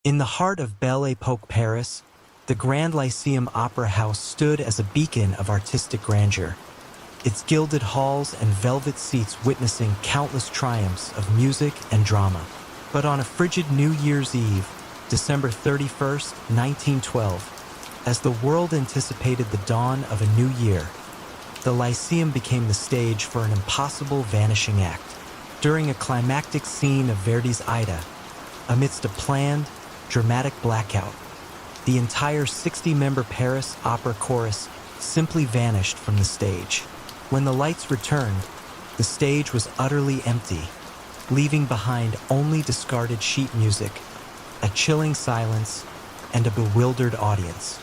In the heart of Belle Époque Paris, the Grand Lyceum Opera House stood as a beacon of artistic grandeur, its gilded halls and velvet seats witnessing countless triumphs of music and drama. But on a frigid New Year's Eve, December 31st, 1912, as the world anticipated the dawn of a new year, the Lyceum became the stage for an impossible vanishing act. During a climactic scene of Verdi's Aida, amidst a planned, dramatic blackout, the entire 60-member Paris Opera Chorus simply vanished from the stage. When the lights returned, the stage was utterly empty, leaving behind only discarded sheet music, a chilling silence, and a bewildered audience.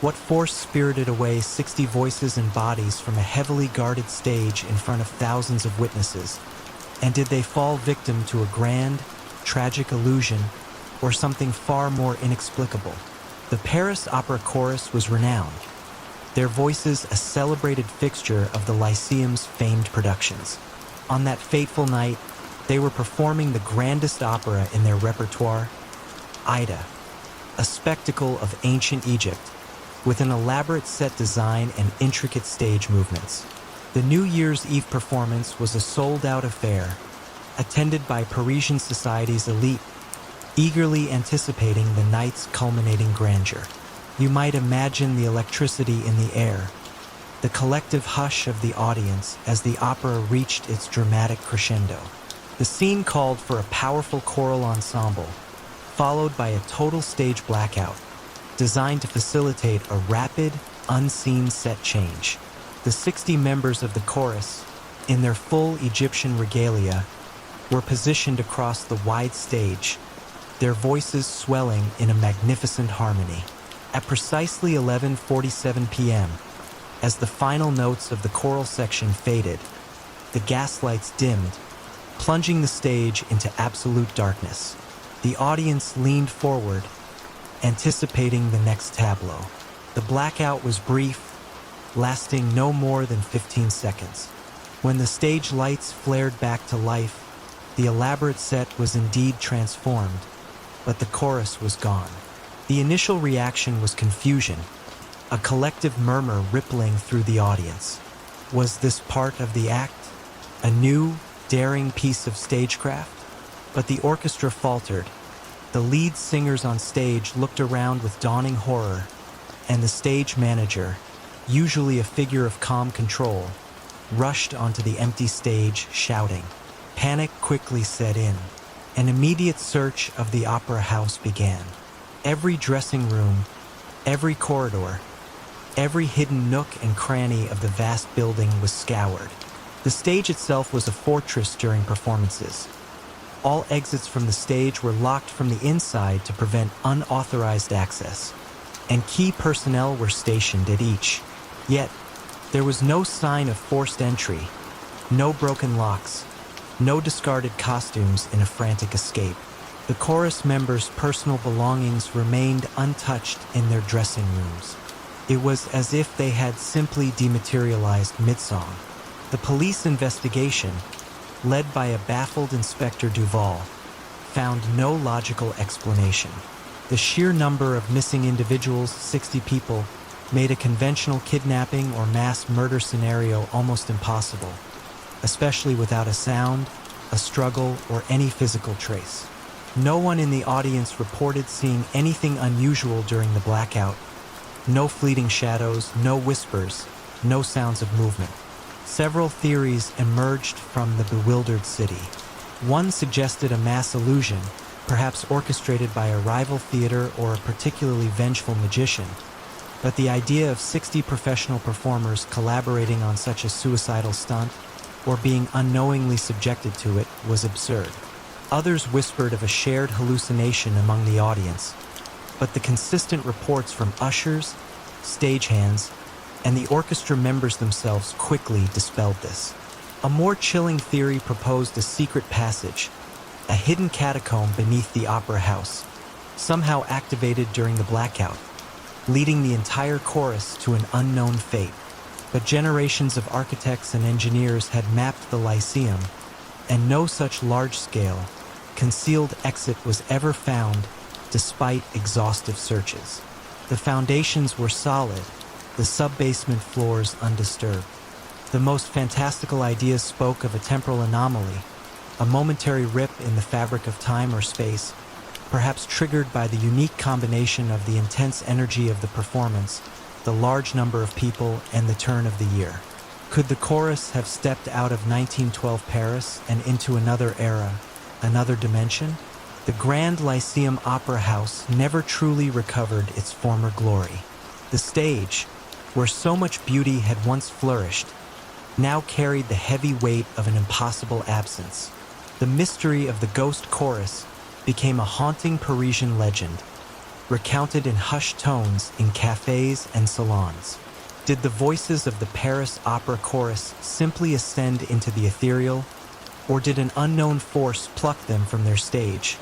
What force spirited away 60 voices and bodies from a heavily guarded stage in front of thousands of witnesses? And did they fall victim to a grand, tragic illusion, or something far more inexplicable? The Paris Opera Chorus was renowned, their voices a celebrated fixture of the Lyceum's famed productions. On that fateful night, they were performing the grandest opera in their repertoire, Aida, a spectacle of ancient Egypt, with an elaborate set design and intricate stage movements. The New Year's Eve performance was a sold-out affair, attended by Parisian society's elite, eagerly anticipating the night's culminating grandeur. You might imagine the electricity in the air, the collective hush of the audience as the opera reached its dramatic crescendo. The scene called for a powerful choral ensemble, followed by a total stage blackout, designed to facilitate a rapid, unseen set change. The 60 members of the chorus, in their full Egyptian regalia, were positioned across the wide stage, their voices swelling in a magnificent harmony. At precisely 11:47 p.m., as the final notes of the choral section faded, the gaslights dimmed, plunging the stage into absolute darkness. The audience leaned forward, anticipating the next tableau. The blackout was brief, lasting no more than 15 seconds. When the stage lights flared back to life, the elaborate set was indeed transformed, but the chorus was gone. The initial reaction was confusion, a collective murmur rippling through the audience. Was this part of the act? A new, daring piece of stagecraft? But the orchestra faltered. The lead singers on stage looked around with dawning horror, and the stage manager, usually a figure of calm control, rushed onto the empty stage shouting. Panic quickly set in. An immediate search of the opera house began. Every dressing room, every corridor, every hidden nook and cranny of the vast building was scoured. The stage itself was a fortress during performances. All exits from the stage were locked from the inside to prevent unauthorized access, and key personnel were stationed at each. Yet, there was no sign of forced entry, no broken locks, no discarded costumes in a frantic escape. The chorus members' personal belongings remained untouched in their dressing rooms. It was as if they had simply dematerialized mid-song. The police investigation, led by a baffled Inspector Duval, found no logical explanation. The sheer number of missing individuals, 60 people, made a conventional kidnapping or mass murder scenario almost impossible, especially without a sound, a struggle, or any physical trace. No one in the audience reported seeing anything unusual during the blackout. No fleeting shadows, no whispers, no sounds of movement. Several theories emerged from the bewildered city. One suggested a mass illusion, perhaps orchestrated by a rival theater or a particularly vengeful magician. But the idea of 60 professional performers collaborating on such a suicidal stunt, or being unknowingly subjected to it, was absurd. Others whispered of a shared hallucination among the audience, but the consistent reports from ushers, stagehands, and the orchestra members themselves quickly dispelled this. A more chilling theory proposed a secret passage, a hidden catacomb beneath the opera house, somehow activated during the blackout, leading the entire chorus to an unknown fate. But generations of architects and engineers had mapped the Lyceum, and no such large-scale, concealed exit was ever found despite exhaustive searches. The foundations were solid, the sub-basement floors undisturbed. The most fantastical ideas spoke of a temporal anomaly, a momentary rip in the fabric of time or space, perhaps triggered by the unique combination of the intense energy of the performance, the large number of people, and the turn of the year. Could the chorus have stepped out of 1912 Paris and into another era, another dimension? The Grand Lyceum Opera House never truly recovered its former glory. The stage, where so much beauty had once flourished, now carried the heavy weight of an impossible absence. The mystery of the ghost chorus became a haunting Parisian legend, recounted in hushed tones in cafes and salons. Did the voices of the Paris Opera Chorus simply ascend into the ethereal, or did an unknown force pluck them from their stage,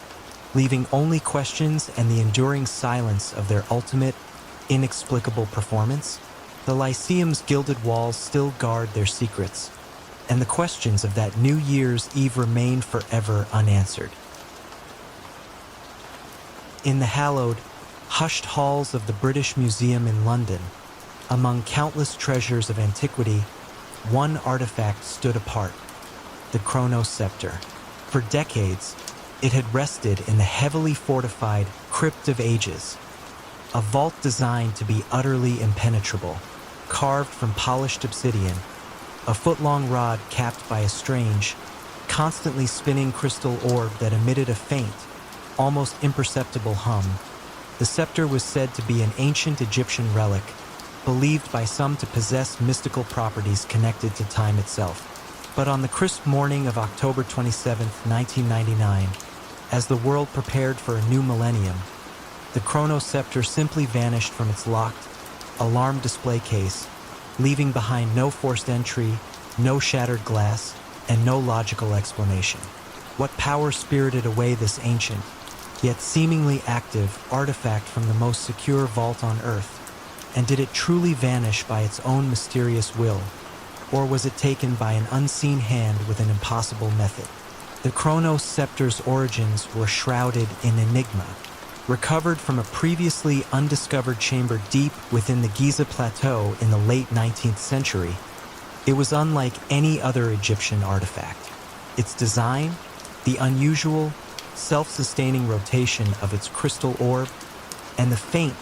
leaving only questions and the enduring silence of their ultimate, inexplicable performance? The Lyceum's gilded walls still guard their secrets, and the questions of that New Year's Eve remain forever unanswered. In the hallowed, hushed halls of the British Museum in London, among countless treasures of antiquity, one artifact stood apart: the Chronos Scepter. For decades, it had rested in the heavily fortified Crypt of Ages, a vault designed to be utterly impenetrable, carved from polished obsidian, a foot-long rod capped by a strange, constantly spinning crystal orb that emitted a faint, almost imperceptible hum. The scepter was said to be an ancient Egyptian relic, believed by some to possess mystical properties connected to time itself. But on the crisp morning of October 27, 1999, as the world prepared for a new millennium, the Chronos Scepter simply vanished from its locked, alarm display case, leaving behind no forced entry, no shattered glass, and no logical explanation. What power spirited away this ancient, yet seemingly active, artifact from the most secure vault on Earth? And did it truly vanish by its own mysterious will, or was it taken by an unseen hand with an impossible method? The Chronos Scepter's origins were shrouded in enigma. Recovered from a previously undiscovered chamber deep within the Giza Plateau in the late 19th century, it was unlike any other Egyptian artifact. Its design, the unusual, self-sustaining rotation of its crystal orb, and the faint,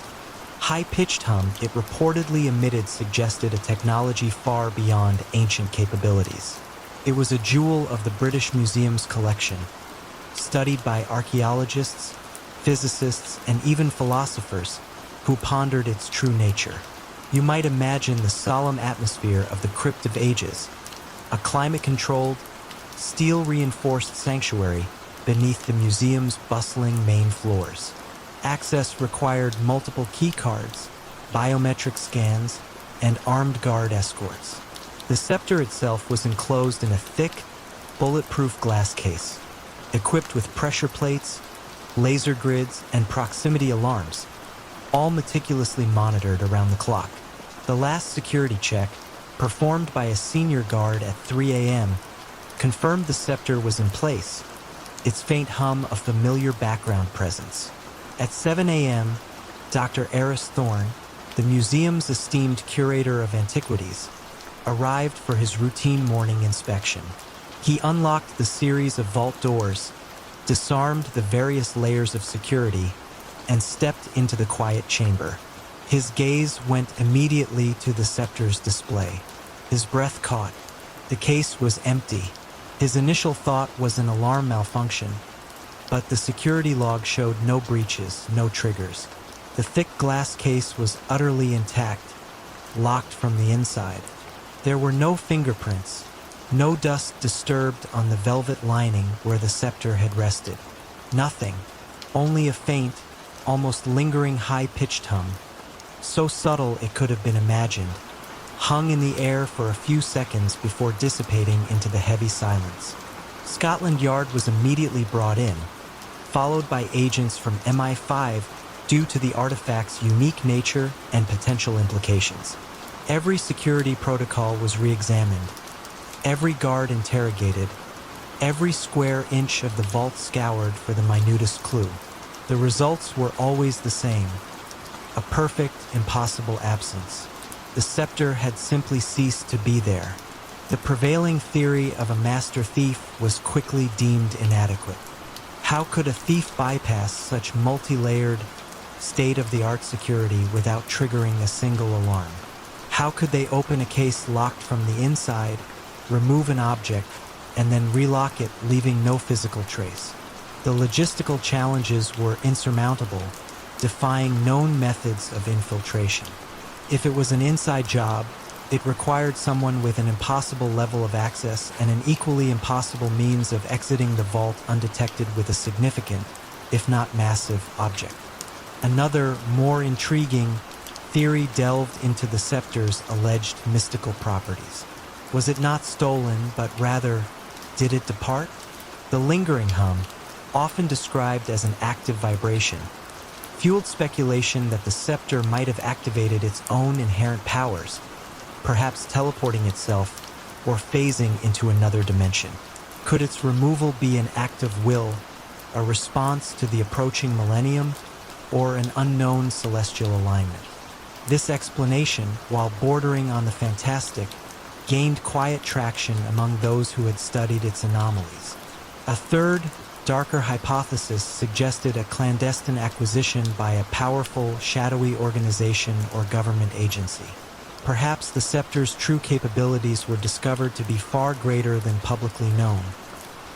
high-pitched hum it reportedly emitted suggested a technology far beyond ancient capabilities. It was a jewel of the British Museum's collection, studied by archaeologists, physicists, and even philosophers who pondered its true nature. You might imagine the solemn atmosphere of the Crypt of Ages, a climate-controlled, steel-reinforced sanctuary beneath the museum's bustling main floors. Access required multiple key cards, biometric scans, and armed guard escorts. The scepter itself was enclosed in a thick, bulletproof glass case, equipped with pressure plates, laser grids, and proximity alarms, all meticulously monitored around the clock. The last security check, performed by a senior guard at 3 a.m., confirmed the scepter was in place, its faint hum a familiar background presence. At 7 a.m., Dr. Eris Thorne, the museum's esteemed curator of antiquities, arrived for his routine morning inspection. He unlocked the series of vault doors, disarmed the various layers of security, and stepped into the quiet chamber. His gaze went immediately to the scepter's display. His breath caught. The case was empty. His initial thought was an alarm malfunction, but the security log showed no breaches, no triggers. The thick glass case was utterly intact, locked from the inside. There were no fingerprints, no dust disturbed on the velvet lining where the scepter had rested. Nothing, only a faint, almost lingering high-pitched hum, so subtle it could have been imagined, hung in the air for a few seconds before dissipating into the heavy silence. Scotland Yard was immediately brought in, followed by agents from MI5 due to the artifact's unique nature and potential implications. Every security protocol was re-examined, every guard interrogated, every square inch of the vault scoured for the minutest clue. The results were always the same: a perfect, impossible absence. The scepter had simply ceased to be there. The prevailing theory of a master thief was quickly deemed inadequate. How could a thief bypass such multi-layered, state-of-the-art security without triggering a single alarm? How could they open a case locked from the inside, remove an object, and then relock it, leaving no physical trace? The logistical challenges were insurmountable, defying known methods of infiltration. If it was an inside job, it required someone with an impossible level of access and an equally impossible means of exiting the vault undetected with a significant, if not massive, object. Another, more intriguing, theory delved into the scepter's alleged mystical properties. Was it not stolen, but rather, did it depart? The lingering hum, often described as an active vibration, fueled speculation that the scepter might have activated its own inherent powers, perhaps teleporting itself or phasing into another dimension. Could its removal be an act of will, a response to the approaching millennium, or an unknown celestial alignment? This explanation, while bordering on the fantastic, gained quiet traction among those who had studied its anomalies. A third, darker hypothesis suggested a clandestine acquisition by a powerful, shadowy organization or government agency. Perhaps the scepter's true capabilities were discovered to be far greater than publicly known,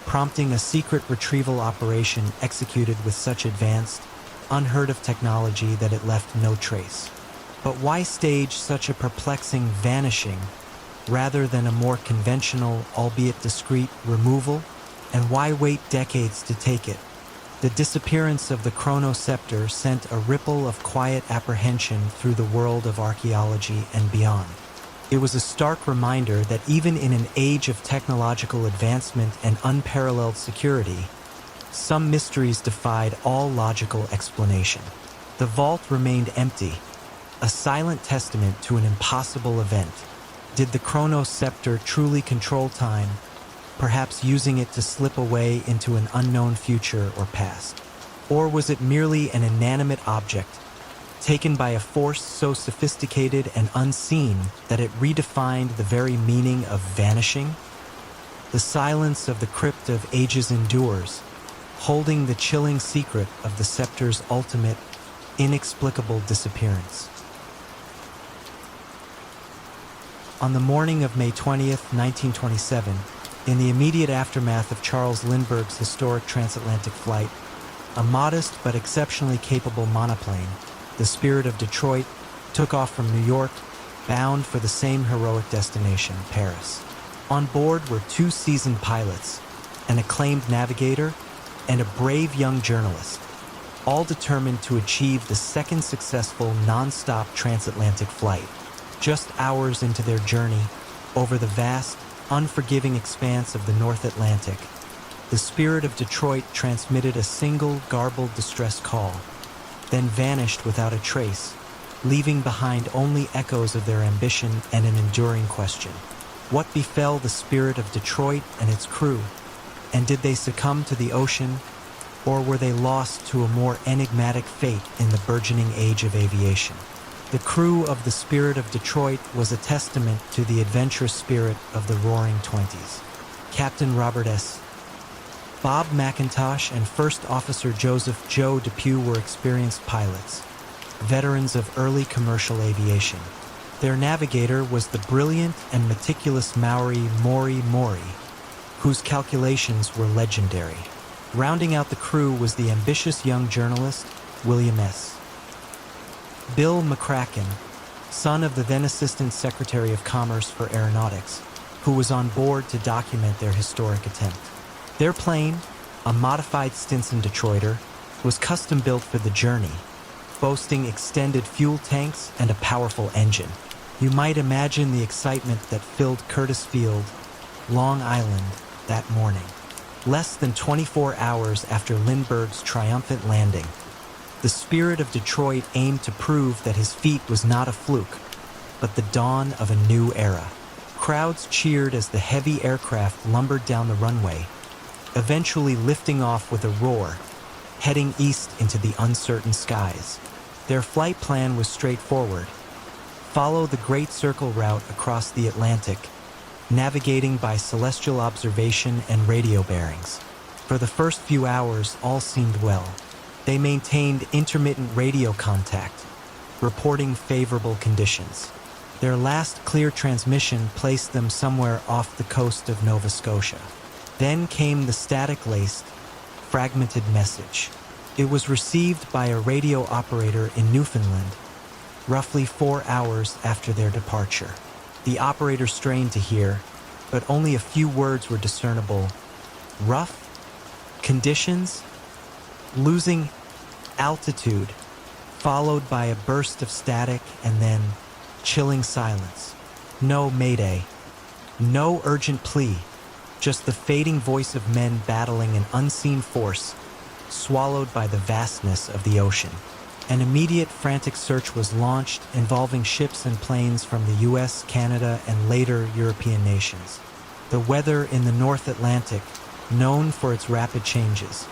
prompting a secret retrieval operation executed with such advanced, unheard-of technology that it left no trace. But why stage such a perplexing vanishing rather than a more conventional, albeit discreet, removal? And why wait decades to take it? The disappearance of the chronoscepter sent a ripple of quiet apprehension through the world of archaeology and beyond. It was a stark reminder that even in an age of technological advancement and unparalleled security, some mysteries defied all logical explanation. The vault remained empty, a silent testament to an impossible event. Did the chronoscepter truly control time, perhaps using it to slip away into an unknown future or past? Or was it merely an inanimate object, taken by a force so sophisticated and unseen that it redefined the very meaning of vanishing? The silence of the crypt of ages endures, holding the chilling secret of the scepter's ultimate, inexplicable disappearance. On the morning of May 20th, 1927, in the immediate aftermath of Charles Lindbergh's historic transatlantic flight, a modest but exceptionally capable monoplane, the Spirit of Detroit, took off from New York, bound for the same heroic destination, Paris. On board were two seasoned pilots, an acclaimed navigator, and a brave young journalist, all determined to achieve the second successful non-stop transatlantic flight. Just hours into their journey, over the vast, unforgiving expanse of the North Atlantic, the Spirit of Detroit transmitted a single garbled distress call, then vanished without a trace, leaving behind only echoes of their ambition and an enduring question. What befell the Spirit of Detroit and its crew? And did they succumb to the ocean, or were they lost to a more enigmatic fate in the burgeoning age of aviation? The crew of the Spirit of Detroit was a testament to the adventurous spirit of the Roaring Twenties. Captain Robert S. Bob McIntosh and First Officer Joseph Joe Depew were experienced pilots, veterans of early commercial aviation. Their navigator was the brilliant and meticulous Maori Mori, whose calculations were legendary. Rounding out the crew was the ambitious young journalist, William S. Bill McCracken, son of the then Assistant Secretary of Commerce for Aeronautics, who was on board to document their historic attempt. Their plane, a modified Stinson Detroiter, was custom-built for the journey, boasting extended fuel tanks and a powerful engine. You might imagine the excitement that filled Curtis Field, Long Island, that morning. Less than 24 hours after Lindbergh's triumphant landing, the Spirit of Detroit aimed to prove that his feat was not a fluke, but the dawn of a new era. Crowds cheered as the heavy aircraft lumbered down the runway, eventually lifting off with a roar, heading east into the uncertain skies. Their flight plan was straightforward: follow the Great Circle route across the Atlantic, navigating by celestial observation and radio bearings. For the first few hours, all seemed well. They maintained intermittent radio contact, reporting favorable conditions. Their last clear transmission placed them somewhere off the coast of Nova Scotia. Then came the static-laced, fragmented message. It was received by a radio operator in Newfoundland, roughly 4 hours after their departure. The operator strained to hear, but only a few words were discernible. Rough conditions, losing altitude, followed by a burst of static and then chilling silence. No mayday, no urgent plea, just the fading voice of men battling an unseen force, swallowed by the vastness of the ocean. An immediate frantic search was launched, involving ships and planes from the US, Canada, and later European nations. The weather in the North Atlantic, known for its rapid changes,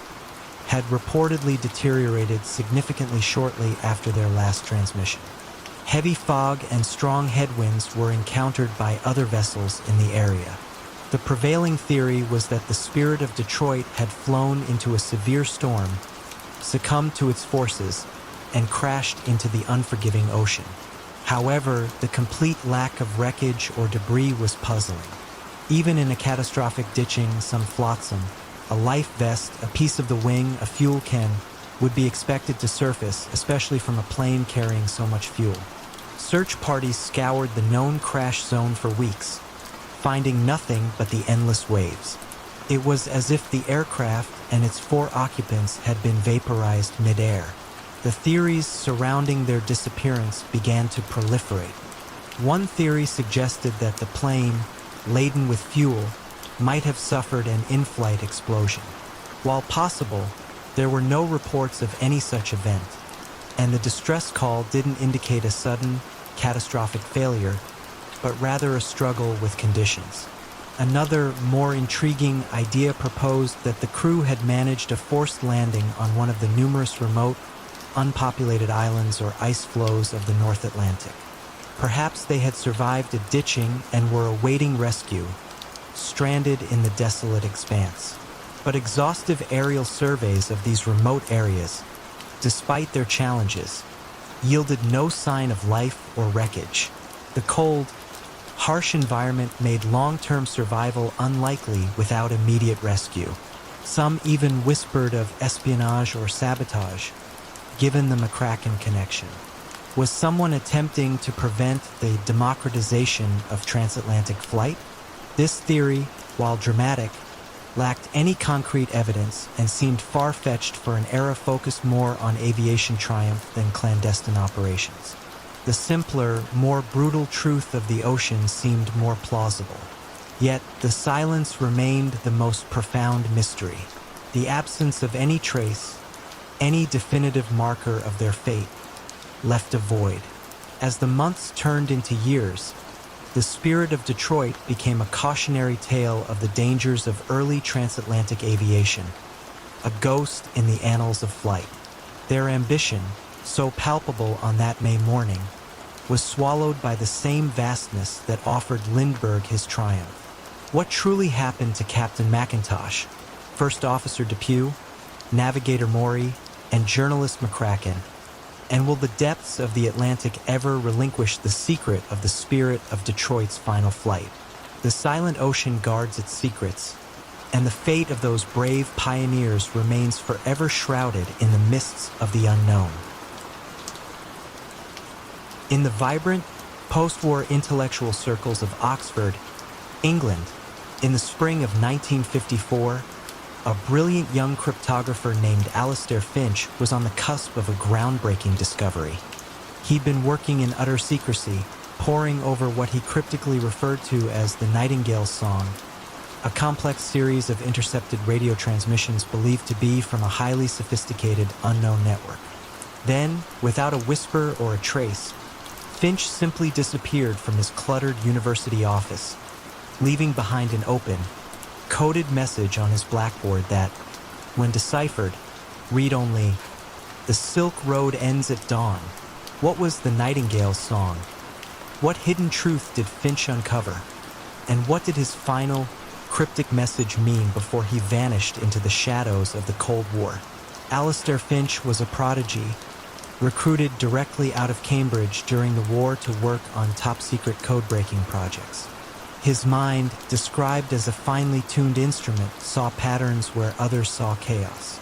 had reportedly deteriorated significantly shortly after their last transmission. Heavy fog and strong headwinds were encountered by other vessels in the area. The prevailing theory was that the Spirit of Detroit had flown into a severe storm, succumbed to its forces, and crashed into the unforgiving ocean. However, the complete lack of wreckage or debris was puzzling. Even in a catastrophic ditching, some flotsam, a life vest, a piece of the wing, a fuel can, would be expected to surface, especially from a plane carrying so much fuel. Search parties scoured the known crash zone for weeks, finding nothing but the endless waves. It was as if the aircraft and its 4 occupants had been vaporized mid-air. The theories surrounding their disappearance began to proliferate. One theory suggested that the plane, laden with fuel, might have suffered an in-flight explosion. While possible, there were no reports of any such event, and the distress call didn't indicate a sudden, catastrophic failure, but rather a struggle with conditions. Another, more intriguing idea proposed that the crew had managed a forced landing on one of the numerous remote, unpopulated islands or ice floes of the North Atlantic. Perhaps they had survived a ditching and were awaiting rescue, stranded in the desolate expanse. But exhaustive aerial surveys of these remote areas, despite their challenges, yielded no sign of life or wreckage. The cold, harsh environment made long-term survival unlikely without immediate rescue. Some even whispered of espionage or sabotage, given the McCracken connection. Was someone attempting to prevent the democratization of transatlantic flight? This theory, while dramatic, lacked any concrete evidence and seemed far-fetched for an era focused more on aviation triumph than clandestine operations. The simpler, more brutal truth of the ocean seemed more plausible. Yet the silence remained the most profound mystery. The absence of any trace, any definitive marker of their fate, left a void. As the months turned into years, the Spirit of Detroit became a cautionary tale of the dangers of early transatlantic aviation, a ghost in the annals of flight. Their ambition, so palpable on that May morning, was swallowed by the same vastness that offered Lindbergh his triumph. What truly happened to Captain McIntosh, First Officer Depew, Navigator Maury, and journalist McCracken? And will the depths of the Atlantic ever relinquish the secret of the Spirit of Detroit's final flight? The silent ocean guards its secrets, and the fate of those brave pioneers remains forever shrouded in the mists of the unknown. In the vibrant, post-war intellectual circles of Oxford, England, in the spring of 1954, a brilliant young cryptographer named Alastair Finch was on the cusp of a groundbreaking discovery. He'd been working in utter secrecy, poring over what he cryptically referred to as the Nightingale Song, a complex series of intercepted radio transmissions believed to be from a highly sophisticated unknown network. Then, without a whisper or a trace, Finch simply disappeared from his cluttered university office, leaving behind an open, coded message on his blackboard that, when deciphered, Read only, "The Silk Road ends at dawn." What was the Nightingale's song? What hidden truth did Finch uncover? And what did his final, cryptic message mean before he vanished into the shadows of the Cold War? Alistair Finch was a prodigy, recruited directly out of Cambridge during the war to work on top-secret code-breaking projects. His mind, described as a finely tuned instrument, saw patterns where others saw chaos.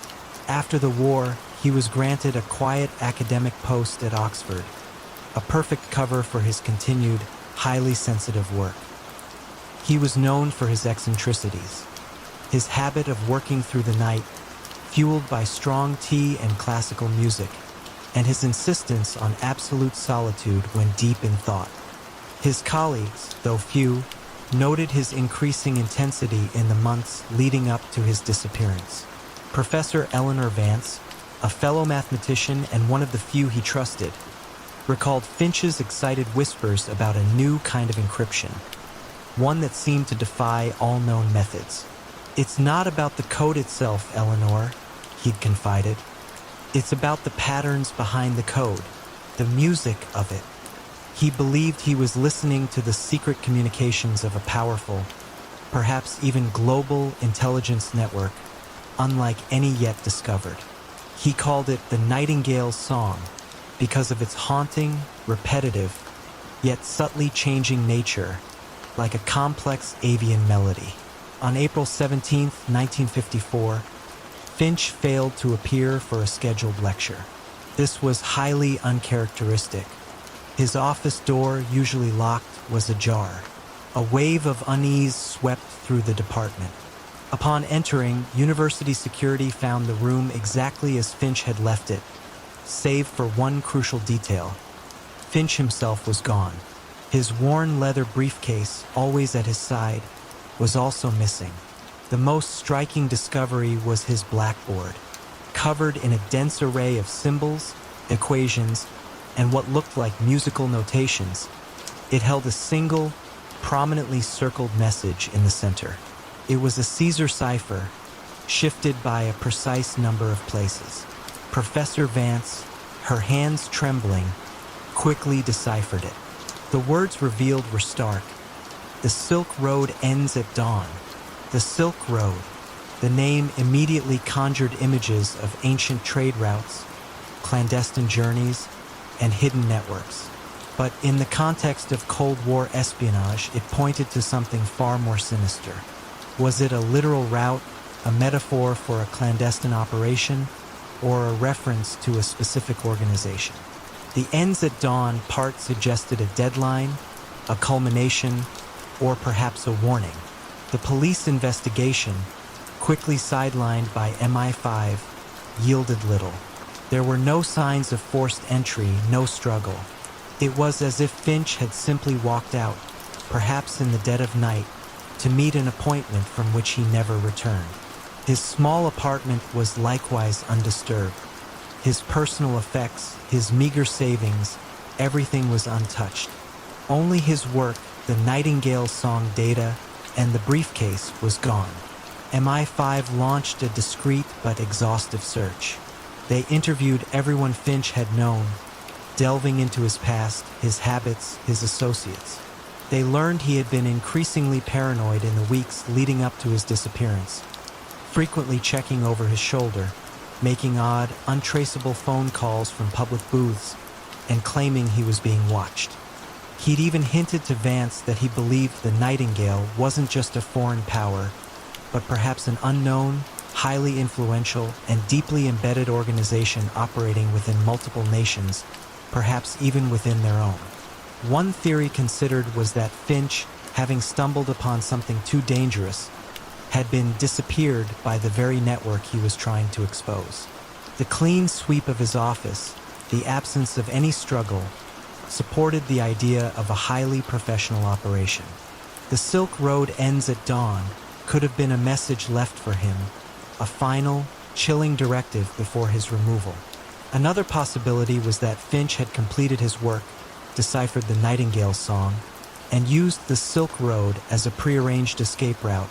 After the war, he was granted a quiet academic post at Oxford, a perfect cover for his continued, highly sensitive work. He was known for his eccentricities, his habit of working through the night, fueled by strong tea and classical music, and his insistence on absolute solitude when deep in thought. His colleagues, though few, noted his increasing intensity in the months leading up to his disappearance. Professor Eleanor Vance, a fellow mathematician and one of the few he trusted, recalled Finch's excited whispers about a new kind of encryption, one that seemed to defy all known methods. "It's not about the code itself, Eleanor," he'd confided. "It's about the patterns behind the code, the music of it." He believed he was listening to the secret communications of a powerful, perhaps even global intelligence network, unlike any yet discovered. He called it the Nightingale's Song because of its haunting, repetitive, yet subtly changing nature, like a complex avian melody. On April 17, 1954, Finch failed to appear for a scheduled lecture. This was highly uncharacteristic. His office door, usually locked, was ajar. A wave of unease swept through the department. Upon entering, university security found the room exactly as Finch had left it, save for one crucial detail. Finch himself was gone. His worn leather briefcase, always at his side, was also missing. The most striking discovery was his blackboard, covered in a dense array of symbols, equations, and what looked like musical notations. It held a single, prominently circled message in the center. It was a Caesar cipher, shifted by a precise number of places. Professor Vance, her hands trembling, quickly deciphered it. The words revealed were stark. "The Silk Road ends at dawn." The Silk Road. The name immediately conjured images of ancient trade routes, clandestine journeys, and hidden networks. But in the context of Cold War espionage, it pointed to something far more sinister. Was it a literal route, a metaphor for a clandestine operation, or a reference to a specific organization? The ends at dawn part suggested a deadline, a culmination, or perhaps a warning. The police investigation, quickly sidelined by MI5, yielded little. There were no signs of forced entry, no struggle. It was as if Finch had simply walked out, perhaps in the dead of night, to meet an appointment from which he never returned. His small apartment was likewise undisturbed. His personal effects, his meager savings, everything was untouched. Only his work, the Nightingale Song data, and the briefcase was gone. MI5 launched a discreet but exhaustive search. They interviewed everyone Finch had known, delving into his past, his habits, his associates. They learned he had been increasingly paranoid in the weeks leading up to his disappearance, frequently checking over his shoulder, making odd, untraceable phone calls from public booths, and claiming he was being watched. He'd even hinted to Vance that he believed the Nightingale wasn't just a foreign power, but perhaps an unknown, highly influential, and deeply embedded organization operating within multiple nations, perhaps even within their own. One theory considered was that Finch, having stumbled upon something too dangerous, had been disappeared by the very network he was trying to expose. The clean sweep of his office, the absence of any struggle, supported the idea of a highly professional operation. The Silk Road ends at dawn could have been a message left for him, a final, chilling directive before his removal. Another possibility was that Finch had completed his work, deciphered the Nightingale Song, and used the Silk Road as a prearranged escape route,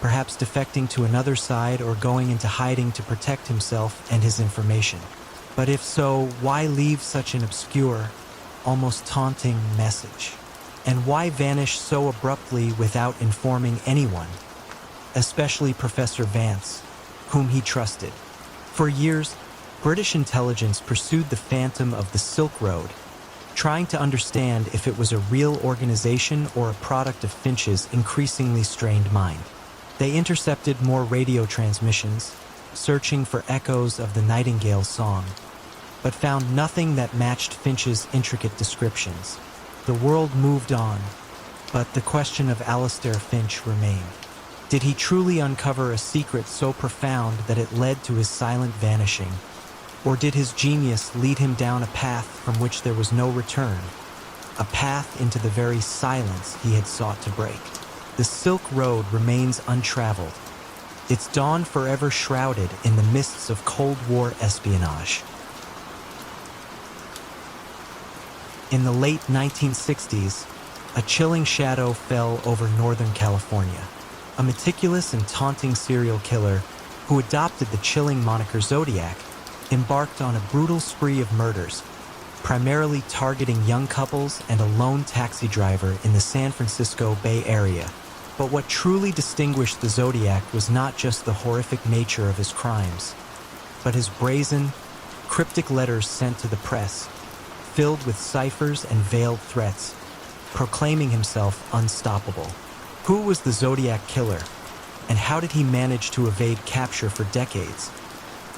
perhaps defecting to another side or going into hiding to protect himself and his information. But if so, why leave such an obscure, almost taunting message? And why vanish so abruptly without informing anyone, especially Professor Vance, whom he trusted? For years, British intelligence pursued the phantom of the Silk Road, trying to understand if it was a real organization or a product of Finch's increasingly strained mind. They intercepted more radio transmissions, searching for echoes of the Nightingale's song, but found nothing that matched Finch's intricate descriptions. The world moved on, but the question of Alastair Finch remained. Did he truly uncover a secret so profound that it led to his silent vanishing? Or did his genius lead him down a path from which there was no return? A path into the very silence he had sought to break. The Silk Road remains untraveled, its dawn forever shrouded in the mists of Cold War espionage. In the late 1960s, a chilling shadow fell over Northern California. A meticulous and taunting serial killer who adopted the chilling moniker Zodiac embarked on a brutal spree of murders, primarily targeting young couples and a lone taxi driver in the San Francisco Bay Area. But what truly distinguished the Zodiac was not just the horrific nature of his crimes, but his brazen, cryptic letters sent to the press, filled with ciphers and veiled threats, proclaiming himself unstoppable. Who was the Zodiac killer, and how did he manage to evade capture for decades,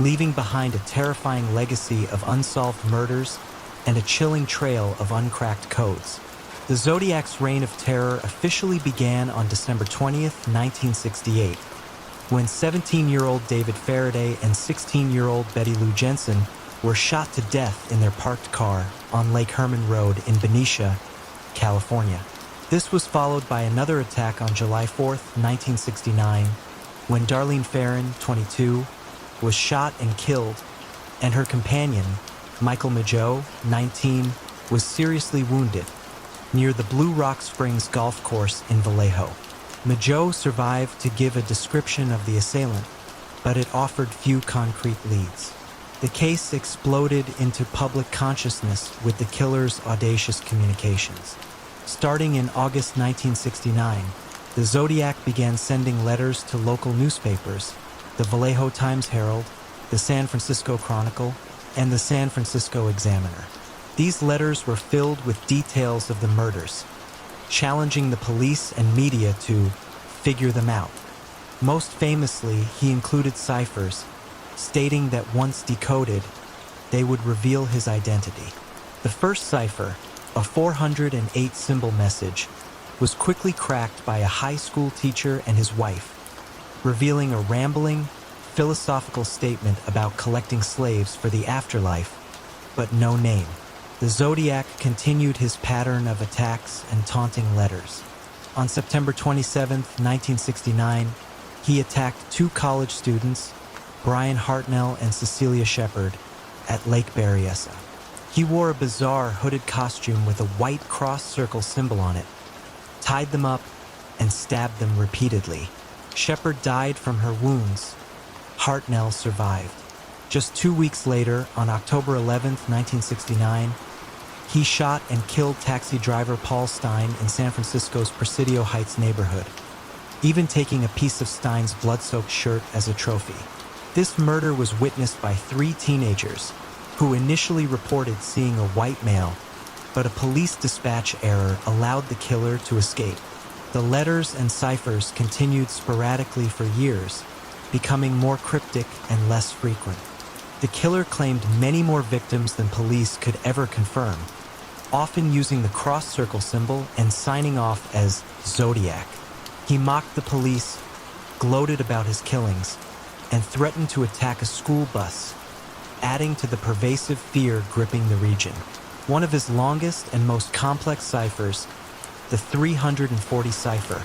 leaving behind a terrifying legacy of unsolved murders and a chilling trail of uncracked codes? The Zodiac's reign of terror officially began on December 20th, 1968, when 17-year-old David Faraday and 16-year-old Betty Lou Jensen were shot to death in their parked car on Lake Herman Road in Benicia, California. This was followed by another attack on July 4th, 1969, when Darlene Ferrin, 22, was shot and killed, and her companion, Michael Mageau, 19, was seriously wounded near the Blue Rock Springs golf course in Vallejo. Mageau survived to give a description of the assailant, but it offered few concrete leads. The case exploded into public consciousness with the killer's audacious communications. Starting in August 1969, the Zodiac began sending letters to local newspapers, the Vallejo Times-Herald, the San Francisco Chronicle, and the San Francisco Examiner. These letters were filled with details of the murders, challenging the police and media to figure them out. Most famously, he included ciphers, stating that once decoded, they would reveal his identity. The first cipher, a 408-symbol message, was quickly cracked by a high school teacher and his wife, revealing a rambling, philosophical statement about collecting slaves for the afterlife, but no name. The Zodiac continued his pattern of attacks and taunting letters. On September 27, 1969, he attacked two college students, Brian Hartnell and Cecilia Shepard, at Lake Berryessa. He wore a bizarre hooded costume with a white cross circle symbol on it, tied them up, and stabbed them repeatedly. Shepard died from her wounds. Hartnell survived. Just 2 weeks later, on October 11, 1969, he shot and killed taxi driver Paul Stein in San Francisco's Presidio Heights neighborhood, even taking a piece of Stein's blood-soaked shirt as a trophy. This murder was witnessed by 3 teenagers, who initially reported seeing a white male, but a police dispatch error allowed the killer to escape. The letters and ciphers continued sporadically for years, becoming more cryptic and less frequent. The killer claimed many more victims than police could ever confirm, often using the cross-circle symbol and signing off as Zodiac. He mocked the police, gloated about his killings, and threatened to attack a school bus, adding to the pervasive fear gripping the region. One of his longest and most complex ciphers, the 340 cipher,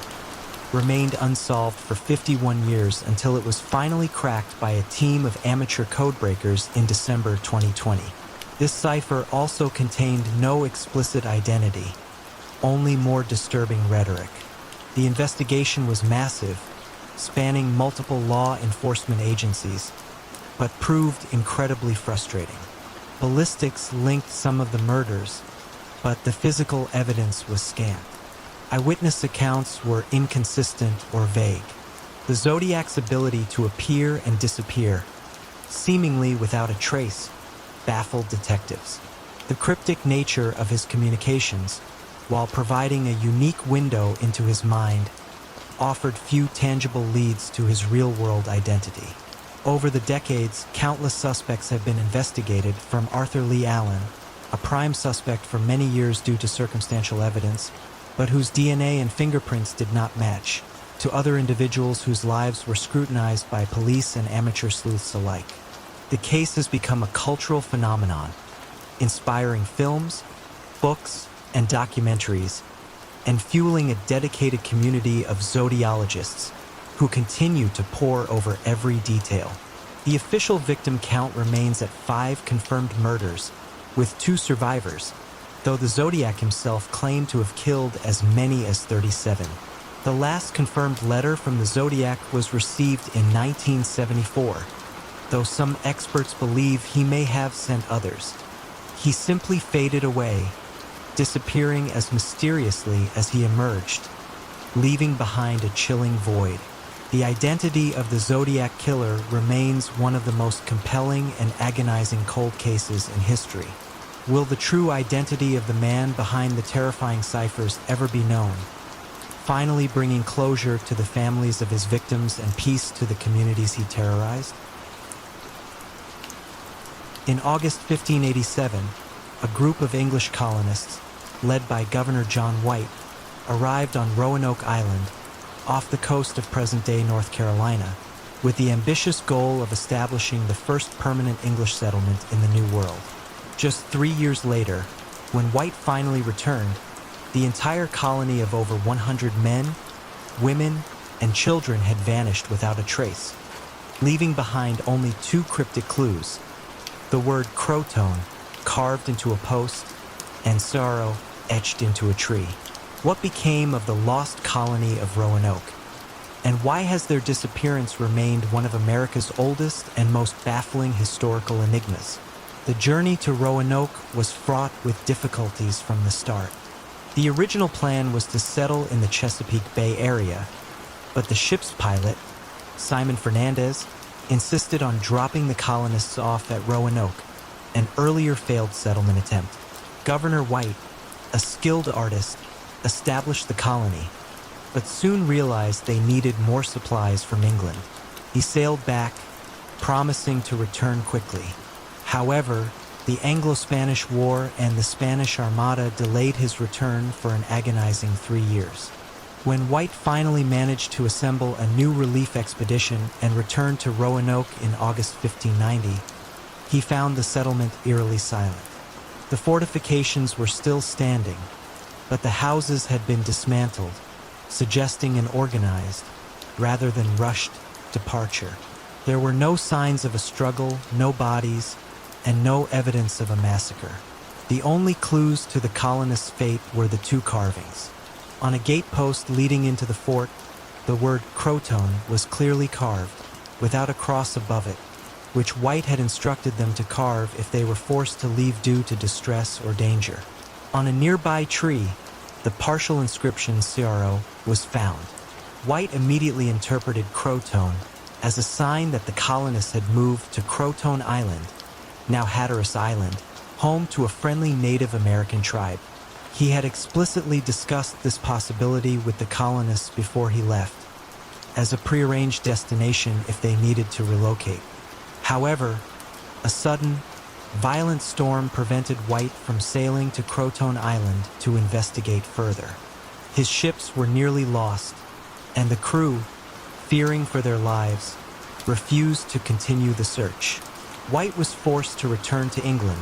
remained unsolved for 51 years until it was finally cracked by a team of amateur codebreakers in December 2020. This cipher also contained no explicit identity, only more disturbing rhetoric. The investigation was massive, spanning multiple law enforcement agencies, but proved incredibly frustrating. Ballistics linked some of the murders, but the physical evidence was scant. Eyewitness accounts were inconsistent or vague. The Zodiac's ability to appear and disappear, seemingly without a trace, baffled detectives. The cryptic nature of his communications, while providing a unique window into his mind, offered few tangible leads to his real-world identity. Over the decades, countless suspects have been investigated, from Arthur Lee Allen, a prime suspect for many years due to circumstantial evidence, but whose DNA and fingerprints did not match, to other individuals whose lives were scrutinized by police and amateur sleuths alike. The case has become a cultural phenomenon, inspiring films, books, and documentaries, and fueling a dedicated community of zodiologists who continue to pore over every detail. The official victim count remains at 5 confirmed murders, with 2 survivors, though the Zodiac himself claimed to have killed as many as 37. The last confirmed letter from the Zodiac was received in 1974, though some experts believe he may have sent others. He simply faded away, disappearing as mysteriously as he emerged, leaving behind a chilling void. The identity of the Zodiac Killer remains one of the most compelling and agonizing cold cases in history. Will the true identity of the man behind the terrifying ciphers ever be known, finally bringing closure to the families of his victims and peace to the communities he terrorized? In August 1587, a group of English colonists, led by Governor John White, arrived on Roanoke Island, off the coast of present-day North Carolina, with the ambitious goal of establishing the first permanent English settlement in the New World. Just 3 years later, when White finally returned, the entire colony of over 100 men, women, and children had vanished without a trace, leaving behind only 2 cryptic clues: the word Croton carved into a post, and sorrow etched into a tree. What became of the lost colony of Roanoke? And why has their disappearance remained one of America's oldest and most baffling historical enigmas? The journey to Roanoke was fraught with difficulties from the start. The original plan was to settle in the Chesapeake Bay area, but the ship's pilot, Simon Fernandez, insisted on dropping the colonists off at Roanoke, an earlier failed settlement attempt. Governor White, a skilled artist, established the colony, but soon realized they needed more supplies from England. He sailed back, promising to return quickly. However, the Anglo-Spanish War and the Spanish Armada delayed his return for an agonizing 3 years. When White finally managed to assemble a new relief expedition and returned to Roanoke in August 1590, he found the settlement eerily silent. The fortifications were still standing, but the houses had been dismantled, suggesting an organized, rather than rushed, departure. There were no signs of a struggle, no bodies, and no evidence of a massacre. The only clues to the colonists' fate were the 2 carvings. On a gatepost leading into the fort, the word Croton was clearly carved, without a cross above it, which White had instructed them to carve if they were forced to leave due to distress or danger. On a nearby tree, the partial inscription Ciaro was found. White immediately interpreted Croton as a sign that the colonists had moved to Croton Island, now Hatteras Island, home to a friendly Native American tribe. He had explicitly discussed this possibility with the colonists before he left, as a prearranged destination if they needed to relocate. However, a sudden, violent storm prevented White from sailing to Croton Island to investigate further. His ships were nearly lost, and the crew, fearing for their lives, refused to continue the search. White was forced to return to England,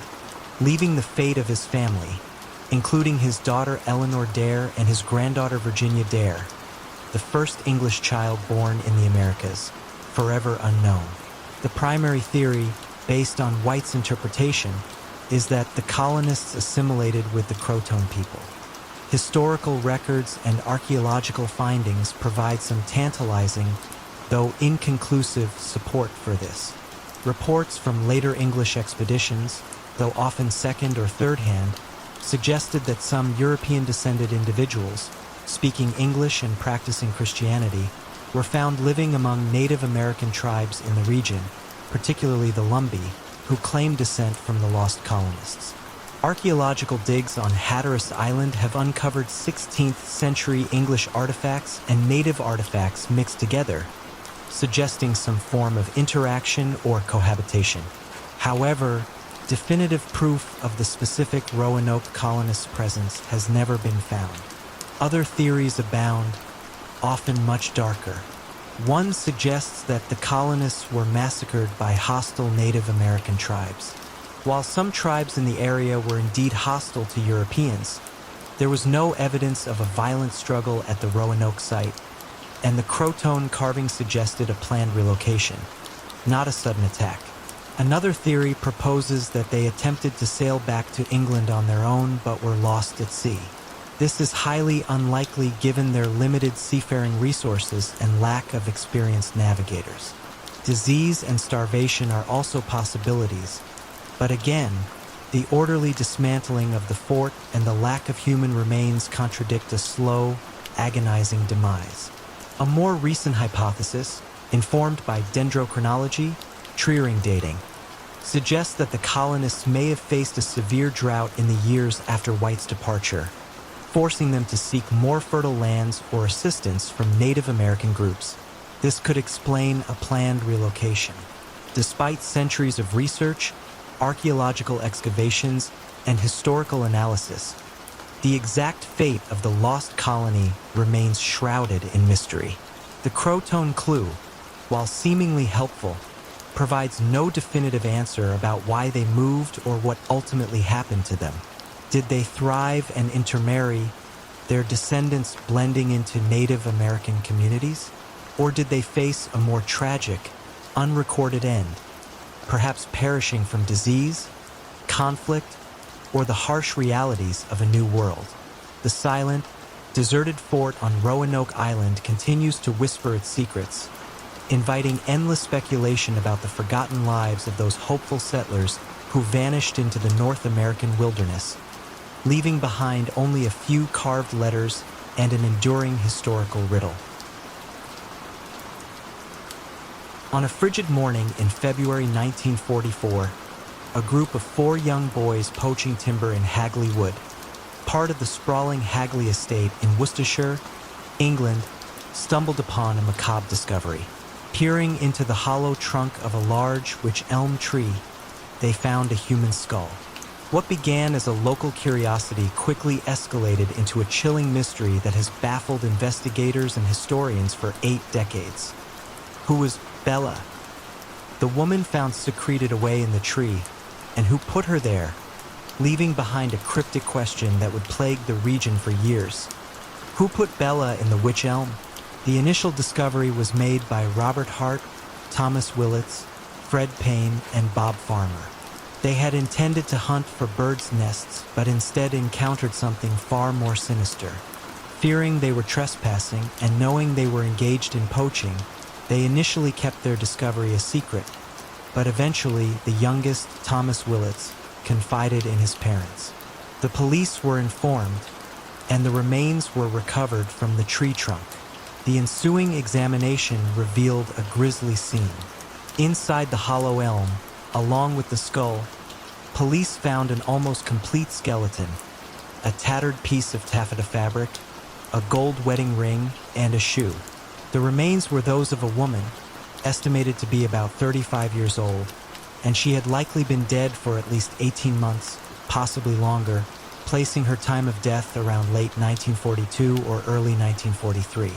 leaving the fate of his family, including his daughter Eleanor Dare and his granddaughter Virginia Dare, the first English child born in the Americas, forever unknown. The primary theory, based on White's interpretation, is that the colonists assimilated with the Croton people. Historical records and archaeological findings provide some tantalizing though inconclusive support for this. Reports from later English expeditions, though often second or third-hand, suggested that some European-descended individuals, speaking English and practicing Christianity, were found living among Native American tribes in the region, particularly the Lumbee, who claimed descent from the lost colonists. Archaeological digs on Hatteras Island have uncovered 16th century English artifacts and native artifacts mixed together, suggesting some form of interaction or cohabitation. However, definitive proof of the specific Roanoke colonists' presence has never been found. Other theories abound, often much darker. One suggests that the colonists were massacred by hostile Native American tribes. While some tribes in the area were indeed hostile to Europeans, there was no evidence of a violent struggle at the Roanoke site, and the Croton carving suggested a planned relocation, not a sudden attack. Another theory proposes that they attempted to sail back to England on their own but were lost at sea. This is highly unlikely given their limited seafaring resources and lack of experienced navigators. Disease and starvation are also possibilities, but again, the orderly dismantling of the fort and the lack of human remains contradict a slow, agonizing demise. A more recent hypothesis, informed by dendrochronology, tree-ring dating, suggests that the colonists may have faced a severe drought in the years after White's departure, forcing them to seek more fertile lands or assistance from Native American groups. This could explain a planned relocation. Despite centuries of research, archaeological excavations, and historical analysis, the exact fate of the lost colony remains shrouded in mystery. The Croton clue, while seemingly helpful, provides no definitive answer about why they moved or what ultimately happened to them. Did they thrive and intermarry, their descendants blending into Native American communities? Or did they face a more tragic, unrecorded end, perhaps perishing from disease, conflict, or the harsh realities of a new world? The silent, deserted fort on Roanoke Island continues to whisper its secrets, inviting endless speculation about the forgotten lives of those hopeful settlers who vanished into the North American wilderness, leaving behind only a few carved letters and an enduring historical riddle. On a frigid morning in February 1944, a group of 4 young boys poaching timber in Hagley Wood, part of the sprawling Hagley estate in Worcestershire, England, stumbled upon a macabre discovery. Peering into the hollow trunk of a large wych elm tree, they found a human skull. What began as a local curiosity quickly escalated into a chilling mystery that has baffled investigators and historians for 8 decades. Who was Bella, the woman found secreted away in the tree, and who put her there, leaving behind a cryptic question that would plague the region for years? Who put Bella in the wych elm? The initial discovery was made by Robert Hart, Thomas Willits, Fred Payne, and Bob Farmer. They had intended to hunt for birds' nests, but instead encountered something far more sinister. Fearing they were trespassing and knowing they were engaged in poaching, they initially kept their discovery a secret, but eventually the youngest, Thomas Willits, confided in his parents. The police were informed, and the remains were recovered from the tree trunk. The ensuing examination revealed a grisly scene. Inside the hollow elm, along with the skull, police found an almost complete skeleton, a tattered piece of taffeta fabric, a gold wedding ring, and a shoe. The remains were those of a woman, estimated to be about 35 years old, and she had likely been dead for at least 18 months, possibly longer, placing her time of death around late 1942 or early 1943.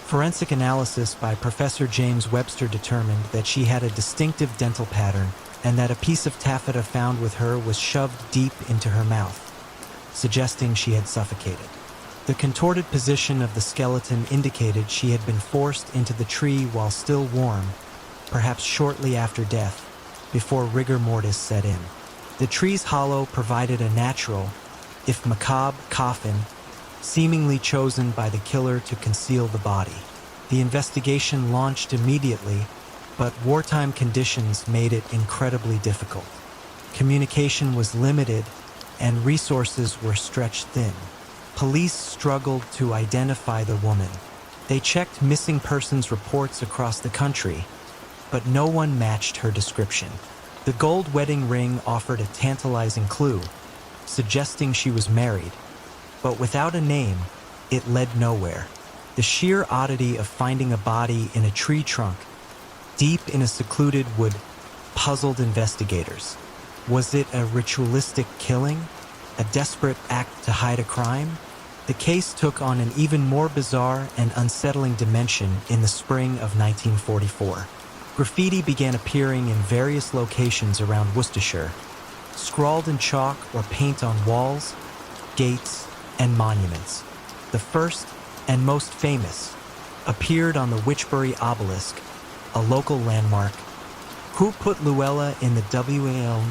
Forensic analysis by Professor James Webster determined that she had a distinctive dental pattern and that a piece of taffeta found with her was shoved deep into her mouth, suggesting she had suffocated. The contorted position of the skeleton indicated she had been forced into the tree while still warm, perhaps shortly after death, before rigor mortis set in. The tree's hollow provided a natural, if macabre, coffin, seemingly chosen by the killer to conceal the body. The investigation launched immediately, but wartime conditions made it incredibly difficult. Communication was limited, and resources were stretched thin. Police struggled to identify the woman. They checked missing persons reports across the country, but no one matched her description. The gold wedding ring offered a tantalizing clue, suggesting she was married, but without a name, it led nowhere. The sheer oddity of finding a body in a tree trunk, deep in a secluded wood, puzzled investigators. Was it a ritualistic killing? A desperate act to hide a crime? The case took on an even more bizarre and unsettling dimension in the spring of 1944. Graffiti began appearing in various locations around Worcestershire, scrawled in chalk or paint on walls, gates, and monuments. The first, and most famous, appeared on the Wychbury Obelisk, a local landmark. Who put Luella in the WAL?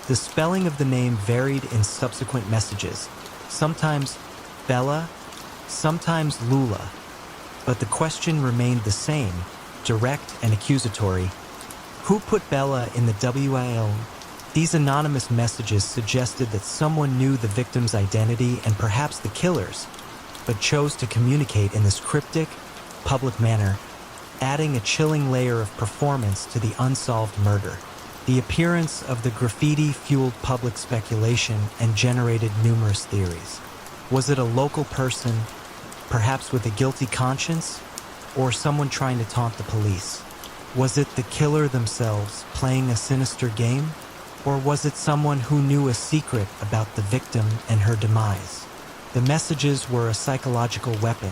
The spelling of the name varied in subsequent messages, sometimes Bella, sometimes Lula, but the question remained the same, direct and accusatory. Who put Bella in the WAL? These anonymous messages suggested that someone knew the victim's identity and perhaps the killer's, but chose to communicate in this cryptic, public manner, adding a chilling layer of performance to the unsolved murder. The appearance of the graffiti fueled public speculation and generated numerous theories. Was it a local person, perhaps with a guilty conscience, or someone trying to taunt the police? Was it the killer themselves playing a sinister game, or was it someone who knew a secret about the victim and her demise? The messages were a psychological weapon,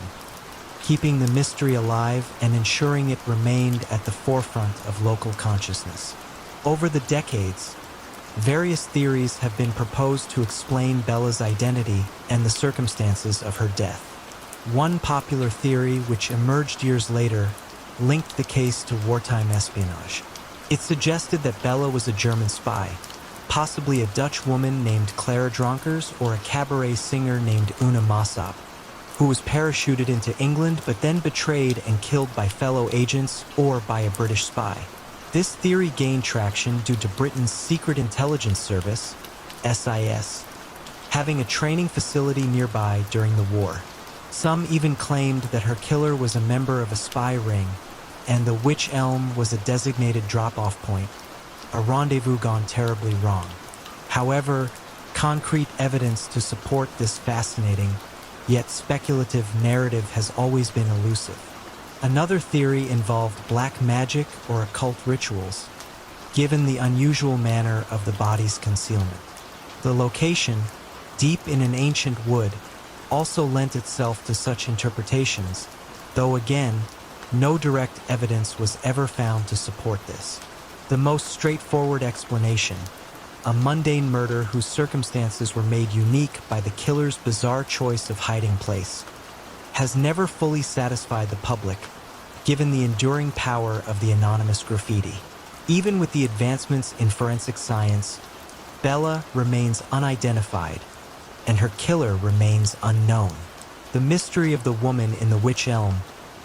keeping the mystery alive and ensuring it remained at the forefront of local consciousness. Over the decades, various theories have been proposed to explain Bella's identity and the circumstances of her death. One popular theory, which emerged years later, linked the case to wartime espionage. It suggested that Bella was a German spy, possibly a Dutch woman named Clara Dronkers or a cabaret singer named Una Mossop, who was parachuted into England but then betrayed and killed by fellow agents or by a British spy. This theory gained traction due to Britain's Secret Intelligence Service, SIS, having a training facility nearby during the war. Some even claimed that her killer was a member of a spy ring, and the Wych Elm was a designated drop-off point, a rendezvous gone terribly wrong. However, concrete evidence to support this fascinating, yet speculative narrative has always been elusive. Another theory involved black magic or occult rituals, given the unusual manner of the body's concealment. The location, deep in an ancient wood, also lent itself to such interpretations, though again, no direct evidence was ever found to support this. The most straightforward explanation, a mundane murder whose circumstances were made unique by the killer's bizarre choice of hiding place, has never fully satisfied the public, given the enduring power of the anonymous graffiti. Even with the advancements in forensic science, Bella remains unidentified, and her killer remains unknown. The mystery of the woman in the Wych Elm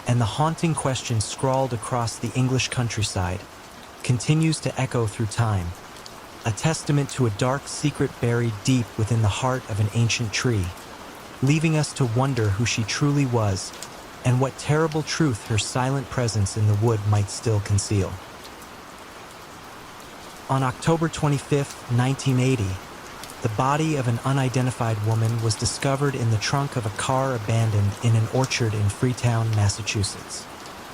and the haunting question scrawled across the English countryside continues to echo through time, a testament to a dark secret buried deep within the heart of an ancient tree, leaving us to wonder who she truly was and what terrible truth her silent presence in the wood might still conceal. On October 25, 1980, the body of an unidentified woman was discovered in the trunk of a car abandoned in an orchard in Freetown, Massachusetts.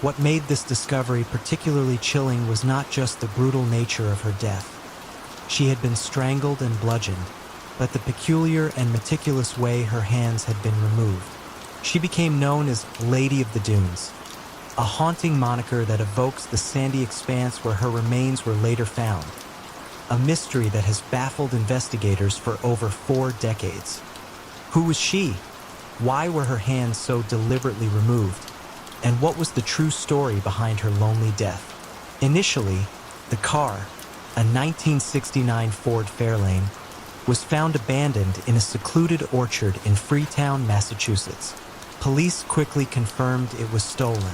What made this discovery particularly chilling was not just the brutal nature of her death. She had been strangled and bludgeoned, but the peculiar and meticulous way her hands had been removed. She became known as Lady of the Dunes, a haunting moniker that evokes the sandy expanse where her remains were later found, a mystery that has baffled investigators for over 4 decades. Who was she? Why were her hands so deliberately removed? And what was the true story behind her lonely death? Initially, the car, a 1969 Ford Fairlane, was found abandoned in a secluded orchard in Freetown, Massachusetts. Police quickly confirmed it was stolen,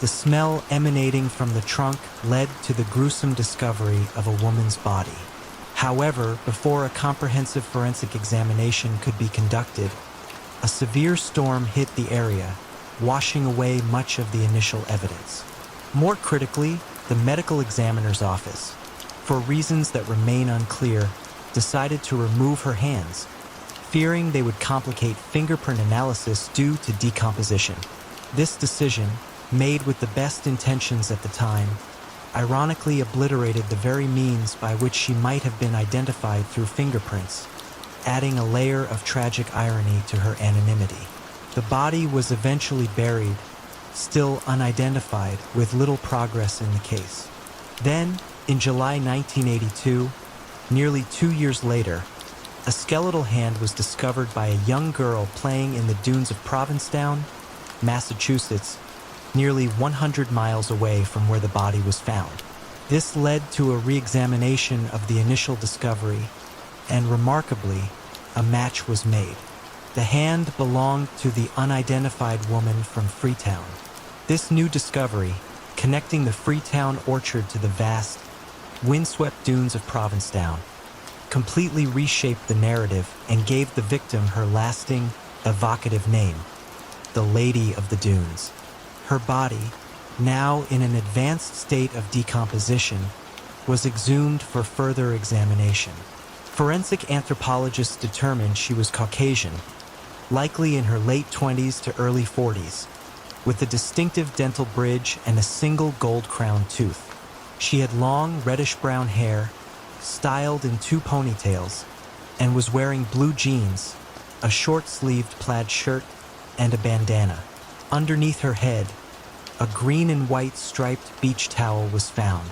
The smell emanating from the trunk led to the gruesome discovery of a woman's body. However, before a comprehensive forensic examination could be conducted, a severe storm hit the area, washing away much of the initial evidence. More critically, the medical examiner's office, for reasons that remain unclear, decided to remove her hands, fearing they would complicate fingerprint analysis due to decomposition. This decision, made with the best intentions at the time, ironically obliterated the very means by which she might have been identified through fingerprints, adding a layer of tragic irony to her anonymity. The body was eventually buried, still unidentified, with little progress in the case. Then, in July 1982, nearly 2 years later, a skeletal hand was discovered by a young girl playing in the dunes of Provincetown, Massachusetts, nearly 100 miles away from where the body was found. This led to a re-examination of the initial discovery, and remarkably, a match was made. The hand belonged to the unidentified woman from Freetown. This new discovery, connecting the Freetown orchard to the vast, windswept dunes of Provincetown, completely reshaped the narrative and gave the victim her lasting, evocative name, the Lady of the Dunes. Her body, now in an advanced state of decomposition, was exhumed for further examination. Forensic anthropologists determined she was Caucasian, likely in her late 20s to early 40s, with a distinctive dental bridge and a single gold-crowned tooth. She had long reddish-brown hair, styled in 2 ponytails, and was wearing blue jeans, a short-sleeved plaid shirt, and a bandana. Underneath her head, a green and white striped beach towel was found.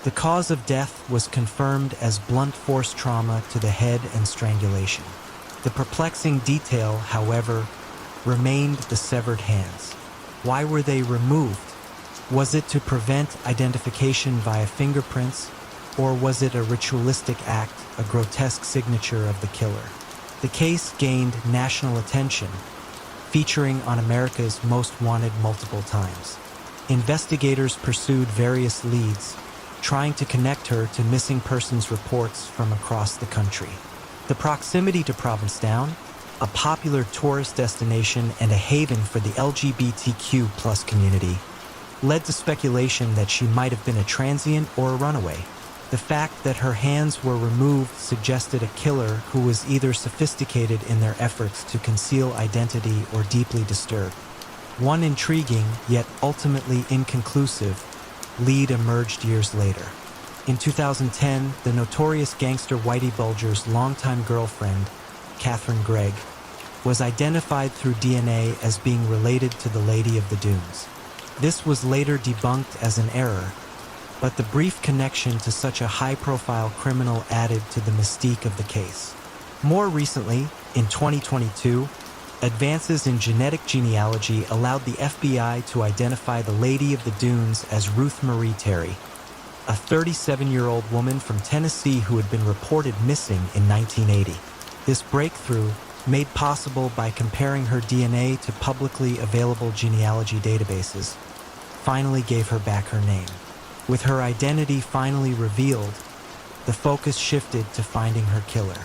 The cause of death was confirmed as blunt force trauma to the head and strangulation. The perplexing detail, however, remained the severed hands. Why were they removed? Was it to prevent identification via fingerprints, or was it a ritualistic act, a grotesque signature of the killer? The case gained national attention, featuring on America's Most Wanted multiple times. Investigators pursued various leads, trying to connect her to missing persons reports from across the country. The proximity to Provincetown, a popular tourist destination and a haven for the LGBTQ+ community, led to speculation that she might have been a transient or a runaway. The fact that her hands were removed suggested a killer who was either sophisticated in their efforts to conceal identity or deeply disturbed. One intriguing, yet ultimately inconclusive, lead emerged years later. In 2010, the notorious gangster Whitey Bulger's longtime girlfriend, Catherine Gregg, was identified through DNA as being related to the Lady of the Dunes. This was later debunked as an error, but the brief connection to such a high-profile criminal added to the mystique of the case. More recently, in 2022, advances in genetic genealogy allowed the FBI to identify the Lady of the Dunes as Ruth Marie Terry, a 37-year-old woman from Tennessee who had been reported missing in 1980. This breakthrough, made possible by comparing her DNA to publicly available genealogy databases, finally gave her back her name. With her identity finally revealed, the focus shifted to finding her killer.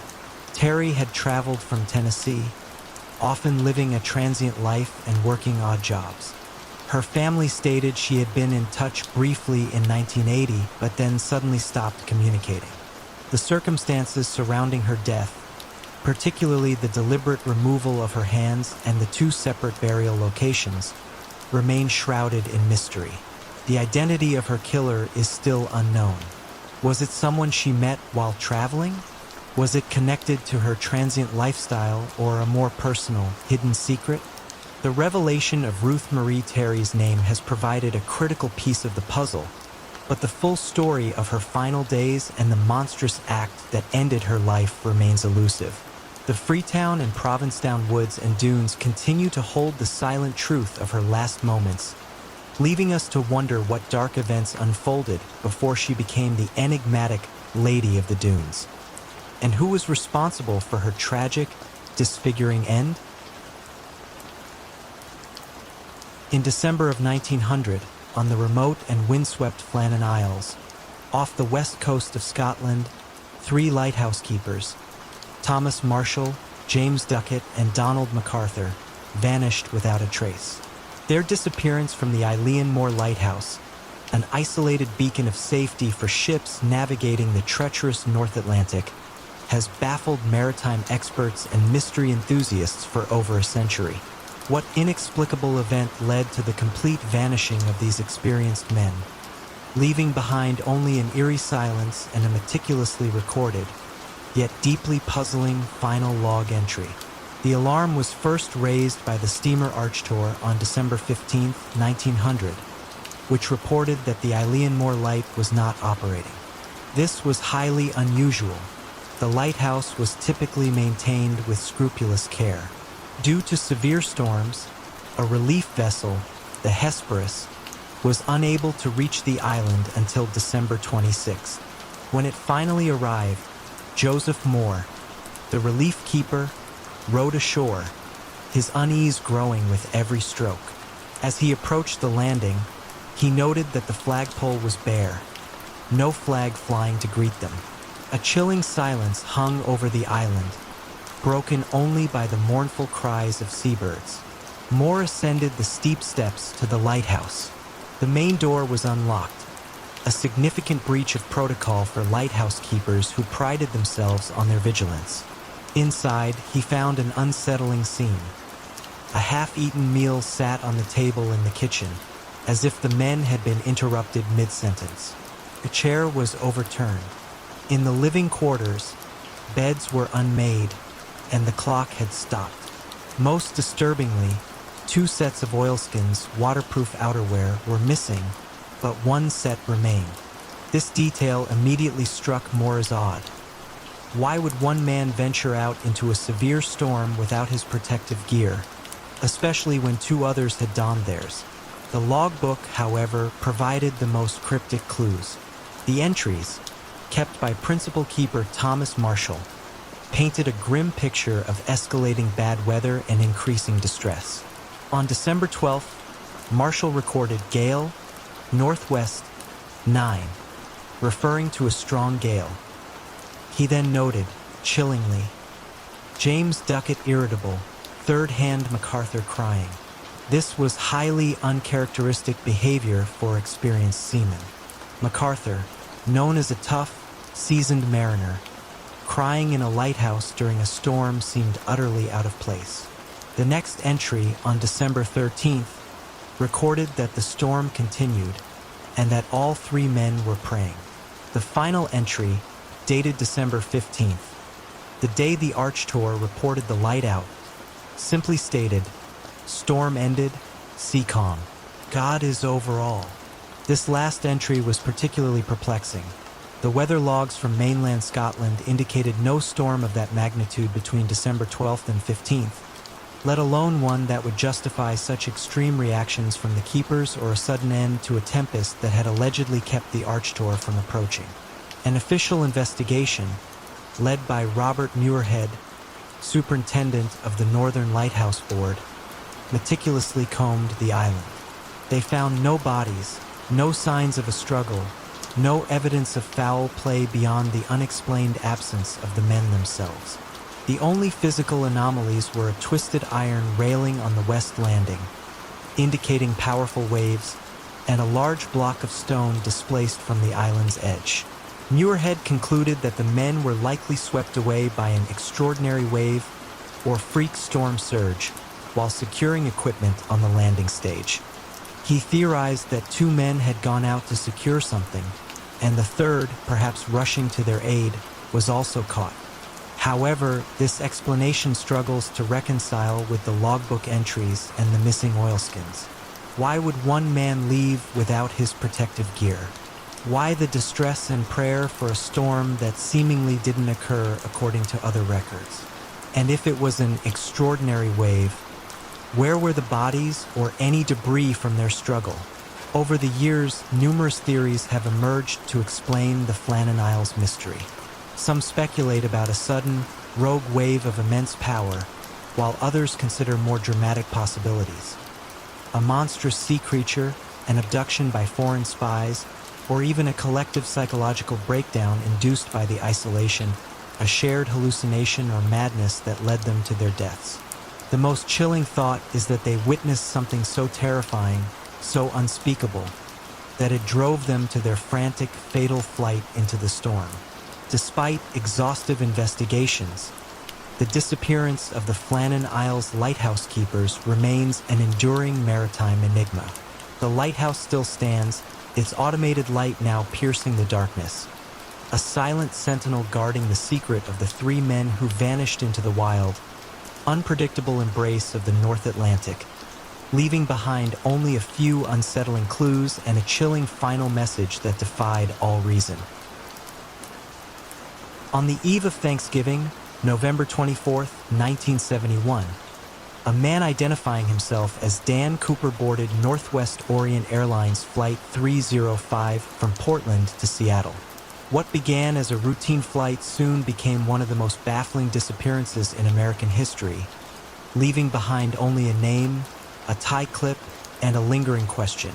Terry had traveled from Tennessee, often living a transient life and working odd jobs. Her family stated she had been in touch briefly in 1980, but then suddenly stopped communicating. The circumstances surrounding her death, particularly the deliberate removal of her hands and the 2 separate burial locations, remain shrouded in mystery. The identity of her killer is still unknown. Was it someone she met while traveling? Was it connected to her transient lifestyle or a more personal, hidden secret? The revelation of Ruth Marie Terry's name has provided a critical piece of the puzzle, but the full story of her final days and the monstrous act that ended her life remains elusive. The Freetown and Provincetown woods and dunes continue to hold the silent truth of her last moments, leaving us to wonder what dark events unfolded before she became the enigmatic Lady of the Dunes. And who was responsible for her tragic, disfiguring end? In December of 1900, on the remote and windswept Flannan Isles. Off the west coast of Scotland, 3 lighthouse keepers, Thomas Marshall, James Duckett, and Donald MacArthur, vanished without a trace. Their disappearance from the Eilean Mor Lighthouse, an isolated beacon of safety for ships navigating the treacherous North Atlantic, has baffled maritime experts and mystery enthusiasts for over a century. What inexplicable event led to the complete vanishing of these experienced men, leaving behind only an eerie silence and a meticulously recorded, yet deeply puzzling final log entry? The alarm was first raised by the steamer Archtor on December 15, 1900, which reported that the Eilean Mor Light was not operating. This was highly unusual. The lighthouse was typically maintained with scrupulous care. Due to severe storms, a relief vessel, the Hesperus, was unable to reach the island until December 26. When it finally arrived, Joseph Moore, the relief keeper, rowed ashore, his unease growing with every stroke. As he approached the landing, he noted that the flagpole was bare, no flag flying to greet them. A chilling silence hung over the island, broken only by the mournful cries of seabirds. Moore ascended the steep steps to the lighthouse. The main door was unlocked, a significant breach of protocol for lighthouse keepers who prided themselves on their vigilance. Inside, he found an unsettling scene. A half-eaten meal sat on the table in the kitchen, as if the men had been interrupted mid-sentence. A chair was overturned. In the living quarters, beds were unmade, and the clock had stopped. Most disturbingly, 2 sets of oilskins, waterproof outerwear, were missing, but 1 set remained. This detail immediately struck Moore as odd. Why would one man venture out into a severe storm without his protective gear, especially when 2 others had donned theirs? The logbook, however, provided the most cryptic clues. The entries, kept by principal keeper Thomas Marshall, painted a grim picture of escalating bad weather and increasing distress. On December 12th, Marshall recorded gale, northwest, 9, referring to a strong gale. He then noted, chillingly, James Duckett irritable, third-hand MacArthur crying. This was highly uncharacteristic behavior for experienced seamen. MacArthur, known as a tough, seasoned mariner, crying in a lighthouse during a storm seemed utterly out of place. The next entry, on December 13th, recorded that the storm continued and that all 3 men were praying. The final entry, dated December 15th, the day the Archtor reported the light out, simply stated, "Storm ended, sea calm. God is over all." This last entry was particularly perplexing. The weather logs from mainland Scotland indicated no storm of that magnitude between December 12th and 15th, let alone one that would justify such extreme reactions from the keepers or a sudden end to a tempest that had allegedly kept the Archtor from approaching. An official investigation, led by Robert Muirhead, superintendent of the Northern Lighthouse Board, meticulously combed the island. They found no bodies, no signs of a struggle, no evidence of foul play beyond the unexplained absence of the men themselves. The only physical anomalies were a twisted iron railing on the west landing, indicating powerful waves, and a large block of stone displaced from the island's edge. Muirhead concluded that the men were likely swept away by an extraordinary wave or freak storm surge while securing equipment on the landing stage. He theorized that 2 men had gone out to secure something, and the third, perhaps rushing to their aid, was also caught. However, this explanation struggles to reconcile with the logbook entries and the missing oilskins. Why would one man leave without his protective gear? Why the distress and prayer for a storm that seemingly didn't occur according to other records? And if it was an extraordinary wave, where were the bodies or any debris from their struggle? Over the years, numerous theories have emerged to explain the Flannan Isles mystery. Some speculate about a sudden, rogue wave of immense power, while others consider more dramatic possibilities. A monstrous sea creature, an abduction by foreign spies, or even a collective psychological breakdown induced by the isolation, a shared hallucination or madness that led them to their deaths. The most chilling thought is that they witnessed something so terrifying, so unspeakable, that it drove them to their frantic, fatal flight into the storm. Despite exhaustive investigations, the disappearance of the Flannan Isles lighthouse keepers remains an enduring maritime enigma. The lighthouse still stands, its automated light now piercing the darkness, a silent sentinel guarding the secret of the three men who vanished into the wild, unpredictable embrace of the North Atlantic, leaving behind only a few unsettling clues and a chilling final message that defied all reason. On the eve of Thanksgiving, November 24, 1971, a man identifying himself as Dan Cooper boarded Northwest Orient Airlines Flight 305 from Portland to Seattle. What began as a routine flight soon became one of the most baffling disappearances in American history, leaving behind only a name, a tie clip, and a lingering question.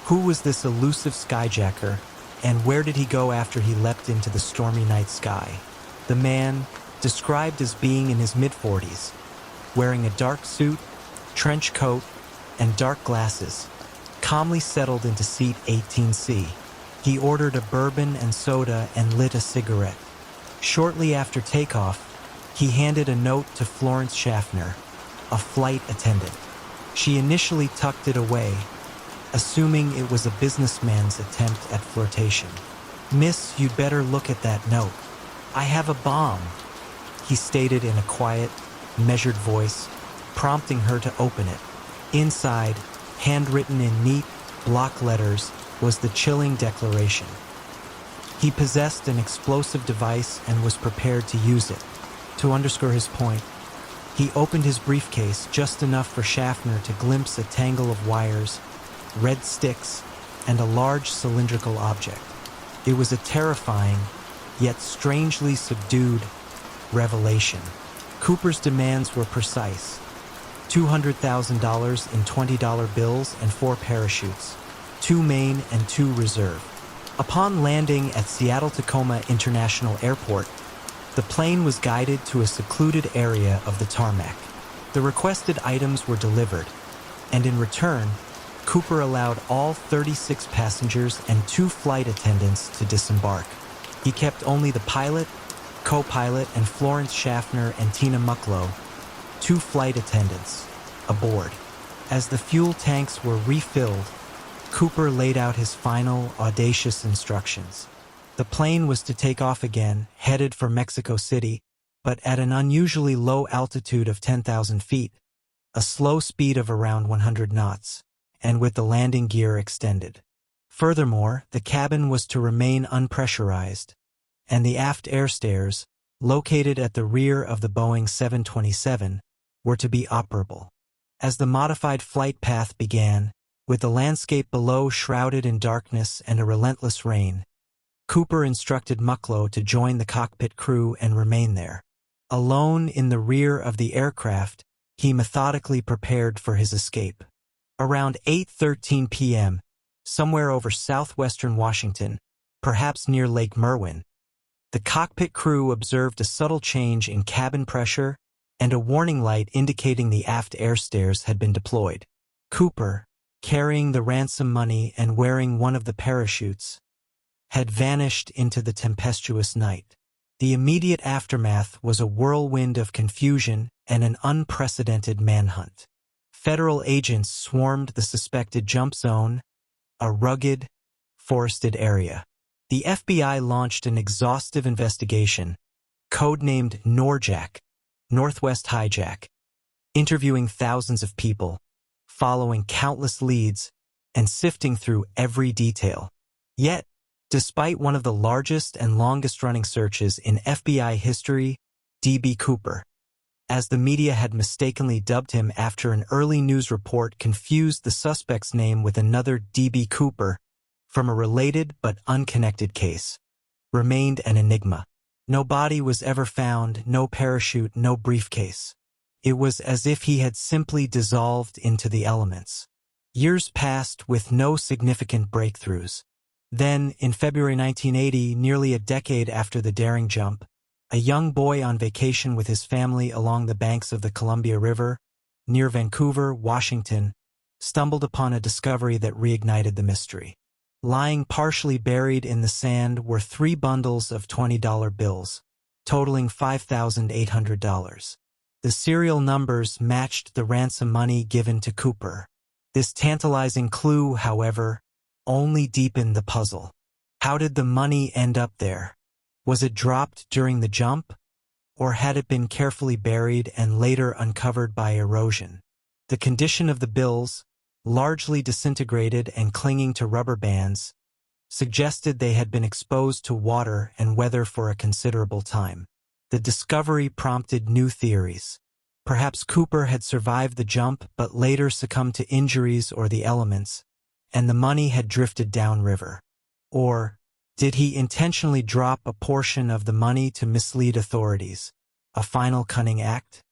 Who was this elusive skyjacker, and where did he go after he leapt into the stormy night sky? The man, described as being in his mid-40s, wearing a dark suit, trench coat, and dark glasses, calmly settled into seat 18C. He ordered a bourbon and soda and lit a cigarette. Shortly after takeoff, he handed a note to Florence Schaffner, a flight attendant. She initially tucked it away, assuming it was a businessman's attempt at flirtation. "Miss, you'd better look at that note. I have a bomb," he stated in a quiet, measured voice, prompting her to open it. Inside, handwritten in neat, block letters, was the chilling declaration. He possessed an explosive device and was prepared to use it. To underscore his point, he opened his briefcase just enough for Schaffner to glimpse a tangle of wires, red sticks, and a large cylindrical object. It was a terrifying, yet strangely subdued, revelation. Cooper's demands were precise: $200,000 in $20 bills and 4 parachutes, 2 main and 2 reserve. Upon landing at Seattle-Tacoma International Airport, the plane was guided to a secluded area of the tarmac. The requested items were delivered, and in return, Cooper allowed all 36 passengers and 2 flight attendants to disembark. He kept only the pilot, co-pilot, and Florence Schaffner and Tina Mucklow, 2 flight attendants, aboard. As the fuel tanks were refilled, Cooper laid out his final, audacious instructions. The plane was to take off again, headed for Mexico City, but at an unusually low altitude of 10,000 feet, a slow speed of around 100 knots, and with the landing gear extended. Furthermore, the cabin was to remain unpressurized, and the aft air stairs, located at the rear of the Boeing 727, were to be operable. As the modified flight path began, with the landscape below shrouded in darkness and a relentless rain, Cooper instructed Mucklow to join the cockpit crew and remain there. Alone in the rear of the aircraft, he methodically prepared for his escape. Around 8:13 p.m., somewhere over southwestern Washington, perhaps near Lake Merwin, the cockpit crew observed a subtle change in cabin pressure and a warning light indicating the aft air stairs had been deployed. Cooper, carrying the ransom money and wearing one of the parachutes, had vanished into the tempestuous night. The immediate aftermath was a whirlwind of confusion and an unprecedented manhunt. Federal agents swarmed the suspected jump zone, a rugged, forested area. The FBI launched an exhaustive investigation, codenamed Norjack, Northwest Hijack, interviewing thousands of people, following countless leads, and sifting through every detail. Yet, despite one of the largest and longest-running searches in FBI history, D.B. Cooper, as the media had mistakenly dubbed him after an early news report confused the suspect's name with another D.B. Cooper from a related but unconnected case, remained an enigma. No body was ever found, no parachute, no briefcase. It was as if he had simply dissolved into the elements. Years passed with no significant breakthroughs. Then, in February 1980, nearly a decade after the daring jump, a young boy on vacation with his family along the banks of the Columbia River, near Vancouver, Washington, stumbled upon a discovery that reignited the mystery. Lying partially buried in the sand were 3 bundles of $20 bills, totaling $5,800. The serial numbers matched the ransom money given to Cooper. This tantalizing clue, however, only deepened the puzzle. How did the money end up there? Was it dropped during the jump, or had it been carefully buried and later uncovered by erosion? The condition of the bills, largely disintegrated and clinging to rubber bands, suggested they had been exposed to water and weather for a considerable time. The discovery prompted new theories. Perhaps Cooper had survived the jump but later succumbed to injuries or the elements, and the money had drifted downriver. Or, did he intentionally drop a portion of the money to mislead authorities? A final cunning act?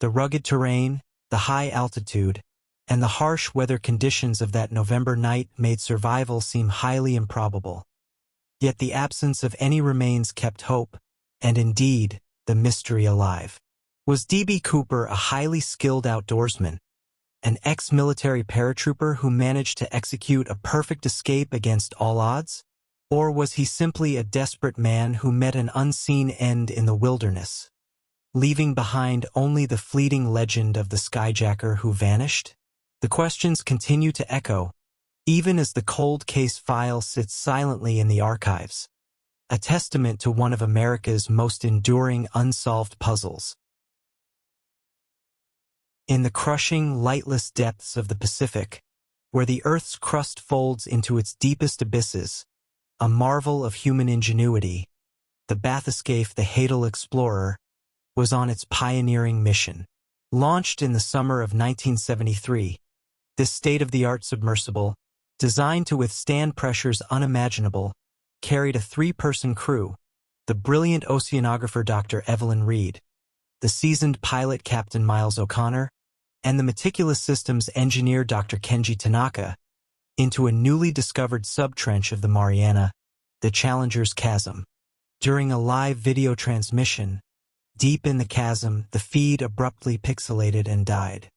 The rugged terrain, the high altitude, and the harsh weather conditions of that November night made survival seem highly improbable. Yet the absence of any remains kept hope, and indeed, the mystery alive. Was D.B. Cooper a highly skilled outdoorsman, an ex-military paratrooper who managed to execute a perfect escape against all odds? Or was he simply a desperate man who met an unseen end in the wilderness, leaving behind only the fleeting legend of the skyjacker who vanished? The questions continue to echo, even as the cold case file sits silently in the archives, a testament to one of America's most enduring unsolved puzzles. In the crushing, lightless depths of the Pacific, where the Earth's crust folds into its deepest abysses, a marvel of human ingenuity, the bathyscaphe, the Hadal Explorer, was on its pioneering mission. Launched in the summer of 1973, this state-of-the-art submersible, designed to withstand pressures unimaginable, carried a 3-person crew: the brilliant oceanographer Dr. Evelyn Reed, the seasoned pilot Captain Miles O'Connor, and the meticulous systems engineer Dr. Kenji Tanaka, into a newly discovered subtrench of the Mariana, the Challenger's Chasm. During a live video transmission, deep in the chasm, the feed abruptly pixelated and died.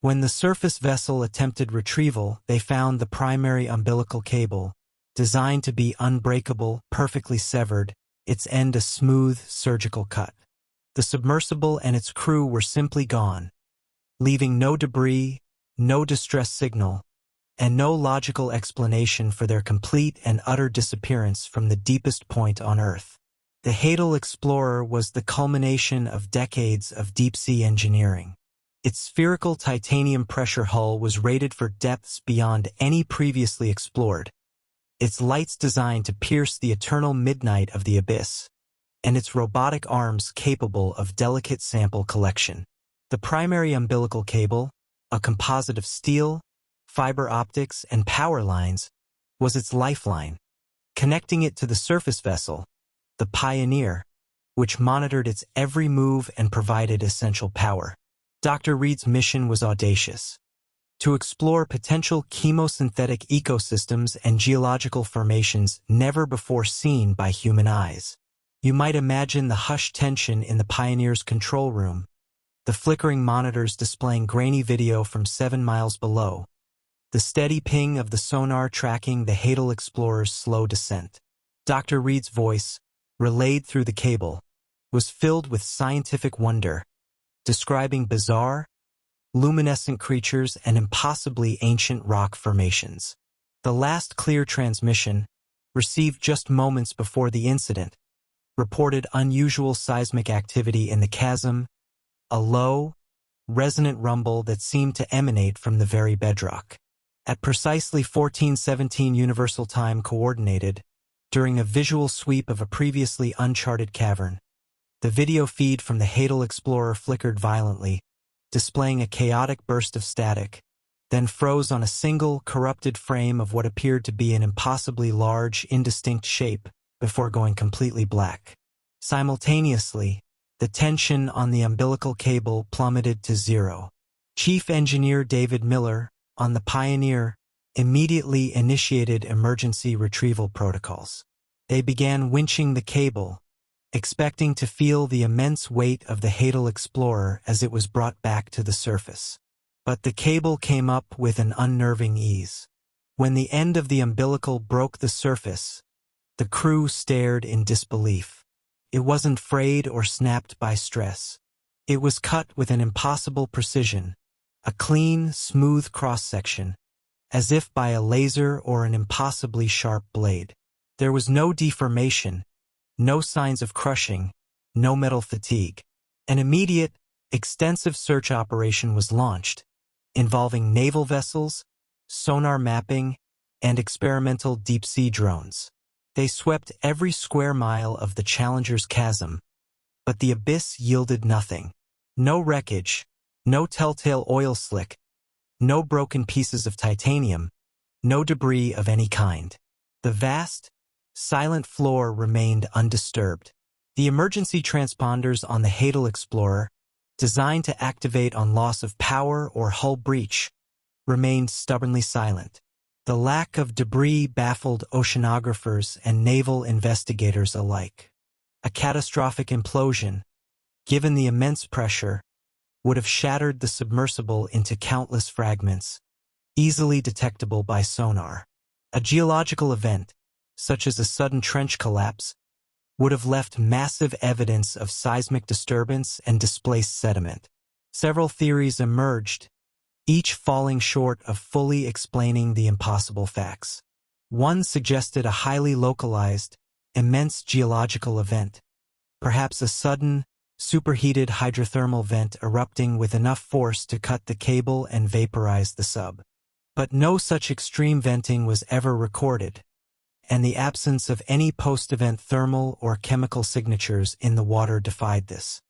When the surface vessel attempted retrieval, they found the primary umbilical cable, designed to be unbreakable, perfectly severed, its end a smooth, surgical cut. The submersible and its crew were simply gone, leaving no debris, no distress signal, and no logical explanation for their complete and utter disappearance from the deepest point on Earth. The Hadal Explorer was the culmination of decades of deep-sea engineering. Its spherical titanium pressure hull was rated for depths beyond any previously explored, its lights designed to pierce the eternal midnight of the abyss, and its robotic arms capable of delicate sample collection. The primary umbilical cable, a composite of steel, fiber optics, and power lines, was its lifeline, connecting it to the surface vessel, the Pioneer, which monitored its every move and provided essential power. Dr. Reed's mission was audacious: to explore potential chemosynthetic ecosystems and geological formations never before seen by human eyes. You might imagine the hushed tension in the Pioneer's control room, the flickering monitors displaying grainy video from 7 miles below, the steady ping of the sonar tracking the Hadal Explorer's slow descent. Dr. Reed's voice, relayed through the cable, was filled with scientific wonder, describing bizarre, luminescent creatures and impossibly ancient rock formations. The last clear transmission, received just moments before the incident, reported unusual seismic activity in the chasm, a low, resonant rumble that seemed to emanate from the very bedrock. At precisely 14:17 Universal Time Coordinated, during a visual sweep of a previously uncharted cavern, the video feed from the Hadal Explorer flickered violently, displaying a chaotic burst of static, then froze on a single, corrupted frame of what appeared to be an impossibly large, indistinct shape, before going completely black. Simultaneously, the tension on the umbilical cable plummeted to zero. Chief Engineer David Miller, on the Pioneer immediately initiated emergency retrieval protocols. They began winching the cable, expecting to feel the immense weight of the Hadal Explorer as it was brought back to the surface. But the cable came up with an unnerving ease. When the end of the umbilical broke the surface, the crew stared in disbelief. It wasn't frayed or snapped by stress. It was cut with an impossible precision, a clean, smooth cross-section, as if by a laser or an impossibly sharp blade. There was no deformation, no signs of crushing, no metal fatigue. An immediate, extensive search operation was launched, involving naval vessels, sonar mapping, and experimental deep-sea drones. They swept every square mile of the Challenger's chasm, but the abyss yielded nothing. No wreckage, no telltale oil slick, no broken pieces of titanium, no debris of any kind. The vast, silent floor remained undisturbed. The emergency transponders on the Hadal Explorer, designed to activate on loss of power or hull breach, remained stubbornly silent. The lack of debris baffled oceanographers and naval investigators alike. A catastrophic implosion, given the immense pressure, would have shattered the submersible into countless fragments, easily detectable by sonar. A geological event, such as a sudden trench collapse, would have left massive evidence of seismic disturbance and displaced sediment. Several theories emerged, each falling short of fully explaining the impossible facts. One suggested a highly localized, immense geological event, perhaps a sudden, superheated hydrothermal vent erupting with enough force to cut the cable and vaporize the sub. But no such extreme venting was ever recorded, and the absence of any post-event thermal or chemical signatures in the water defied this.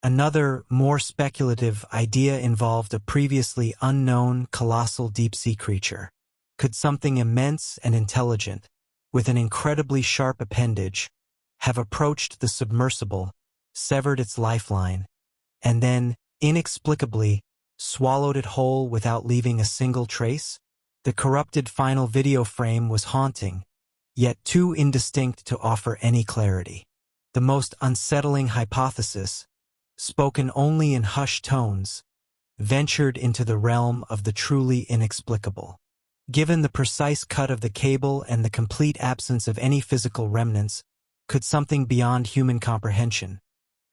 Another, more speculative idea involved a previously unknown colossal deep-sea creature. Could something immense and intelligent, with an incredibly sharp appendage, have approached the submersible, severed its lifeline, and then, inexplicably, swallowed it whole without leaving a single trace? The corrupted final video frame was haunting, yet too indistinct to offer any clarity. The most unsettling hypothesis, spoken only in hushed tones, ventured into the realm of the truly inexplicable. Given the precise cut of the cable and the complete absence of any physical remnants, could something beyond human comprehension,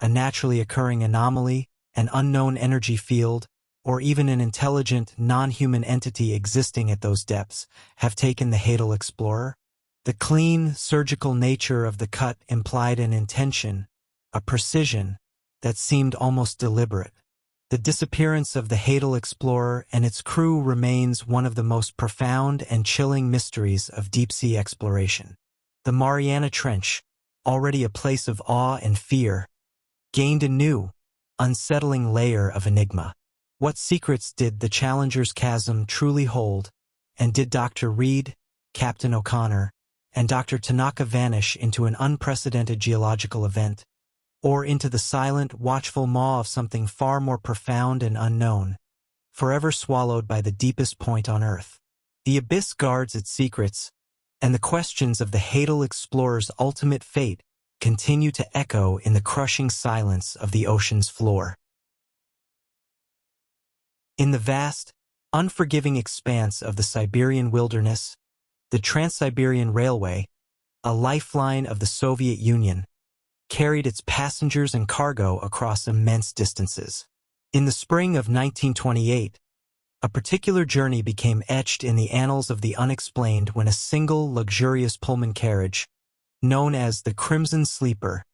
a naturally occurring anomaly, an unknown energy field, or even an intelligent, non-human entity existing at those depths, have taken the Hadal Explorer? The clean, surgical nature of the cut implied an intention, a precision, that seemed almost deliberate. The disappearance of the Hadal Explorer and its crew remains one of the most profound and chilling mysteries of deep-sea exploration. The Mariana Trench, already a place of awe and fear, gained a new, unsettling layer of enigma. What secrets did the Challenger's chasm truly hold, and did Dr. Reed, Captain O'Connor, and Dr. Tanaka vanish into an unprecedented geological event, or into the silent, watchful maw of something far more profound and unknown, forever swallowed by the deepest point on Earth? The abyss guards its secrets, and the questions of the Hadal Explorer's ultimate fate continue to echo in the crushing silence of the ocean's floor. In the vast, unforgiving expanse of the Siberian wilderness, the Trans-Siberian Railway, a lifeline of the Soviet Union, carried its passengers and cargo across immense distances. In the spring of 1928, a particular journey became etched in the annals of the unexplained when a single luxurious Pullman carriage, known as the Crimson Sleeper,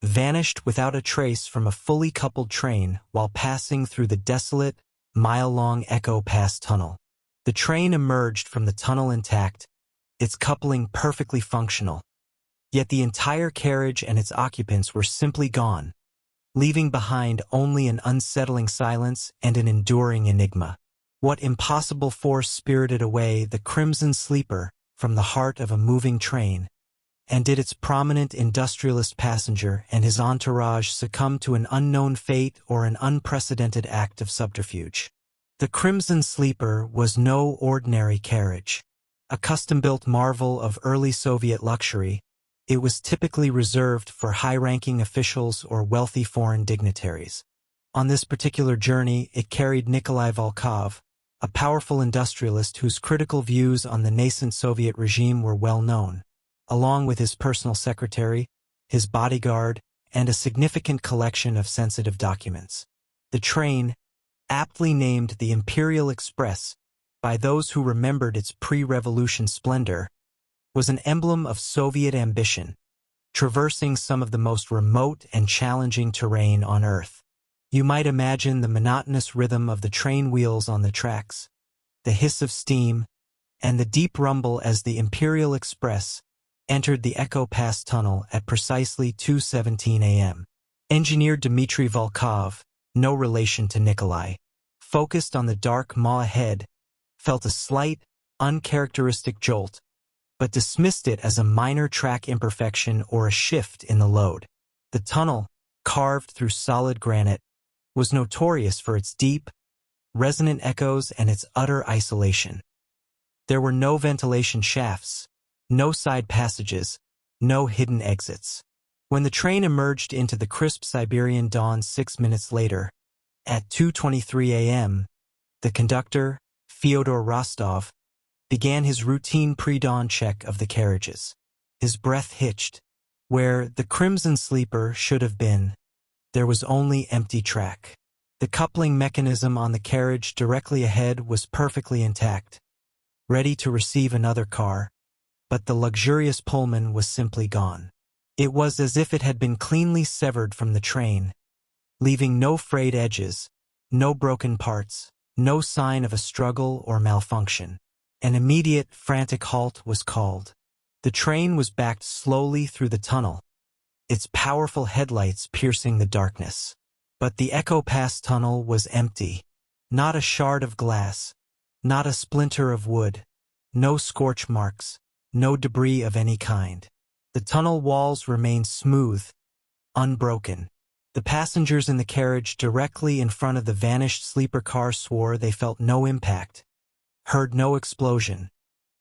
vanished without a trace from a fully coupled train while passing through the desolate, mile-long Echo Pass tunnel. The train emerged from the tunnel intact, its coupling perfectly functional. Yet the entire carriage and its occupants were simply gone, leaving behind only an unsettling silence and an enduring enigma. What impossible force spirited away the Crimson Sleeper from the heart of a moving train, and did its prominent industrialist passenger and his entourage succumb to an unknown fate or an unprecedented act of subterfuge? The Crimson Sleeper was no ordinary carriage. A custom-built marvel of early Soviet luxury, it was typically reserved for high-ranking officials or wealthy foreign dignitaries. On this particular journey, it carried Nikolai Volkov, a powerful industrialist whose critical views on the nascent Soviet regime were well known, along with his personal secretary, his bodyguard, and a significant collection of sensitive documents. The train, aptly named the Imperial Express by those who remembered its pre-revolution splendor, was an emblem of Soviet ambition, traversing some of the most remote and challenging terrain on Earth. You might imagine the monotonous rhythm of the train wheels on the tracks, the hiss of steam, and the deep rumble as the Imperial Express entered the Echo Pass tunnel at precisely 2:17 a.m. Engineer Dmitry Volkov, no relation to Nikolai, focused on the dark maw ahead, felt a slight, uncharacteristic jolt, but dismissed it as a minor track imperfection or a shift in the load. The tunnel, carved through solid granite, was notorious for its deep, resonant echoes and its utter isolation. There were no ventilation shafts, no side passages, no hidden exits. When the train emerged into the crisp Siberian dawn 6 minutes later, at 2:23 a.m., the conductor, Fyodor Rostov, began his routine pre-dawn check of the carriages. His breath hitched. Where the Crimson Sleeper should have been, there was only empty track. The coupling mechanism on the carriage directly ahead was perfectly intact, ready to receive another car, but the luxurious Pullman was simply gone. It was as if it had been cleanly severed from the train, leaving no frayed edges, no broken parts, no sign of a struggle or malfunction. An immediate, frantic halt was called. The train was backed slowly through the tunnel, its powerful headlights piercing the darkness. But the Echo Pass tunnel was empty. Not a shard of glass, not a splinter of wood, no scorch marks, no debris of any kind. The tunnel walls remained smooth, unbroken. The passengers in the carriage directly in front of the vanished sleeper car swore they felt no impact, heard no explosion,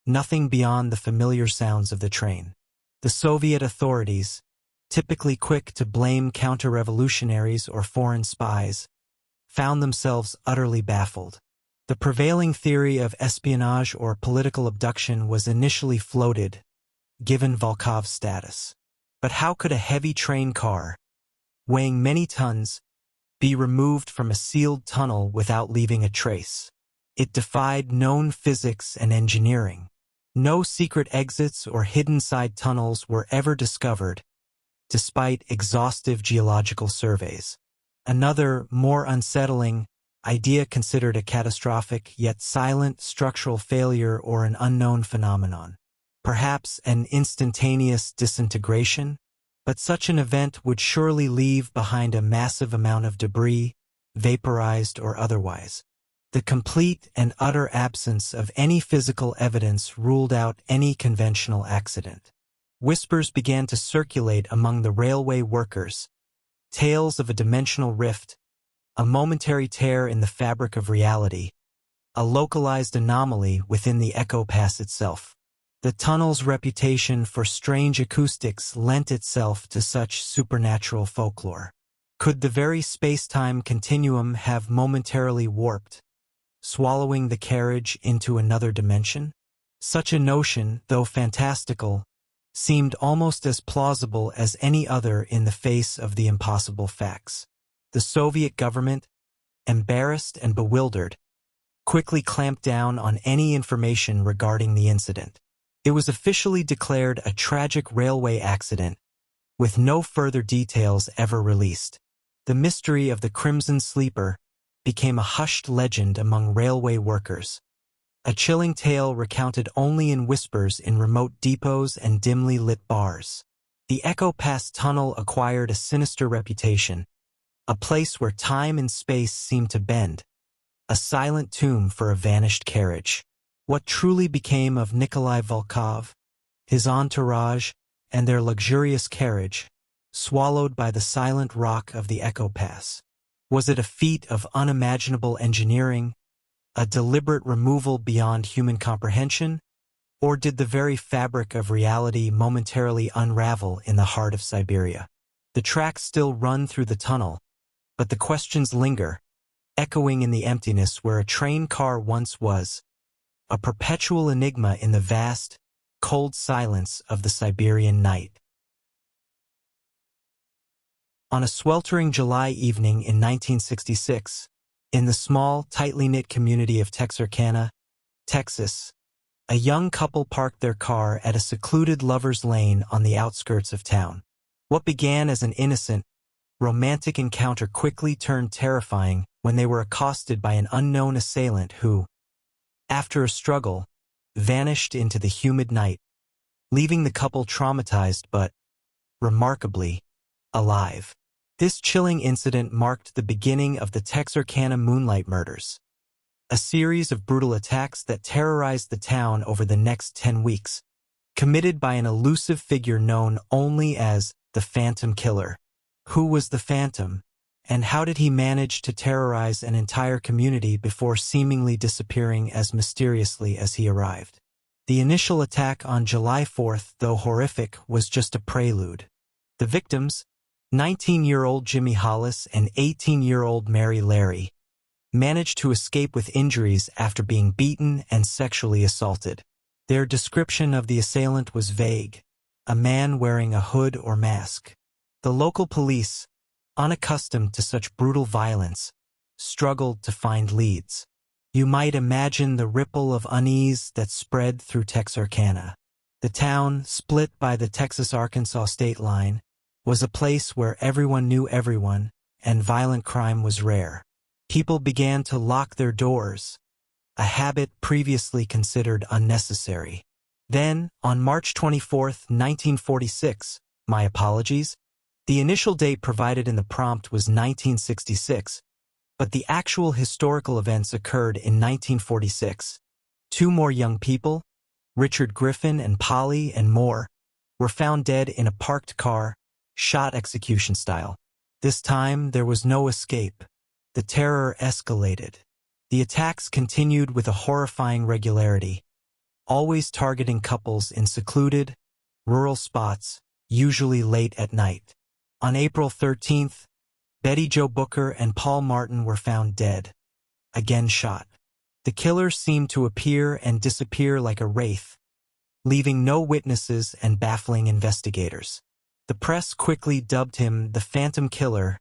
nothing beyond the familiar sounds of the train. The Soviet authorities, typically quick to blame counter-revolutionaries or foreign spies, found themselves utterly baffled. The prevailing theory of espionage or political abduction was initially floated, given Volkov's status. But how could a heavy train car, weighing many tons, be removed from a sealed tunnel without leaving a trace? It defied known physics and engineering. No secret exits or hidden side tunnels were ever discovered, despite exhaustive geological surveys. Another, more unsettling, idea considered a catastrophic yet silent structural failure or an unknown phenomenon. Perhaps an instantaneous disintegration? But such an event would surely leave behind a massive amount of debris, vaporized or otherwise. The complete and utter absence of any physical evidence ruled out any conventional accident. Whispers began to circulate among the railway workers, tales of a dimensional rift, a momentary tear in the fabric of reality, a localized anomaly within the Echo Pass itself. The tunnel's reputation for strange acoustics lent itself to such supernatural folklore. Could the very space-time continuum have momentarily warped, swallowing the carriage into another dimension? Such a notion, though fantastical, seemed almost as plausible as any other in the face of the impossible facts. The Soviet government, embarrassed and bewildered, quickly clamped down on any information regarding the incident. It was officially declared a tragic railway accident, with no further details ever released. The mystery of the Crimson Sleeper became a hushed legend among railway workers, a chilling tale recounted only in whispers in remote depots and dimly lit bars. The Echo Pass tunnel acquired a sinister reputation, a place where time and space seemed to bend, a silent tomb for a vanished carriage. What truly became of Nikolai Volkov, his entourage, and their luxurious carriage, swallowed by the silent rock of the Echo Pass? Was it a feat of unimaginable engineering, A deliberate removal beyond human comprehension? Or did the very fabric of reality momentarily unravel in the heart of Siberia? The tracks still run through the tunnel, but the questions linger, echoing in the emptiness where a train car once was, a perpetual enigma in the vast, cold silence of the Siberian night. On a sweltering July evening in 1966, in the small, tightly knit community of Texarkana, Texas, a young couple parked their car at a secluded lover's lane on the outskirts of town. What began as an innocent, romantic encounter quickly turned terrifying when they were accosted by an unknown assailant who, after a struggle, vanished into the humid night, leaving the couple traumatized but, remarkably, alive. This chilling incident marked the beginning of the Texarkana Moonlight Murders, a series of brutal attacks that terrorized the town over the next 10 weeks, committed by an elusive figure known only as the Phantom Killer. Who was the Phantom, and how did he manage to terrorize an entire community before seemingly disappearing as mysteriously as he arrived? The initial attack on July 4th, though horrific, was just a prelude. The victims, 19-year-old Jimmy Hollis and 18-year-old Mary Larry, managed to escape with injuries after being beaten and sexually assaulted. Their description of the assailant was vague, a man wearing a hood or mask. The local police, unaccustomed to such brutal violence, struggled to find leads. You might imagine the ripple of unease that spread through Texarkana. The town, split by the Texas-Arkansas state line, was a place where everyone knew everyone, and violent crime was rare. People began to lock their doors, a habit previously considered unnecessary. Then, on March 24, 1946, my apologies, the initial date provided in the prompt was 1966, but the actual historical events occurred in 1946. Two more young people, Richard Griffin and Polly and Moore, were found dead in a parked car, shot execution style. This time, there was no escape. The terror escalated. The attacks continued with a horrifying regularity, always targeting couples in secluded, rural spots, usually late at night. On April 13th, Betty Jo Booker and Paul Martin were found dead, again shot. The killer seemed to appear and disappear like a wraith, leaving no witnesses and baffling investigators. The press quickly dubbed him the Phantom Killer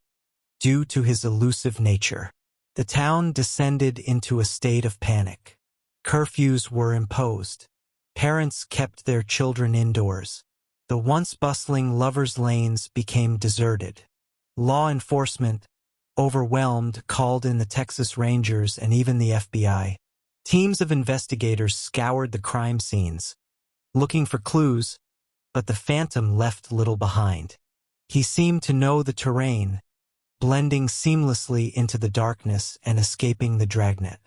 due to his elusive nature. The town descended into a state of panic. Curfews were imposed. Parents kept their children indoors. The once bustling lovers' lanes became deserted. Law enforcement, overwhelmed, called in the Texas Rangers and even the FBI. Teams of investigators scoured the crime scenes, looking for clues, but the Phantom left little behind. He seemed to know the terrain, blending seamlessly into the darkness and escaping the dragnet.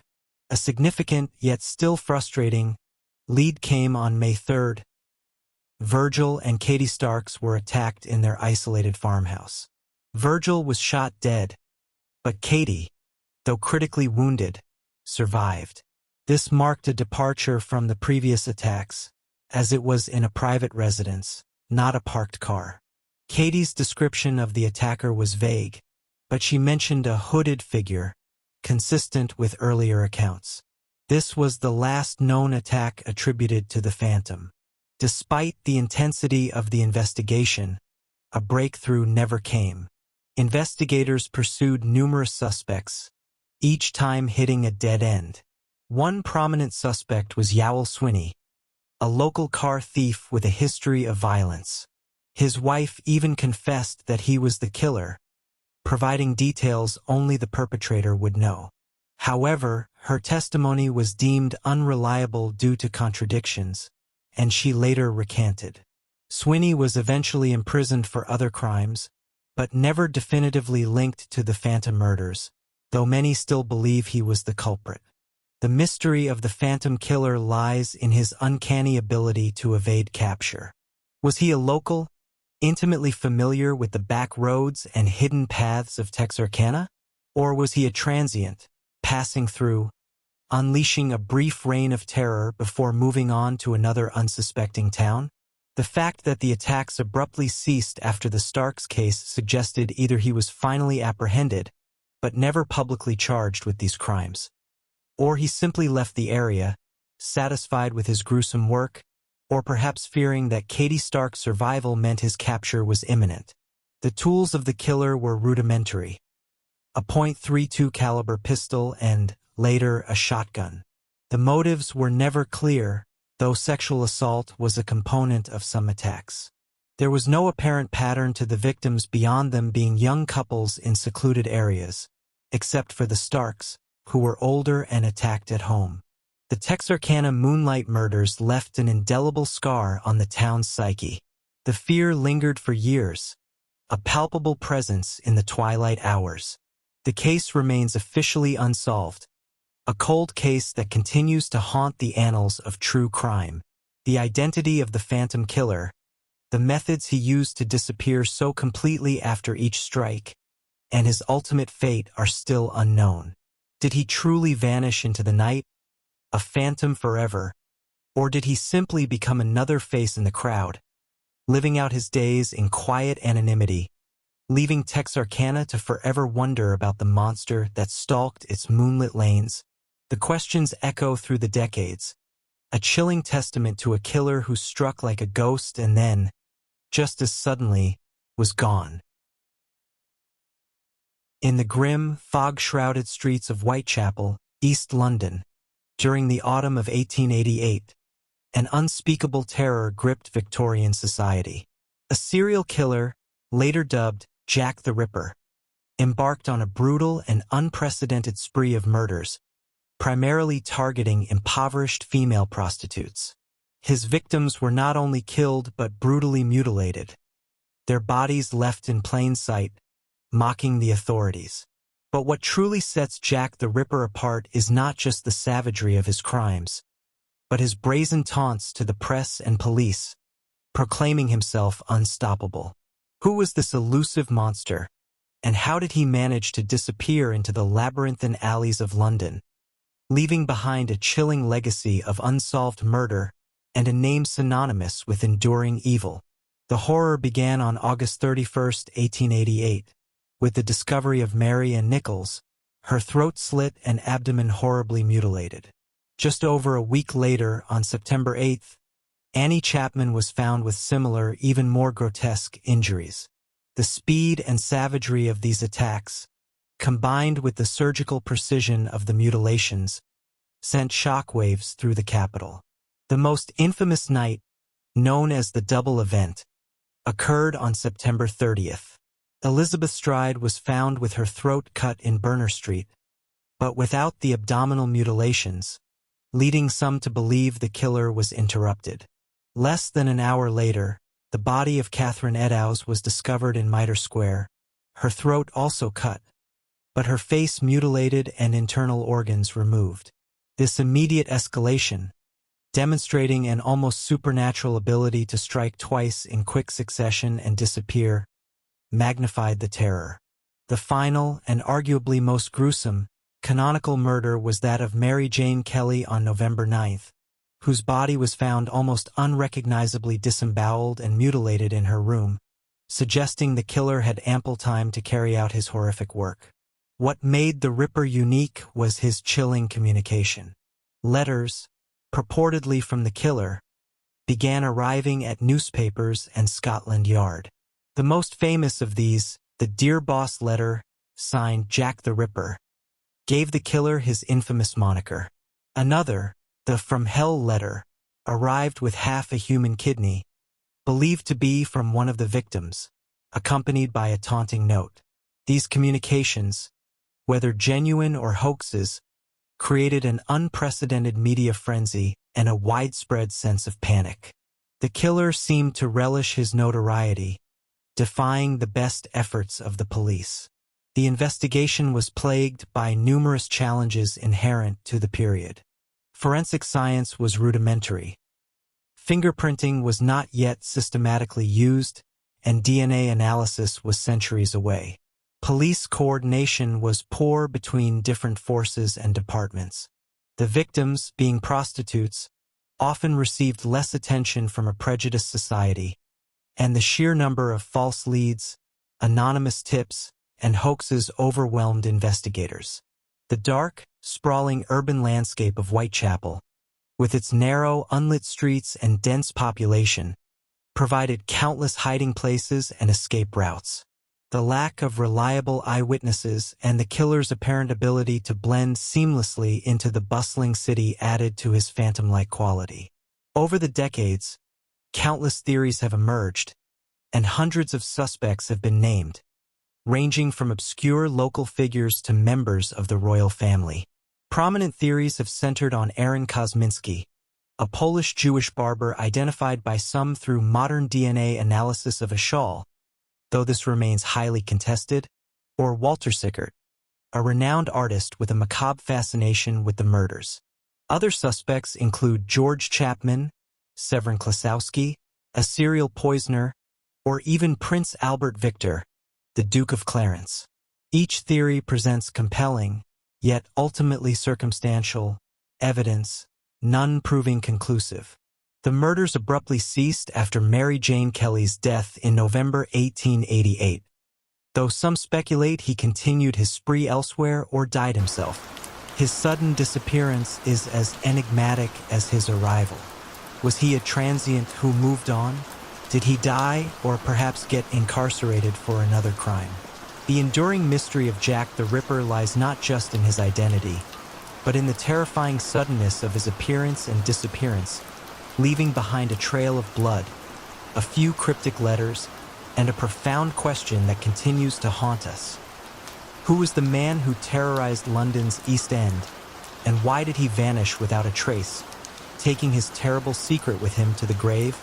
A significant, yet still frustrating, lead came on May 3rd. Virgil and Katie Starks were attacked in their isolated farmhouse. Virgil was shot dead, but Katie, though critically wounded, survived. This marked a departure from the previous attacks, as it was in a private residence, not a parked car. Katie's description of the attacker was vague, but she mentioned a hooded figure, consistent with earlier accounts. This was the last known attack attributed to the Phantom. Despite the intensity of the investigation, a breakthrough never came. Investigators pursued numerous suspects, each time hitting a dead end. One prominent suspect was Yowell Swinney, a local car thief with a history of violence. His wife even confessed that he was the killer, providing details only the perpetrator would know. However, her testimony was deemed unreliable due to contradictions, and she later recanted. Swinney was eventually imprisoned for other crimes, but never definitively linked to the Phantom murders, though many still believe he was the culprit. The mystery of the Phantom Killer lies in his uncanny ability to evade capture. Was he a local, intimately familiar with the back roads and hidden paths of Texarkana? Or was he a transient, passing through, unleashing a brief reign of terror before moving on to another unsuspecting town? The fact that the attacks abruptly ceased after the Starks case suggested either he was finally apprehended, but never publicly charged with these crimes, or he simply left the area, satisfied with his gruesome work, or perhaps fearing that Katie Stark's survival meant his capture was imminent. The tools of the killer were rudimentary: a .32 caliber pistol and, later, a shotgun. The motives were never clear, though sexual assault was a component of some attacks. There was no apparent pattern to the victims beyond them being young couples in secluded areas, except for the Starks, who were older and attacked at home. The Texarkana moonlight murders left an indelible scar on the town's psyche. The fear lingered for years, a palpable presence in the twilight hours. The case remains officially unsolved, a cold case that continues to haunt the annals of true crime. The identity of the Phantom Killer, the methods he used to disappear so completely after each strike, and his ultimate fate are still unknown. Did he truly vanish into the night, a phantom forever, or did he simply become another face in the crowd, living out his days in quiet anonymity, leaving Texarkana to forever wonder about the monster that stalked its moonlit lanes? The questions echo through the decades, a chilling testament to a killer who struck like a ghost and then, just as suddenly, was gone. In the grim, fog-shrouded streets of Whitechapel, East London, during the autumn of 1888, an unspeakable terror gripped Victorian society. A serial killer, later dubbed Jack the Ripper, embarked on a brutal and unprecedented spree of murders, primarily targeting impoverished female prostitutes. His victims were not only killed but brutally mutilated, their bodies left in plain sight, mocking the authorities. But what truly sets Jack the Ripper apart is not just the savagery of his crimes, but his brazen taunts to the press and police, proclaiming himself unstoppable. Who was this elusive monster, and how did he manage to disappear into the labyrinthine alleys of London, leaving behind a chilling legacy of unsolved murder and a name synonymous with enduring evil? The horror began on August 31st, 1888, with the discovery of Mary Ann Nichols, her throat slit and abdomen horribly mutilated. Just over a week later, on September 8th, Annie Chapman was found with similar, even more grotesque injuries. The speed and savagery of these attacks, combined with the surgical precision of the mutilations, sent shockwaves through the capital. The most infamous night, known as the Double Event, occurred on September 30th. Elizabeth Stride was found with her throat cut in Berner Street, but without the abdominal mutilations, leading some to believe the killer was interrupted. Less than an hour later, the body of Catherine Eddowes was discovered in Mitre Square, her throat also cut, but her face mutilated and internal organs removed. This immediate escalation, demonstrating an almost supernatural ability to strike twice in quick succession and disappear, magnified the terror. The final, and arguably most gruesome, canonical murder was that of Mary Jane Kelly on November 9th, whose body was found almost unrecognizably disemboweled and mutilated in her room, suggesting the killer had ample time to carry out his horrific work. What made the Ripper unique was his chilling communication. Letters, purportedly from the killer, began arriving at newspapers and Scotland Yard. The most famous of these, the Dear Boss letter, signed Jack the Ripper, gave the killer his infamous moniker. Another, the From Hell letter, arrived with half a human kidney, believed to be from one of the victims, accompanied by a taunting note. These communications, whether genuine or hoaxes, created an unprecedented media frenzy and a widespread sense of panic. The killer seemed to relish his notoriety, defying the best efforts of the police. The investigation was plagued by numerous challenges inherent to the period. Forensic science was rudimentary. Fingerprinting was not yet systematically used, and DNA analysis was centuries away. Police coordination was poor between different forces and departments. The victims, being prostitutes, often received less attention from a prejudiced society, and the sheer number of false leads, anonymous tips, and hoaxes overwhelmed investigators. The dark, sprawling urban landscape of Whitechapel, with its narrow, unlit streets and dense population, provided countless hiding places and escape routes. The lack of reliable eyewitnesses and the killer's apparent ability to blend seamlessly into the bustling city added to his phantom-like quality. Over the decades, countless theories have emerged, and hundreds of suspects have been named, ranging from obscure local figures to members of the royal family. Prominent theories have centered on Aaron Kosminski, a Polish Jewish barber identified by some through modern DNA analysis of a shawl, though this remains highly contested, or Walter Sickert, a renowned artist with a macabre fascination with the murders. Other suspects include George Chapman, Severin Klosowski, a serial poisoner, or even Prince Albert Victor, the Duke of Clarence. Each theory presents compelling, yet ultimately circumstantial, evidence, none proving conclusive. The murders abruptly ceased after Mary Jane Kelly's death in November 1888, though some speculate he continued his spree elsewhere or died himself. His sudden disappearance is as enigmatic as his arrival. Was he a transient who moved on? Did he die or perhaps get incarcerated for another crime? The enduring mystery of Jack the Ripper lies not just in his identity, but in the terrifying suddenness of his appearance and disappearance, leaving behind a trail of blood, a few cryptic letters, and a profound question that continues to haunt us. Who was the man who terrorized London's East End, and why did he vanish without a trace, taking his terrible secret with him to the grave?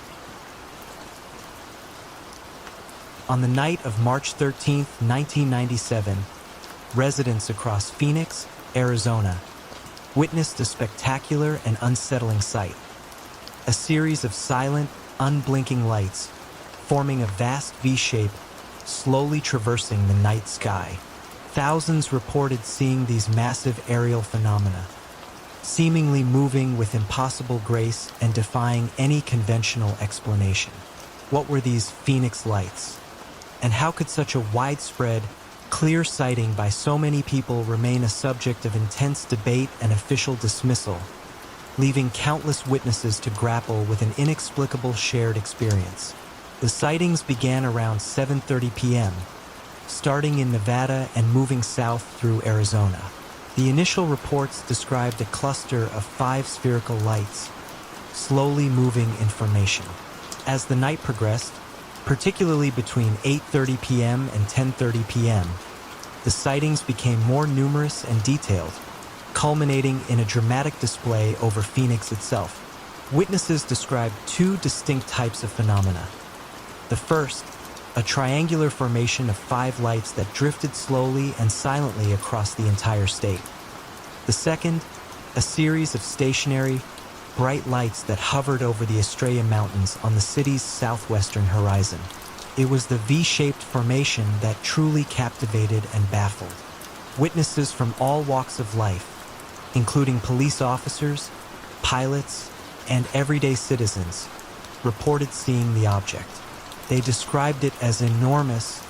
On the night of March 13, 1997, residents across Phoenix, Arizona, witnessed a spectacular and unsettling sight. A series of silent, unblinking lights, forming a vast V-shape, slowly traversing the night sky. Thousands reported seeing these massive aerial phenomena, seemingly moving with impossible grace and defying any conventional explanation. What were these Phoenix lights? And how could such a widespread, clear sighting by so many people remain a subject of intense debate and official dismissal, leaving countless witnesses to grapple with an inexplicable shared experience? The sightings began around 7:30 p.m., starting in Nevada and moving south through Arizona. The initial reports described a cluster of 5 spherical lights, slowly moving in formation. As the night progressed, particularly between 8:30 p.m. and 10:30 p.m., the sightings became more numerous and detailed, culminating in a dramatic display over Phoenix itself. Witnesses described 2 distinct types of phenomena. The first, a triangular formation of 5 lights that drifted slowly and silently across the entire state. The second, a series of stationary, bright lights that hovered over the Estrella Mountains on the city's southwestern horizon. It was the V-shaped formation that truly captivated and baffled. Witnesses from all walks of life, including police officers, pilots, and everyday citizens, reported seeing the object. They described it as enormous,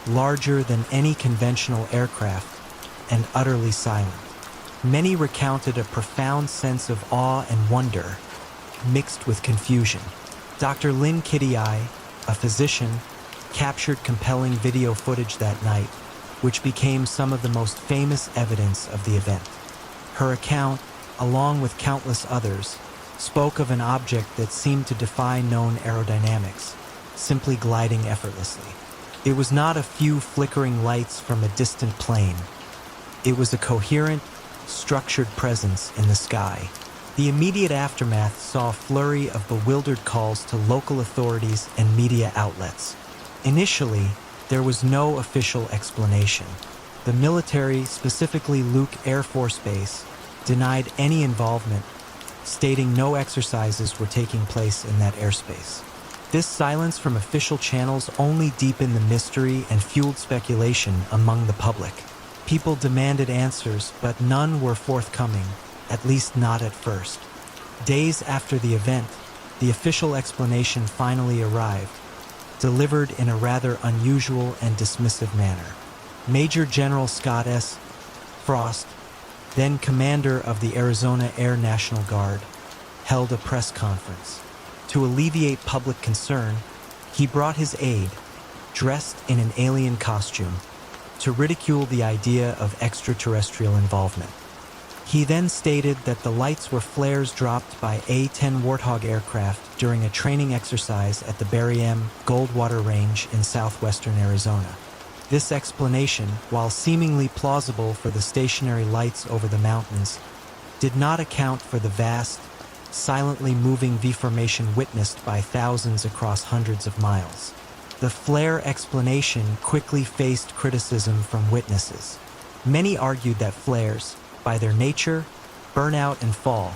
larger than any conventional aircraft, and utterly silent. Many recounted a profound sense of awe and wonder, mixed with confusion. Dr. Lynn Kitty Eye, a physician, captured compelling video footage that night, which became some of the most famous evidence of the event. Her account, along with countless others, spoke of an object that seemed to defy known aerodynamics, simply gliding effortlessly. It was not a few flickering lights from a distant plane. It was a coherent, structured presence in the sky. The immediate aftermath saw a flurry of bewildered calls to local authorities and media outlets. Initially, there was no official explanation. The military, specifically Luke Air Force Base, denied any involvement, stating no exercises were taking place in that airspace. This silence from official channels only deepened the mystery and fueled speculation among the public. People demanded answers, but none were forthcoming, at least not at first. Days after the event, the official explanation finally arrived, delivered in a rather unusual and dismissive manner. Major General Scott S. Frost, then commander of the Arizona Air National Guard, held a press conference. To alleviate public concern, he brought his aide, dressed in an alien costume, to ridicule the idea of extraterrestrial involvement. He then stated that the lights were flares dropped by A-10 Warthog aircraft during a training exercise at the Berriem Goldwater Range in southwestern Arizona. This explanation, while seemingly plausible for the stationary lights over the mountains, did not account for the vast, silently moving V-formation witnessed by thousands across hundreds of miles. The flare explanation quickly faced criticism from witnesses. Many argued that flares, by their nature, burn out and fall,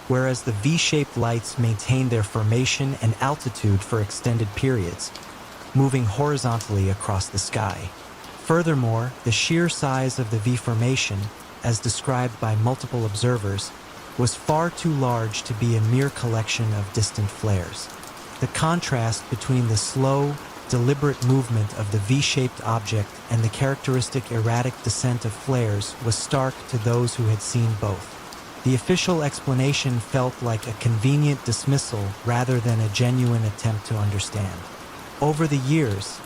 whereas the V-shaped lights maintain their formation and altitude for extended periods, moving horizontally across the sky. Furthermore, the sheer size of the V formation, as described by multiple observers, was far too large to be a mere collection of distant flares. The contrast between the slow, deliberate movement of the V-shaped object and the characteristic erratic descent of flares was stark to those who had seen both. The official explanation felt like a convenient dismissal rather than a genuine attempt to understand. Over the years,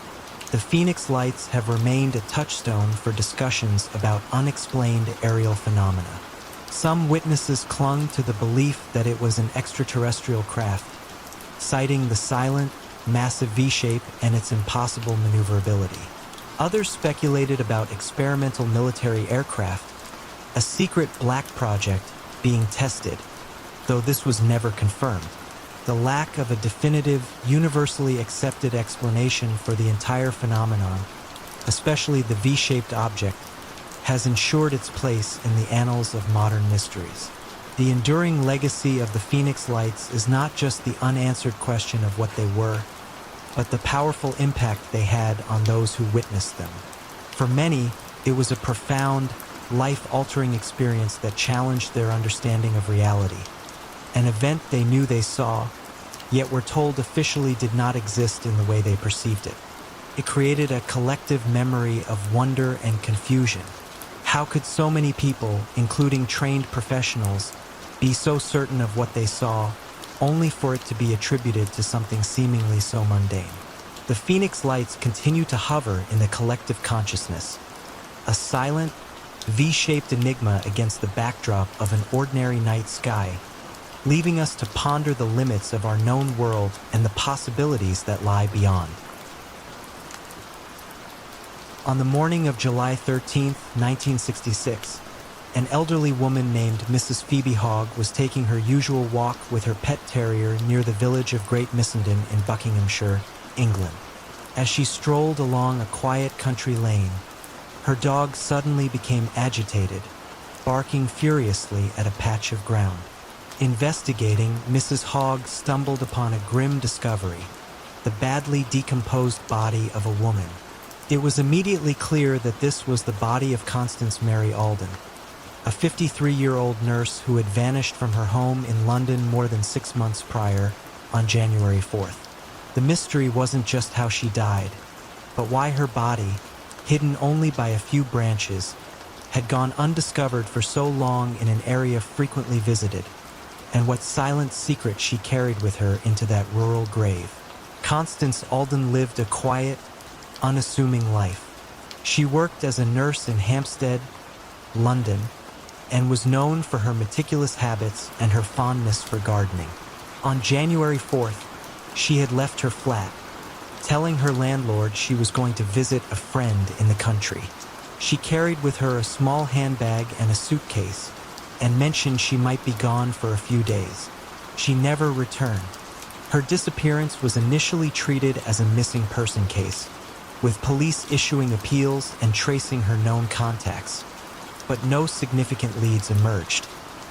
the Phoenix Lights have remained a touchstone for discussions about unexplained aerial phenomena. Some witnesses clung to the belief that it was an extraterrestrial craft, citing the silent, massive V-shape and its impossible maneuverability. Others speculated about experimental military aircraft, a secret black project being tested, though this was never confirmed. The lack of a definitive, universally accepted explanation for the entire phenomenon, especially the V-shaped object, has ensured its place in the annals of modern mysteries. The enduring legacy of the Phoenix Lights is not just the unanswered question of what they were, but the powerful impact they had on those who witnessed them. For many, it was a profound, life-altering experience that challenged their understanding of reality. An event they knew they saw, yet were told officially did not exist in the way they perceived it. It created a collective memory of wonder and confusion. How could so many people, including trained professionals, be so certain of what they saw, only for it to be attributed to something seemingly so mundane? The Phoenix Lights continue to hover in the collective consciousness, a silent, V-shaped enigma against the backdrop of an ordinary night sky, leaving us to ponder the limits of our known world and the possibilities that lie beyond. On the morning of July 13, 1966, an elderly woman named Mrs. Phoebe Hogg was taking her usual walk with her pet terrier near the village of Great Missenden in Buckinghamshire, England. As she strolled along a quiet country lane, her dog suddenly became agitated, barking furiously at a patch of ground. Investigating, Mrs. Hogg stumbled upon a grim discovery: the badly decomposed body of a woman. It was immediately clear that this was the body of Constance Mary Alden, a 53-year-old nurse who had vanished from her home in London more than 6 months prior, on January 4th. The mystery wasn't just how she died, but why her body, hidden only by a few branches, had gone undiscovered for so long in an area frequently visited, and what silent secret she carried with her into that rural grave. Constance Alden lived a quiet, unassuming life. She worked as a nurse in Hampstead, London, and was known for her meticulous habits and her fondness for gardening. On January 4th, she had left her flat, telling her landlord she was going to visit a friend in the country. She carried with her a small handbag and a suitcase, and mentioned she might be gone for a few days. She never returned. Her disappearance was initially treated as a missing person case, with police issuing appeals and tracing her known contacts. But no significant leads emerged.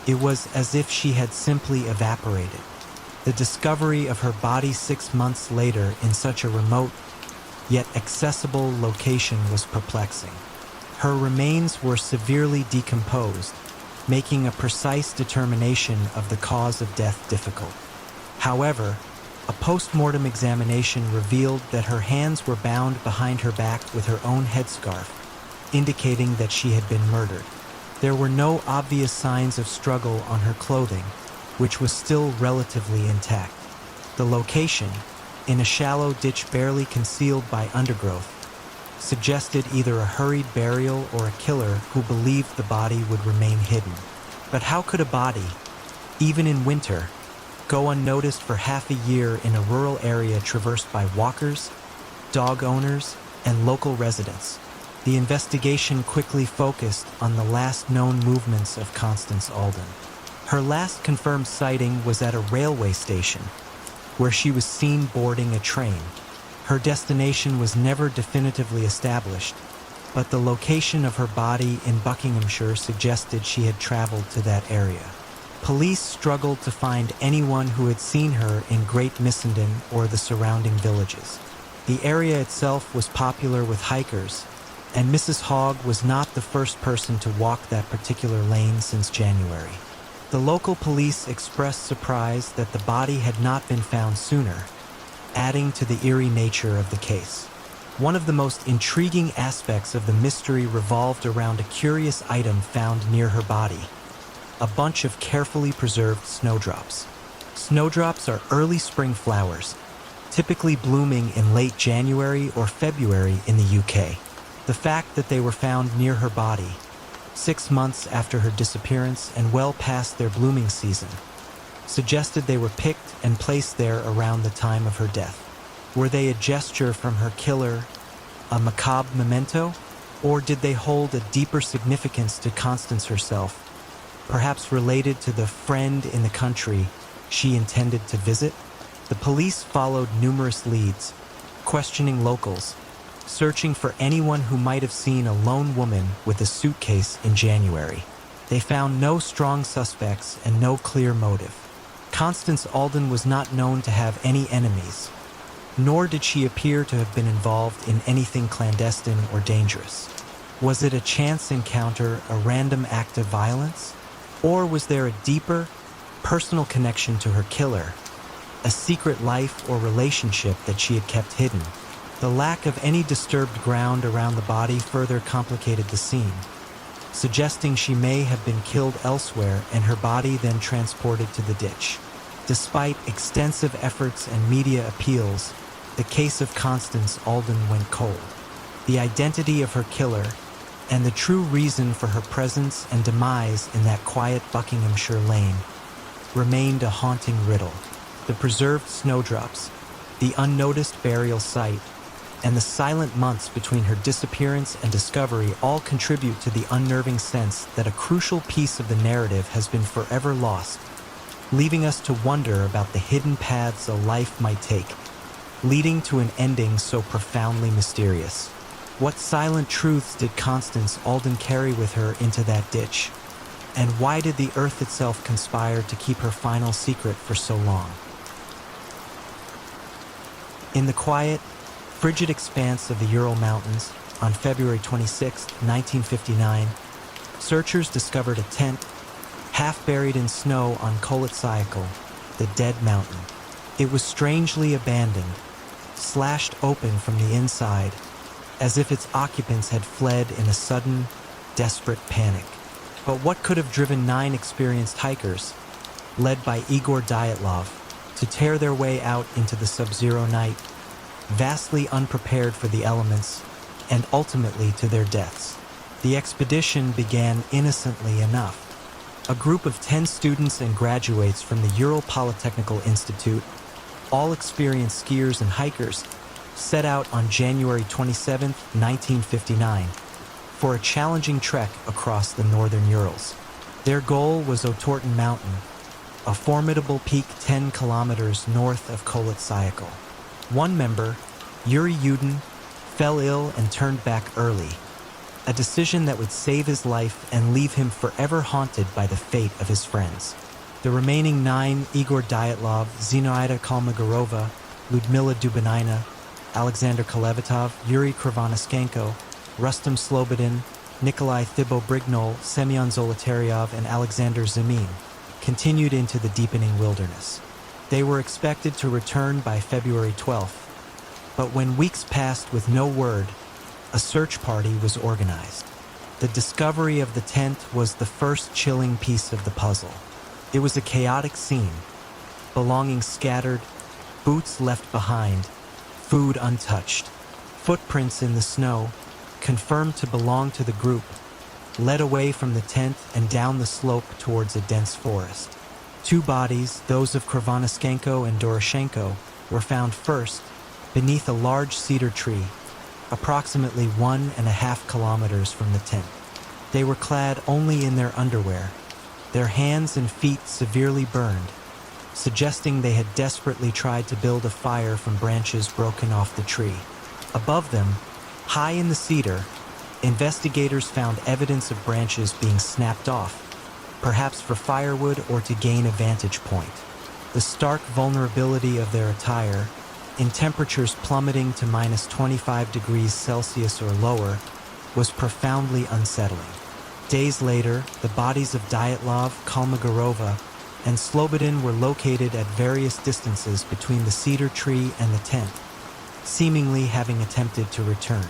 It was as if she had simply evaporated. The discovery of her body 6 months later in such a remote, yet accessible location was perplexing. Her remains were severely decomposed, making a precise determination of the cause of death difficult. However, a post-mortem examination revealed that her hands were bound behind her back with her own headscarf, indicating that she had been murdered. There were no obvious signs of struggle on her clothing, which was still relatively intact. The location, in a shallow ditch barely concealed by undergrowth, suggested either a hurried burial or a killer who believed the body would remain hidden. But how could a body, even in winter, go unnoticed for half a year in a rural area traversed by walkers, dog owners, and local residents? The investigation quickly focused on the last known movements of Constance Alden. Her last confirmed sighting was at a railway station, where she was seen boarding a train. Her destination was never definitively established, but the location of her body in Buckinghamshire suggested she had traveled to that area. Police struggled to find anyone who had seen her in Great Missenden or the surrounding villages. The area itself was popular with hikers, and Mrs. Hogg was not the first person to walk that particular lane since January. The local police expressed surprise that the body had not been found sooner, adding to the eerie nature of the case. One of the most intriguing aspects of the mystery revolved around a curious item found near her body: a bunch of carefully preserved snowdrops. Snowdrops are early spring flowers, typically blooming in late January or February in the UK. The fact that they were found near her body, 6 months after her disappearance and well past their blooming season, suggested they were picked and placed there around the time of her death. Were they a gesture from her killer, a macabre memento, or did they hold a deeper significance to Constance herself, perhaps related to the friend in the country she intended to visit? The police followed numerous leads, questioning locals, searching for anyone who might have seen a lone woman with a suitcase in January. They found no strong suspects and no clear motive. Constance Alden was not known to have any enemies, nor did she appear to have been involved in anything clandestine or dangerous. Was it a chance encounter, a random act of violence? Or was there a deeper, personal connection to her killer, a secret life or relationship that she had kept hidden? The lack of any disturbed ground around the body further complicated the scene, suggesting she may have been killed elsewhere and her body then transported to the ditch. Despite extensive efforts and media appeals, the case of Constance Alden went cold. The identity of her killer and the true reason for her presence and demise in that quiet Buckinghamshire lane remained a haunting riddle. The preserved snowdrops, the unnoticed burial site, and the silent months between her disappearance and discovery all contribute to the unnerving sense that a crucial piece of the narrative has been forever lost, leaving us to wonder about the hidden paths a life might take, leading to an ending so profoundly mysterious. What silent truths did Constance Alden carry with her into that ditch? And why did the earth itself conspire to keep her final secret for so long? In the quiet, frigid expanse of the Ural Mountains, on February 26, 1959, searchers discovered a tent, half buried in snow on Kolotsiakal, the Dead Mountain. It was strangely abandoned, slashed open from the inside, as if its occupants had fled in a sudden, desperate panic. But what could have driven 9 experienced hikers, led by Igor Dyatlov, to tear their way out into the sub-zero night, vastly unprepared for the elements, and ultimately to their deaths? The expedition began innocently enough. A group of 10 students and graduates from the Ural Polytechnical Institute, all experienced skiers and hikers, set out on January 27, 1959, for a challenging trek across the northern Urals. Their goal was Otorten Mountain, a formidable peak 10 kilometers north of Kolotsiakal. One member, Yuri Yudin, fell ill and turned back early, a decision that would save his life and leave him forever haunted by the fate of his friends. The remaining 9, Igor Dyatlov, Zinaida Kalmogorova, Ludmila Dubinina, Alexander Kolevatov, Yuri Krivonischenko, Rustam Slobodin, Nikolai Thibault-Brignol, Semyon Zolotaryov, and Alexander Zemin, continued into the deepening wilderness. They were expected to return by February 12th, but when weeks passed with no word, a search party was organized. The discovery of the tent was the first chilling piece of the puzzle. It was a chaotic scene, belongings scattered, boots left behind, food untouched. Footprints in the snow, confirmed to belong to the group, led away from the tent and down the slope towards a dense forest. Two bodies, those of Krivonischenko and Doroshenko, were found first, beneath a large cedar tree, approximately 1.5 kilometers from the tent. They were clad only in their underwear, their hands and feet severely burned, suggesting they had desperately tried to build a fire from branches broken off the tree. Above them, high in the cedar, investigators found evidence of branches being snapped off, perhaps for firewood or to gain a vantage point. The stark vulnerability of their attire, in temperatures plummeting to minus 25 degrees Celsius or lower, was profoundly unsettling. Days later, the bodies of Dyatlov, Kolmogorova, and Slobodin were located at various distances between the cedar tree and the tent, seemingly having attempted to return.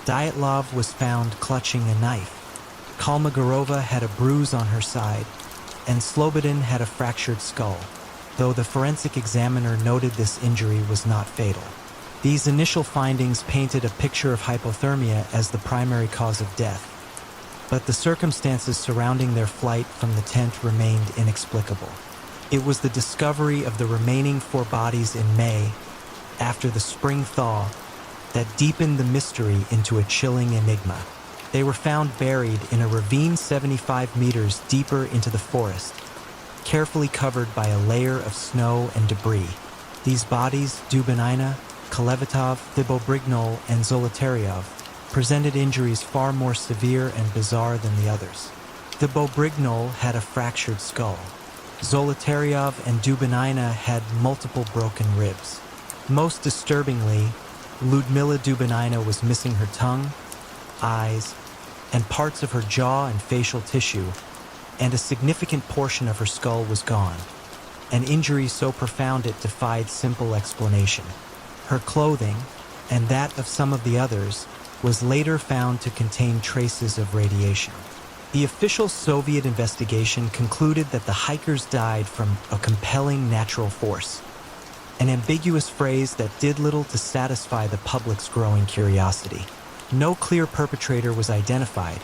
Dyatlov was found clutching a knife. Kolmogorova had a bruise on her side, and Slobodin had a fractured skull, though the forensic examiner noted this injury was not fatal. These initial findings painted a picture of hypothermia as the primary cause of death, but the circumstances surrounding their flight from the tent remained inexplicable. It was the discovery of the remaining 4 bodies in May, after the spring thaw, that deepened the mystery into a chilling enigma. They were found buried in a ravine 75 meters deeper into the forest, carefully covered by a layer of snow and debris. These bodies, Dubinina, Kolevatov, Thibault-Brignol, and Zolotaryov, presented injuries far more severe and bizarre than the others. Thibault-Brignol had a fractured skull. Zolotaryov and Dubinina had multiple broken ribs. Most disturbingly, Ludmila Dubinina was missing her tongue, eyes, and parts of her jaw and facial tissue, and a significant portion of her skull was gone, an injury so profound it defied simple explanation. Her clothing, and that of some of the others, was later found to contain traces of radiation. The official Soviet investigation concluded that the hikers died from a compelling natural force, an ambiguous phrase that did little to satisfy the public's growing curiosity. No clear perpetrator was identified.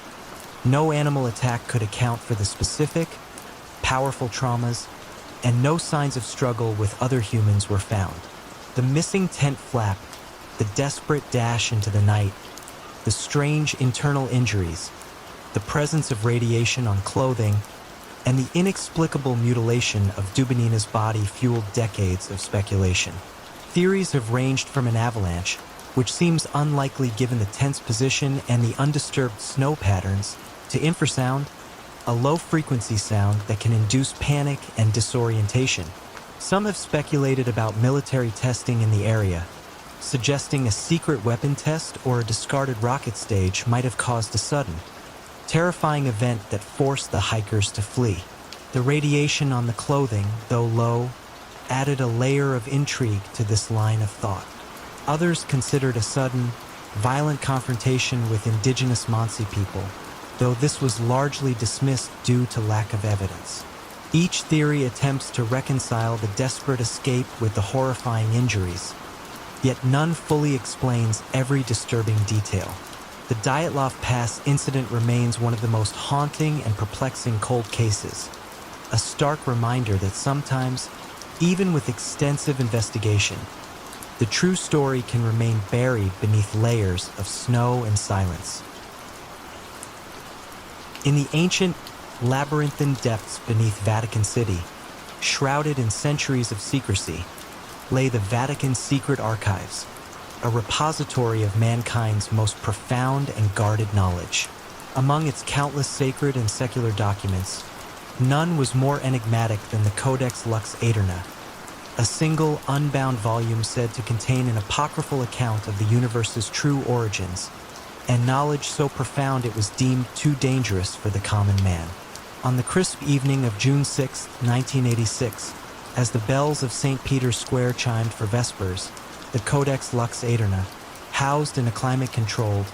No animal attack could account for the specific, powerful traumas, and no signs of struggle with other humans were found. The missing tent flap, the desperate dash into the night, the strange internal injuries, the presence of radiation on clothing, and the inexplicable mutilation of Dubinina's body fueled decades of speculation. Theories have ranged from an avalanche, which seems unlikely given the tent's position and the undisturbed snow patterns, to infrasound, a low-frequency sound that can induce panic and disorientation. Some have speculated about military testing in the area, suggesting a secret weapon test or a discarded rocket stage might have caused a sudden, terrifying event that forced the hikers to flee. The radiation on the clothing, though low, added a layer of intrigue to this line of thought. Others considered a sudden, violent confrontation with indigenous Mansi people, though this was largely dismissed due to lack of evidence. Each theory attempts to reconcile the desperate escape with the horrifying injuries, yet none fully explains every disturbing detail. The Dyatlov Pass incident remains one of the most haunting and perplexing cold cases, a stark reminder that sometimes, even with extensive investigation, the true story can remain buried beneath layers of snow and silence. In the ancient, labyrinthine depths beneath Vatican City, shrouded in centuries of secrecy, lay the Vatican's secret archives, a repository of mankind's most profound and guarded knowledge. Among its countless sacred and secular documents, none was more enigmatic than the Codex Lux Aeterna, a single, unbound volume said to contain an apocryphal account of the universe's true origins, and knowledge so profound it was deemed too dangerous for the common man. On the crisp evening of June 6, 1986, as the bells of St. Peter's Square chimed for Vespers, the Codex Lux Aeterna, housed in a climate-controlled,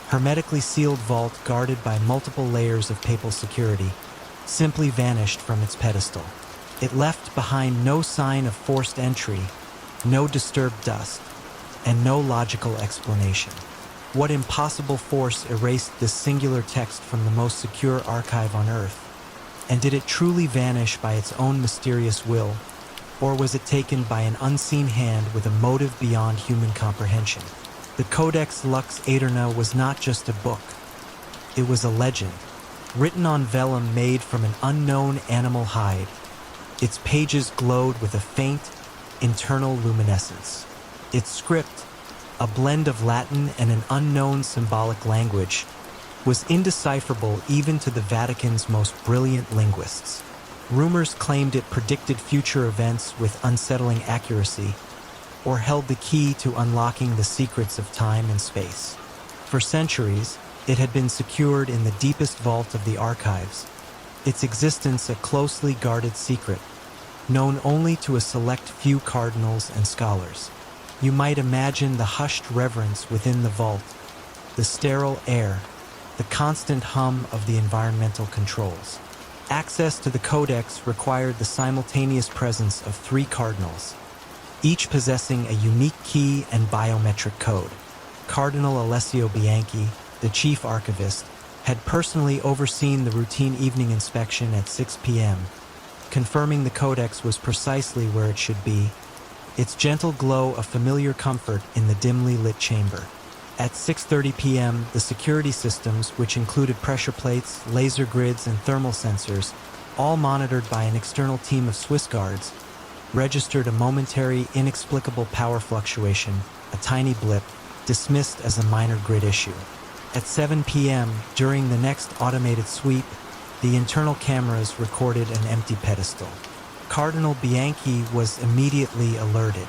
hermetically sealed vault guarded by multiple layers of papal security, simply vanished from its pedestal. It left behind no sign of forced entry, no disturbed dust, and no logical explanation. What impossible force erased this singular text from the most secure archive on Earth? And did it truly vanish by its own mysterious will, or was it taken by an unseen hand with a motive beyond human comprehension? The Codex Lux Aeterna was not just a book. It was a legend, written on vellum made from an unknown animal hide. Its pages glowed with a faint, internal luminescence. Its script, a blend of Latin and an unknown symbolic language, was indecipherable even to the Vatican's most brilliant linguists. Rumors claimed it predicted future events with unsettling accuracy, or held the key to unlocking the secrets of time and space. For centuries, it had been secured in the deepest vault of the archives, its existence a closely guarded secret, known only to a select few cardinals and scholars. You might imagine the hushed reverence within the vault, the sterile air, the constant hum of the environmental controls. Access to the codex required the simultaneous presence of 3 cardinals, each possessing a unique key and biometric code. Cardinal Alessio Bianchi, the chief archivist, had personally overseen the routine evening inspection at 6 p.m., confirming the codex was precisely where it should be, its gentle glow a familiar comfort in the dimly lit chamber. At 6:30 p.m., the security systems, which included pressure plates, laser grids, and thermal sensors, all monitored by an external team of Swiss guards, registered a momentary, inexplicable power fluctuation, a tiny blip, dismissed as a minor grid issue. At 7 p.m., during the next automated sweep, the internal cameras recorded an empty pedestal. Cardinal Bianchi was immediately alerted.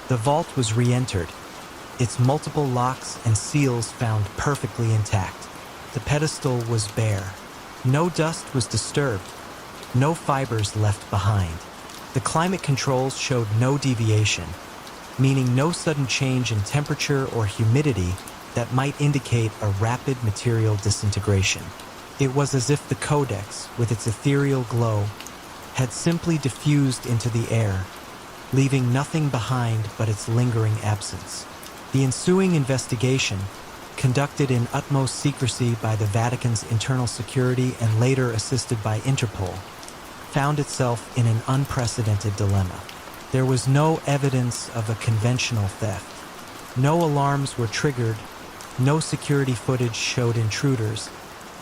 The vault was re-entered, its multiple locks and seals found perfectly intact. The pedestal was bare. No dust was disturbed, no fibers left behind. The climate controls showed no deviation, meaning no sudden change in temperature or humidity that might indicate a rapid material disintegration. It was as if the codex, with its ethereal glow, had simply diffused into the air, leaving nothing behind but its lingering absence. The ensuing investigation, conducted in utmost secrecy by the Vatican's internal security and later assisted by Interpol, found itself in an unprecedented dilemma. There was no evidence of a conventional theft. No alarms were triggered, no security footage showed intruders,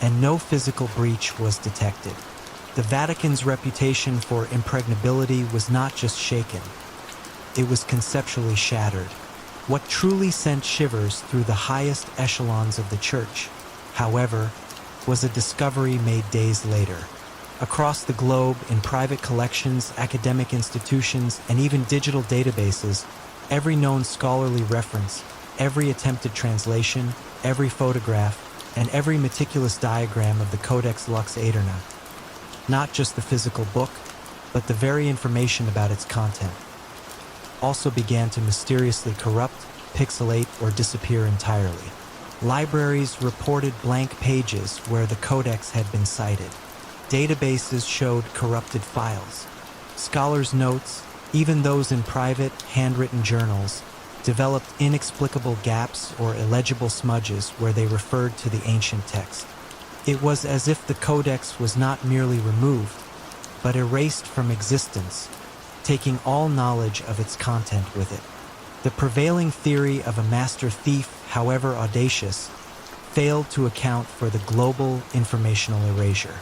and no physical breach was detected. The Vatican's reputation for impregnability was not just shaken, it was conceptually shattered. What truly sent shivers through the highest echelons of the Church, however, was a discovery made days later. Across the globe, in private collections, academic institutions, and even digital databases, every known scholarly reference, every attempted translation, every photograph, and every meticulous diagram of the Codex Lux Aeterna, not just the physical book, but the very information about its content, also began to mysteriously corrupt, pixelate, or disappear entirely. Libraries reported blank pages where the codex had been cited. Databases showed corrupted files. Scholars' notes, even those in private, handwritten journals, developed inexplicable gaps or illegible smudges where they referred to the ancient text. It was as if the codex was not merely removed, but erased from existence, taking all knowledge of its content with it. The prevailing theory of a master thief, however audacious, failed to account for the global informational erasure.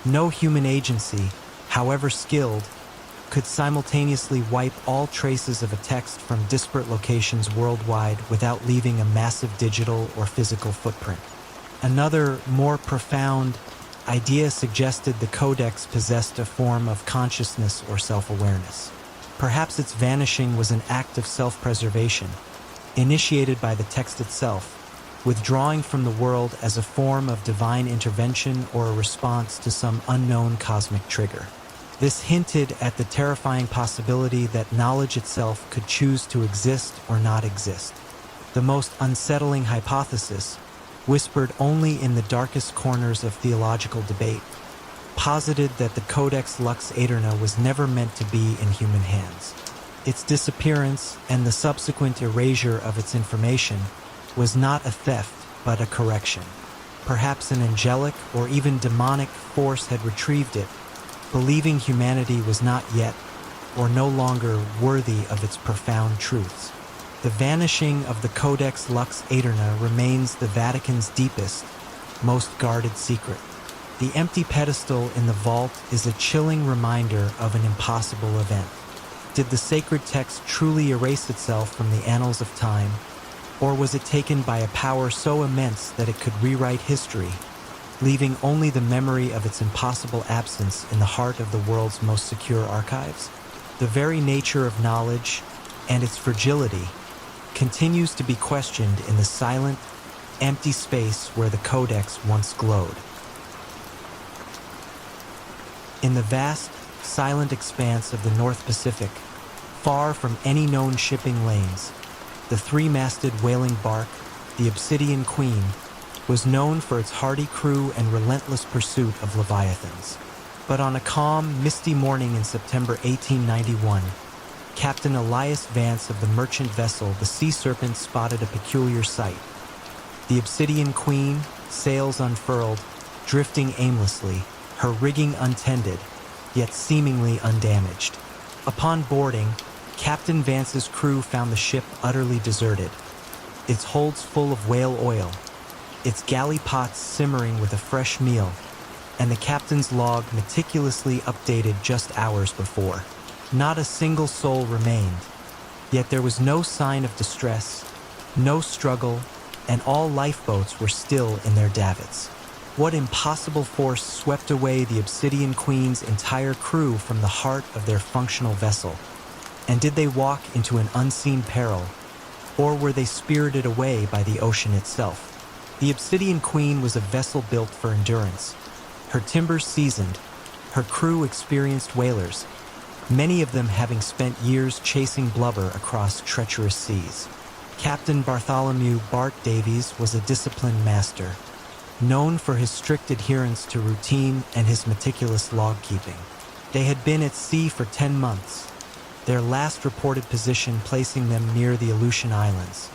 No human agency, however skilled, could simultaneously wipe all traces of a text from disparate locations worldwide without leaving a massive digital or physical footprint. Another, more profound idea suggested the codex possessed a form of consciousness or self-awareness. Perhaps its vanishing was an act of self-preservation, initiated by the text itself, withdrawing from the world as a form of divine intervention or a response to some unknown cosmic trigger. This hinted at the terrifying possibility that knowledge itself could choose to exist or not exist. The most unsettling hypothesis, whispered only in the darkest corners of theological debate, posited that the Codex Lux Aeterna was never meant to be in human hands. Its disappearance and the subsequent erasure of its information was not a theft, but a correction. Perhaps an angelic or even demonic force had retrieved it, believing humanity was not yet, or no longer, worthy of its profound truths. The vanishing of the Codex Lux Aeterna remains the Vatican's deepest, most guarded secret. The empty pedestal in the vault is a chilling reminder of an impossible event. Did the sacred text truly erase itself from the annals of time, or was it taken by a power so immense that it could rewrite history, leaving only the memory of its impossible absence in the heart of the world's most secure archives? The very nature of knowledge and its fragility continues to be questioned in the silent, empty space where the Codex once glowed. In the vast, silent expanse of the North Pacific, far from any known shipping lanes, the three-masted whaling bark, the Obsidian Queen, was known for its hardy crew and relentless pursuit of leviathans. But on a calm, misty morning in September 1891, Captain Elias Vance of the merchant vessel the Sea Serpent spotted a peculiar sight. The Obsidian Queen, sails unfurled, drifting aimlessly, her rigging untended, yet seemingly undamaged. Upon boarding, Captain Vance's crew found the ship utterly deserted, its holds full of whale oil, its galley pots simmering with a fresh meal, and the captain's log meticulously updated just hours before. Not a single soul remained, yet there was no sign of distress, no struggle, and all lifeboats were still in their davits. What impossible force swept away the Obsidian Queen's entire crew from the heart of their functional vessel? And did they walk into an unseen peril, or were they spirited away by the ocean itself? The Obsidian Queen was a vessel built for endurance, her timbers seasoned, her crew experienced whalers, many of them having spent years chasing blubber across treacherous seas. Captain Bartholomew Bart Davies was a disciplined master, known for his strict adherence to routine and his meticulous log-keeping. They had been at sea for 10 months, their last reported position placing them near the Aleutian Islands,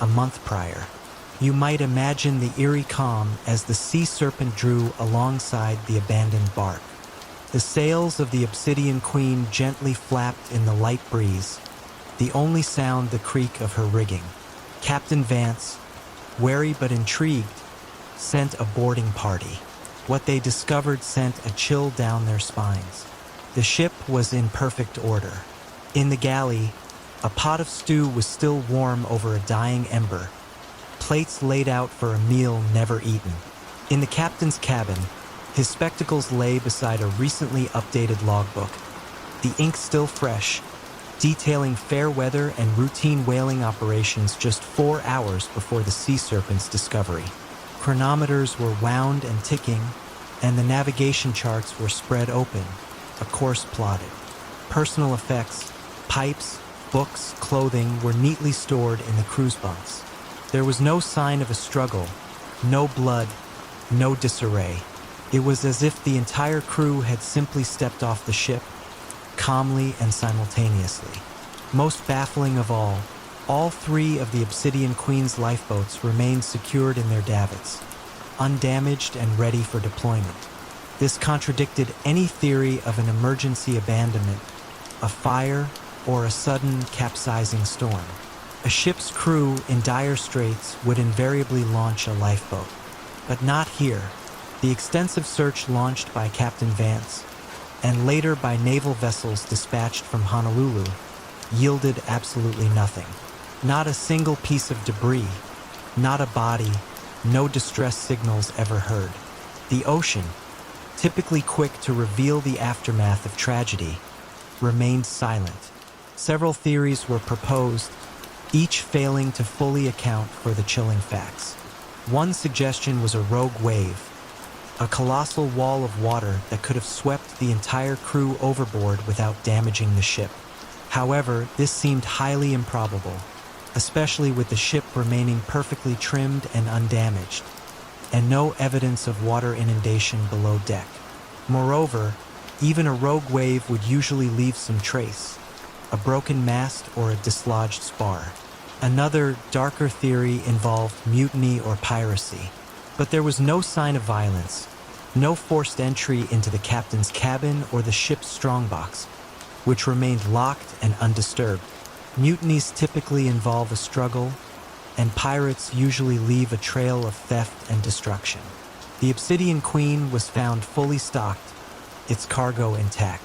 a month prior. You might imagine the eerie calm as the Sea Serpent drew alongside the abandoned bark. The sails of the Obsidian Queen gently flapped in the light breeze, the only sound the creak of her rigging. Captain Vance, wary but intrigued, sent a boarding party. What they discovered sent a chill down their spines. The ship was in perfect order. In the galley, a pot of stew was still warm over a dying ember, plates laid out for a meal never eaten. In the captain's cabin, his spectacles lay beside a recently updated logbook, the ink still fresh, detailing fair weather and routine whaling operations just 4 hours before the Sea Serpent's discovery. Chronometers were wound and ticking, and the navigation charts were spread open, a course plotted. Personal effects, pipes, books, clothing were neatly stored in the crew's bunks. There was no sign of a struggle, no blood, no disarray. It was as if the entire crew had simply stepped off the ship, calmly and simultaneously. Most baffling of all 3 of the Obsidian Queen's lifeboats remained secured in their davits, undamaged and ready for deployment. This contradicted any theory of an emergency abandonment, a fire, or a sudden capsizing storm. A ship's crew in dire straits would invariably launch a lifeboat, but not here. The extensive search launched by Captain Vance, and later by naval vessels dispatched from Honolulu, yielded absolutely nothing. Not a single piece of debris, not a body, no distress signals ever heard. The ocean, typically quick to reveal the aftermath of tragedy, remained silent. Several theories were proposed, each failing to fully account for the chilling facts. One suggestion was a rogue wave, a colossal wall of water that could have swept the entire crew overboard without damaging the ship. However, this seemed highly improbable, especially with the ship remaining perfectly trimmed and undamaged, and no evidence of water inundation below deck. Moreover, even a rogue wave would usually leave some trace, a broken mast or a dislodged spar. Another, darker theory involved mutiny or piracy, but there was no sign of violence, no forced entry into the captain's cabin or the ship's strongbox, which remained locked and undisturbed. Mutinies typically involve a struggle, and pirates usually leave a trail of theft and destruction. The Obsidian Queen was found fully stocked, its cargo intact.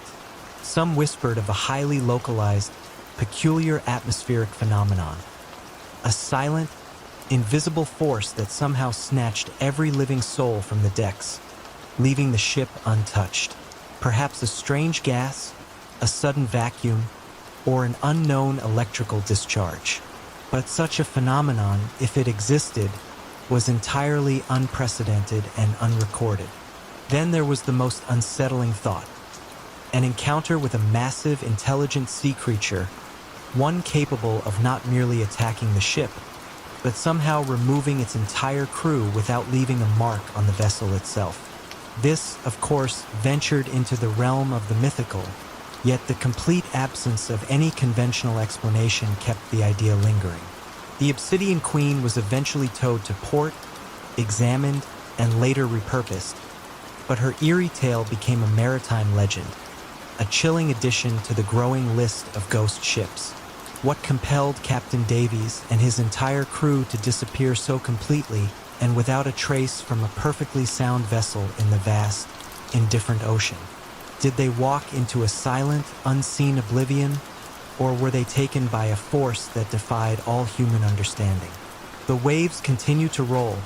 Some whispered of a highly localized, peculiar atmospheric phenomenon, a silent, invisible force that somehow snatched every living soul from the decks, leaving the ship untouched. Perhaps a strange gas, a sudden vacuum, or an unknown electrical discharge. But such a phenomenon, if it existed, was entirely unprecedented and unrecorded. Then there was the most unsettling thought: an encounter with a massive, intelligent sea creature, one capable of not merely attacking the ship, but somehow removing its entire crew without leaving a mark on the vessel itself. This, of course, ventured into the realm of the mythical, yet the complete absence of any conventional explanation kept the idea lingering. The Obsidian Queen was eventually towed to port, examined, and later repurposed, but her eerie tale became a maritime legend, a chilling addition to the growing list of ghost ships. What compelled Captain Davies and his entire crew to disappear so completely and without a trace from a perfectly sound vessel in the vast, indifferent ocean? Did they walk into a silent, unseen oblivion, or were they taken by a force that defied all human understanding? The waves continue to roll,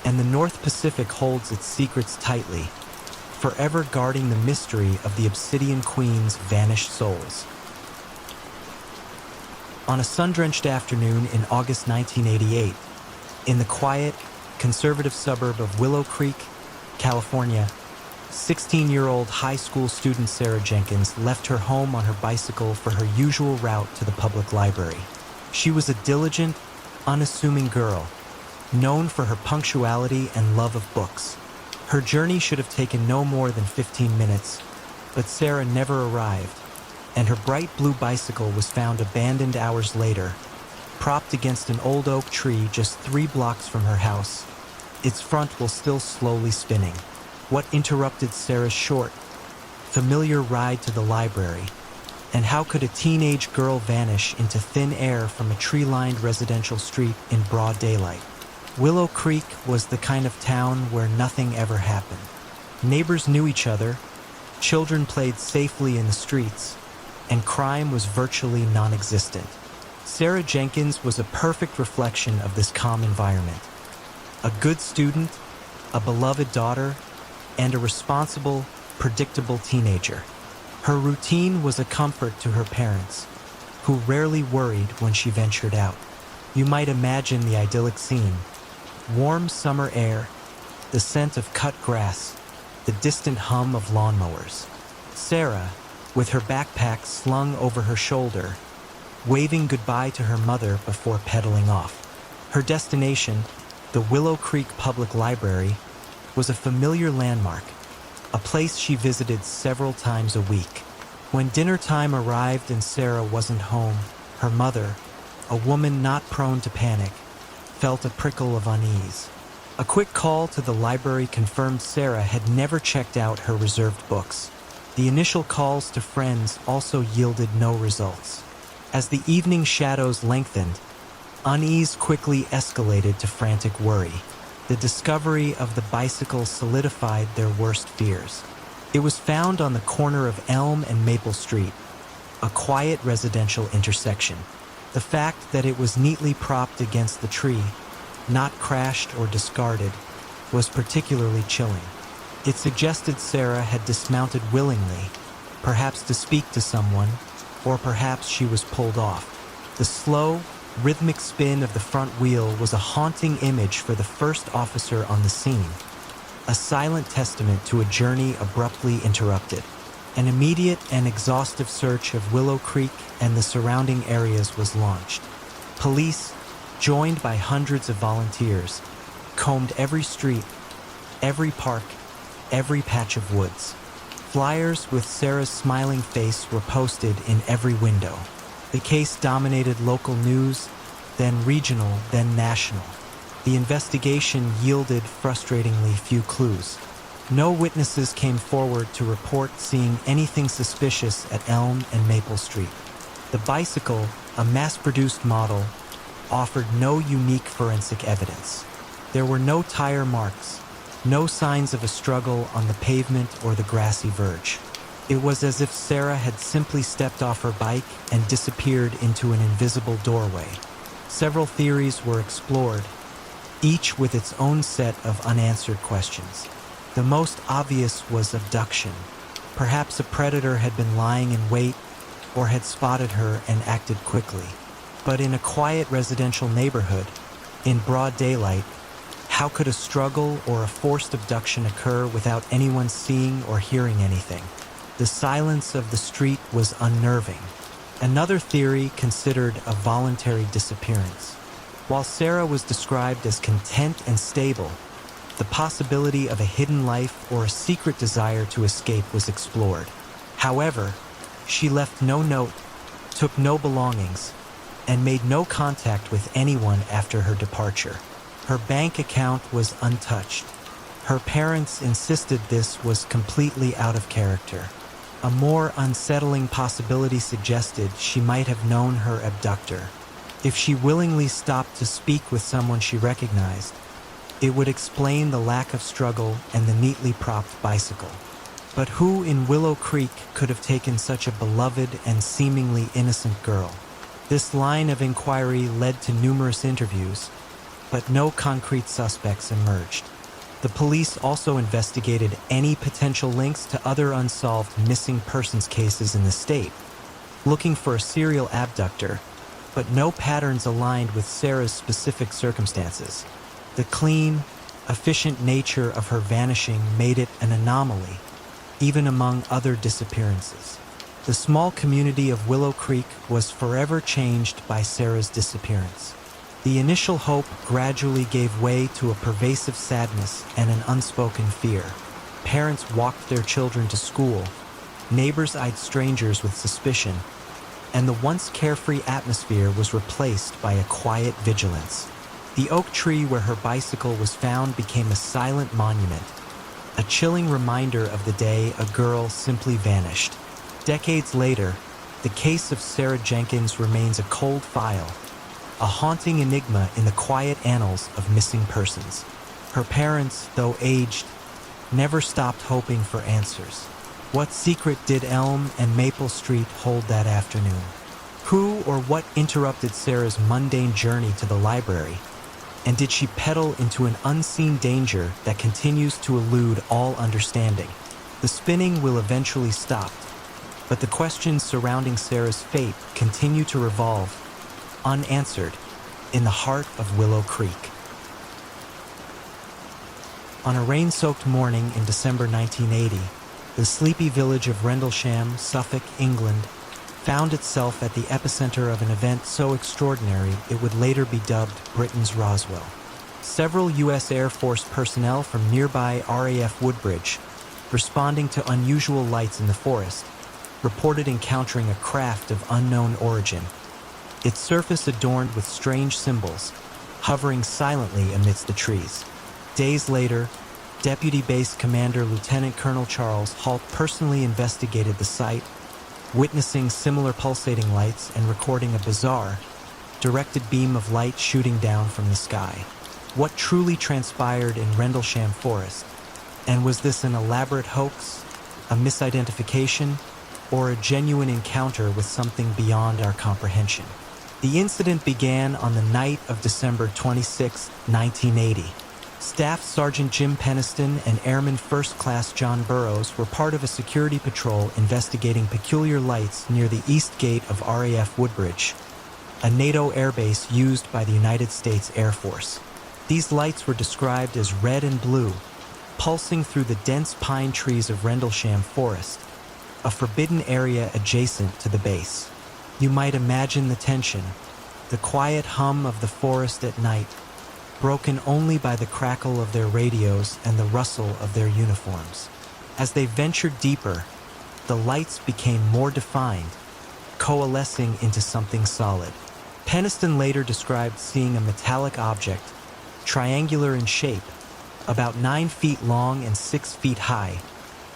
and the North Pacific holds its secrets tightly, forever guarding the mystery of the Obsidian Queen's vanished souls. On a sun-drenched afternoon in August 1988, in the quiet, conservative suburb of Willow Creek, California, 16-year-old high school student Sarah Jenkins left her home on her bicycle for her usual route to the public library. She was a diligent, unassuming girl, known for her punctuality and love of books. Her journey should have taken no more than 15 minutes, but Sarah never arrived, and her bright blue bicycle was found abandoned hours later, propped against an old oak tree just 3 blocks from her house, its front wheel still slowly spinning. What interrupted Sarah's short, familiar ride to the library, and how could a teenage girl vanish into thin air from a tree-lined residential street in broad daylight? Willow Creek was the kind of town where nothing ever happened. Neighbors knew each other, children played safely in the streets, and crime was virtually non-existent. Sarah Jenkins was a perfect reflection of this calm environment. A good student, a beloved daughter, and a responsible, predictable teenager. Her routine was a comfort to her parents, who rarely worried when she ventured out. You might imagine the idyllic scene: warm summer air, the scent of cut grass, the distant hum of lawnmowers. Sarah, with her backpack slung over her shoulder, waving goodbye to her mother before pedaling off. Her destination, the Willow Creek Public Library, was a familiar landmark, a place she visited several times a week. When dinner time arrived and Sarah wasn't home, her mother, a woman not prone to panic, felt a prickle of unease. A quick call to the library confirmed Sarah had never checked out her reserved books. The initial calls to friends also yielded no results. As the evening shadows lengthened, unease quickly escalated to frantic worry. The discovery of the bicycle solidified their worst fears. It was found on the corner of Elm and Maple Street, a quiet residential intersection. The fact that it was neatly propped against the tree, not crashed or discarded, was particularly chilling. It suggested Sarah had dismounted willingly, perhaps to speak to someone, or perhaps she was pulled off. The slow, rhythmic spin of the front wheel was a haunting image for the first officer on the scene, a silent testament to a journey abruptly interrupted. An immediate and exhaustive search of Willow Creek and the surrounding areas was launched. Police, joined by hundreds of volunteers, combed every street, every park, every patch of woods. Flyers with Sarah's smiling face were posted in every window. The case dominated local news, then regional, then national. The investigation yielded frustratingly few clues. No witnesses came forward to report seeing anything suspicious at Elm and Maple Street. The bicycle, a mass-produced model, offered no unique forensic evidence. There were no tire marks, no signs of a struggle on the pavement or the grassy verge. It was as if Sarah had simply stepped off her bike and disappeared into an invisible doorway. Several theories were explored, each with its own set of unanswered questions. The most obvious was abduction. Perhaps a predator had been lying in wait or had spotted her and acted quickly. But in a quiet residential neighborhood, in broad daylight, how could a struggle or a forced abduction occur without anyone seeing or hearing anything? The silence of the street was unnerving. Another theory considered a voluntary disappearance. While Sarah was described as content and stable, the possibility of a hidden life or a secret desire to escape was explored. However, she left no note, took no belongings, and made no contact with anyone after her departure. Her bank account was untouched. Her parents insisted this was completely out of character. A more unsettling possibility suggested she might have known her abductor. If she willingly stopped to speak with someone she recognized, it would explain the lack of struggle and the neatly propped bicycle. But who in Willow Creek could have taken such a beloved and seemingly innocent girl? This line of inquiry led to numerous interviews, but no concrete suspects emerged. The police also investigated any potential links to other unsolved missing persons cases in the state, looking for a serial abductor, but no patterns aligned with Sarah's specific circumstances. The clean, efficient nature of her vanishing made it an anomaly, even among other disappearances. The small community of Willow Creek was forever changed by Sarah's disappearance. The initial hope gradually gave way to a pervasive sadness and an unspoken fear. Parents walked their children to school, neighbors eyed strangers with suspicion, and the once carefree atmosphere was replaced by a quiet vigilance. The oak tree where her bicycle was found became a silent monument, a chilling reminder of the day a girl simply vanished. Decades later, the case of Sarah Jenkins remains a cold file, a haunting enigma in the quiet annals of missing persons. Her parents, though aged, never stopped hoping for answers. What secret did Elm and Maple Street hold that afternoon? Who or what interrupted Sarah's mundane journey to the library? And did she pedal into an unseen danger that continues to elude all understanding? The spinning will eventually stop, but the questions surrounding Sarah's fate continue to revolve, unanswered, in the heart of Willow Creek. On a rain-soaked morning in December 1980, the sleepy village of Rendlesham, Suffolk, England, found itself at the epicenter of an event so extraordinary it would later be dubbed Britain's Roswell. Several U.S. Air Force personnel from nearby RAF Woodbridge, responding to unusual lights in the forest, reported encountering a craft of unknown origin, its surface adorned with strange symbols, hovering silently amidst the trees. Days later, Deputy Base Commander Lieutenant Colonel Charles Halt personally investigated the site, witnessing similar pulsating lights and recording a bizarre, directed beam of light shooting down from the sky. What truly transpired in Rendlesham Forest? And was this an elaborate hoax, a misidentification, or a genuine encounter with something beyond our comprehension? The incident began on the night of December 26, 1980. Staff Sergeant Jim Peniston and Airman First Class John Burrows were part of a security patrol investigating peculiar lights near the east gate of RAF Woodbridge. a NATO airbase used by the United States Air Force. These lights were described as red and blue, pulsing through the dense pine trees of Rendlesham Forest, a forbidden area adjacent to the base. You might imagine the tension, the quiet hum of the forest at night, broken only by the crackle of their radios and the rustle of their uniforms. As they ventured deeper, the lights became more defined, coalescing into something solid. Peniston later described seeing a metallic object, triangular in shape, about 9 feet long and 6 feet high,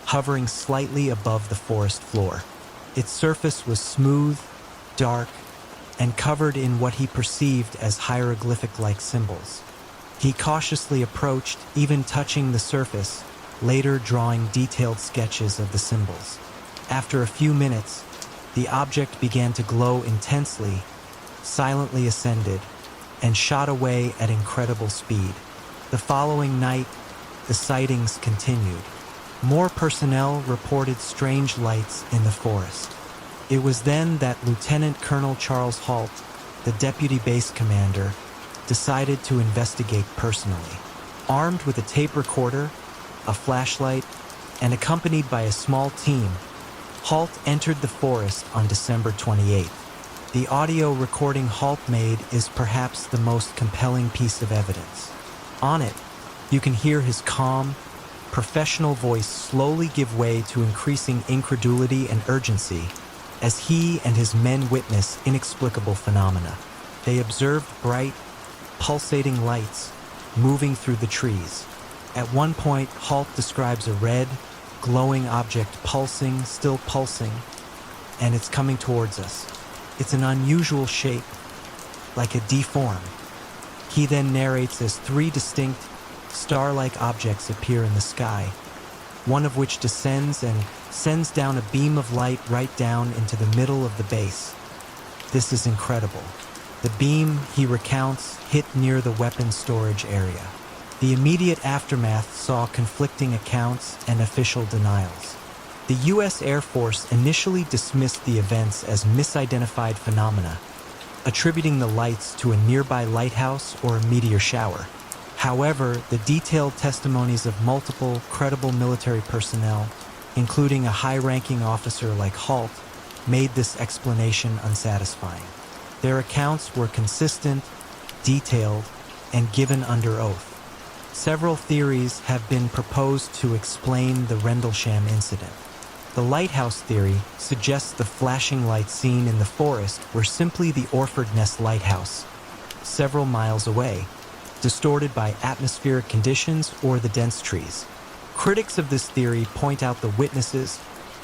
hovering slightly above the forest floor. Its surface was smooth, dark, and covered in what he perceived as hieroglyphic-like symbols. He cautiously approached, even touching the surface, later drawing detailed sketches of the symbols. After a few minutes, the object began to glow intensely, silently ascended, and shot away at incredible speed. The following night, the sightings continued. More personnel reported strange lights in the forest. It was then that Lieutenant Colonel Charles Halt, the deputy base commander, decided to investigate personally. Armed with a tape recorder, a flashlight, and accompanied by a small team, Halt entered the forest on December 28th. The audio recording Halt made is perhaps the most compelling piece of evidence. On it, you can hear his calm, professional voice slowly give way to increasing incredulity and urgency as he and his men witness inexplicable phenomena. They observed bright, pulsating lights moving through the trees. At one point, Halt describes a red, glowing object pulsing, still pulsing, and it's coming towards us. It's an unusual shape, like a deform. He then narrates as 3 distinct, star-like objects appear in the sky, one of which descends and sends down a beam of light right down into the middle of the base. This is incredible. The beam, he recounts, hit near the weapons storage area. The immediate aftermath saw conflicting accounts and official denials. The U.S. Air Force initially dismissed the events as misidentified phenomena, attributing the lights to a nearby lighthouse or a meteor shower. However, the detailed testimonies of multiple credible military personnel, including a high-ranking officer like Halt, made this explanation unsatisfying. Their accounts were consistent, detailed, and given under oath. Several theories have been proposed to explain the Rendlesham incident. The lighthouse theory suggests the flashing lights seen in the forest were simply the Orford Ness Lighthouse, several miles away, distorted by atmospheric conditions or the dense trees. Critics of this theory point out the witnesses,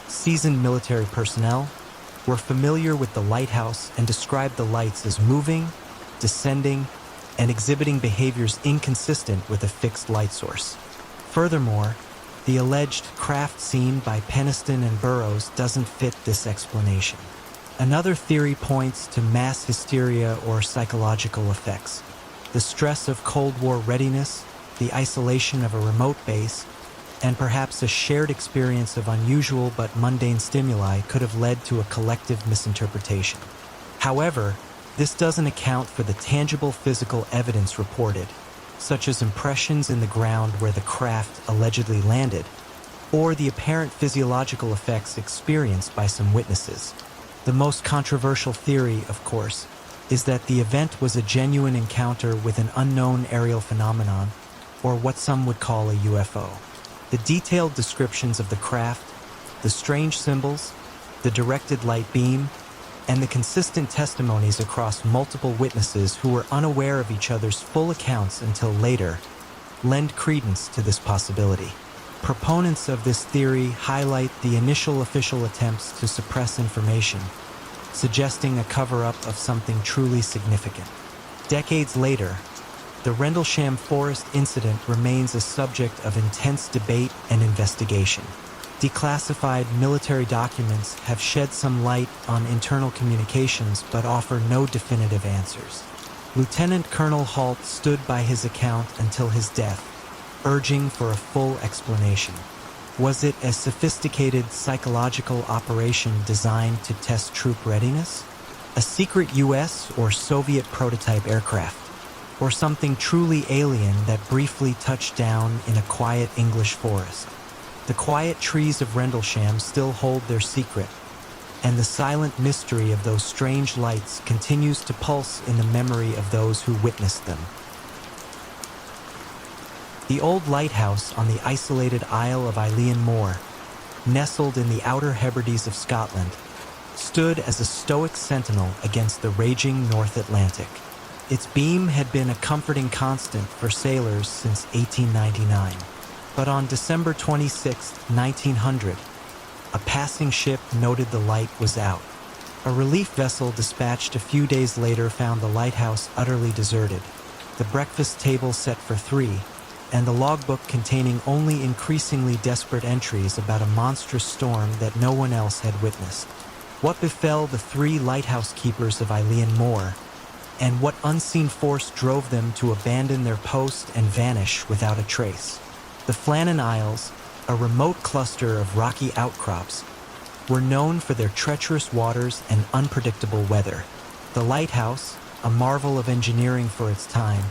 seasoned military personnel, were familiar with the lighthouse and described the lights as moving, descending, and exhibiting behaviors inconsistent with a fixed light source. Furthermore, the alleged craft seen by Peniston and Burroughs doesn't fit this explanation. Another theory points to mass hysteria or psychological effects. The stress of Cold War readiness, the isolation of a remote base, and perhaps a shared experience of unusual but mundane stimuli could have led to a collective misinterpretation. However, this doesn't account for the tangible physical evidence reported, such as impressions in the ground where the craft allegedly landed, or the apparent physiological effects experienced by some witnesses. The most controversial theory, of course, is that the event was a genuine encounter with an unknown aerial phenomenon, or what some would call a UFO. The detailed descriptions of the craft, the strange symbols, the directed light beam, and the consistent testimonies across multiple witnesses who were unaware of each other's full accounts until later lend credence to this possibility. Proponents of this theory highlight the initial official attempts to suppress information, suggesting a cover-up of something truly significant. Decades later, the Rendlesham Forest incident remains a subject of intense debate and investigation. Declassified military documents have shed some light on internal communications but offer no definitive answers. Lieutenant Colonel Halt stood by his account until his death, urging for a full explanation. Was it a sophisticated psychological operation designed to test troop readiness? A A secret US or Soviet prototype aircraft, or something truly alien that briefly touched down in a quiet English forest. The quiet trees of Rendlesham still hold their secret, and the silent mystery of those strange lights continues to pulse in the memory of those who witnessed them. The old lighthouse on the isolated Isle of Moor, nestled in the Outer Hebrides of Scotland, stood as a stoic sentinel against the raging North Atlantic. Its beam had been a comforting constant for sailors since 1899. But on December 26, 1900, a passing ship noted the light was out. A relief vessel dispatched a few days later found the lighthouse utterly deserted, the breakfast table set for 3, and the logbook containing only increasingly desperate entries about a monstrous storm that no one else had witnessed. What befell the 3 lighthouse keepers of Moor, and what unseen force drove them to abandon their post and vanish without a trace? The Flannan Isles, a remote cluster of rocky outcrops, were known for their treacherous waters and unpredictable weather. The lighthouse, a marvel of engineering for its time,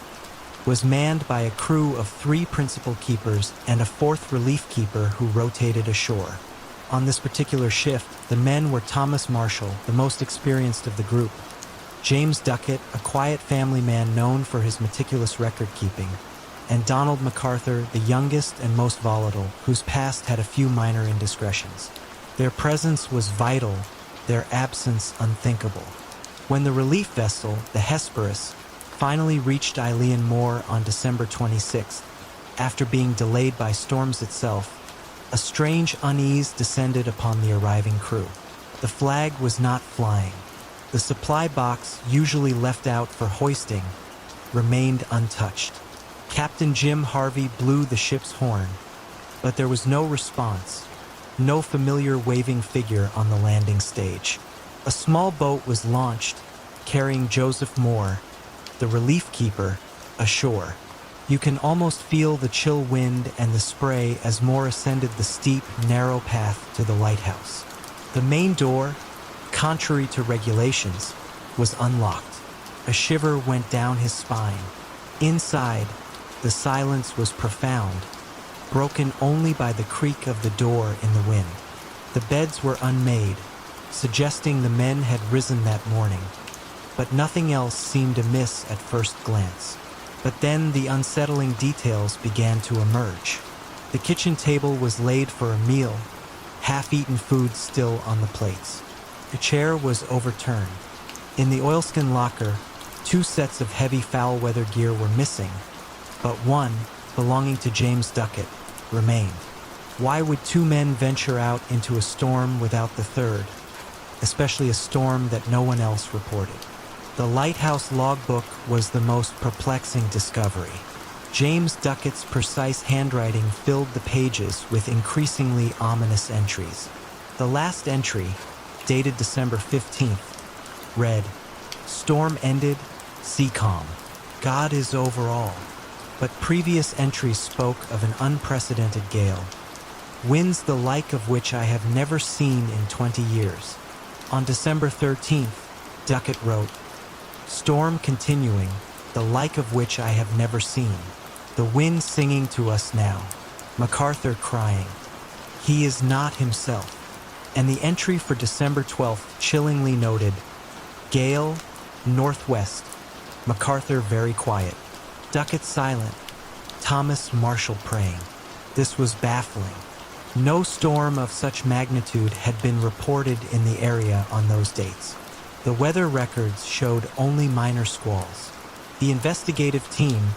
was manned by a crew of 3 principal keepers and a 4th relief keeper who rotated ashore. On this particular shift, the men were Thomas Marshall, the most experienced of the group, James Duckett, a quiet family man known for his meticulous record-keeping, and Donald MacArthur, the youngest and most volatile, whose past had a few minor indiscretions. Their presence was vital, their absence unthinkable. When the relief vessel, the Hesperus, finally reached Moor on December 26th, after being delayed by storms itself, a strange unease descended upon the arriving crew. The flag was not flying. The supply box, usually left out for hoisting, remained untouched. Captain Jim Harvey blew the ship's horn, but there was no response, no familiar waving figure on the landing stage. A small boat was launched, carrying Joseph Moore, the relief keeper, ashore. You can almost feel the chill wind and the spray as Moore ascended the steep, narrow path to the lighthouse. The main door, contrary to regulations, was unlocked. A shiver went down his spine. Inside, the silence was profound, broken only by the creak of the door in the wind. The beds were unmade, suggesting the men had risen that morning, but nothing else seemed amiss at first glance. But then the unsettling details began to emerge. The kitchen table was laid for a meal, half-eaten food still on the plates. A chair was overturned. In the oilskin locker, 2 sets of heavy foul-weather gear were missing, but one, belonging to James Duckett, remained. Why would 2 men venture out into a storm without the third, especially a storm that no one else reported? The lighthouse logbook was the most perplexing discovery. James Duckett's precise handwriting filled the pages with increasingly ominous entries. The last entry, dated December 15th, read, "Storm ended, sea calm. God is over all." But previous entries spoke of an unprecedented gale, winds the like of which I have never seen in 20 years. On December 13th, Duckett wrote, "Storm continuing, the like of which I have never seen. The wind singing to us now, MacArthur crying. He is not himself." And the entry for December 12th chillingly noted, "Gale, northwest, MacArthur very quiet. Duckett silent, Thomas Marshall praying." This was baffling. No storm of such magnitude had been reported in the area on those dates. The weather records showed only minor squalls. The investigative team,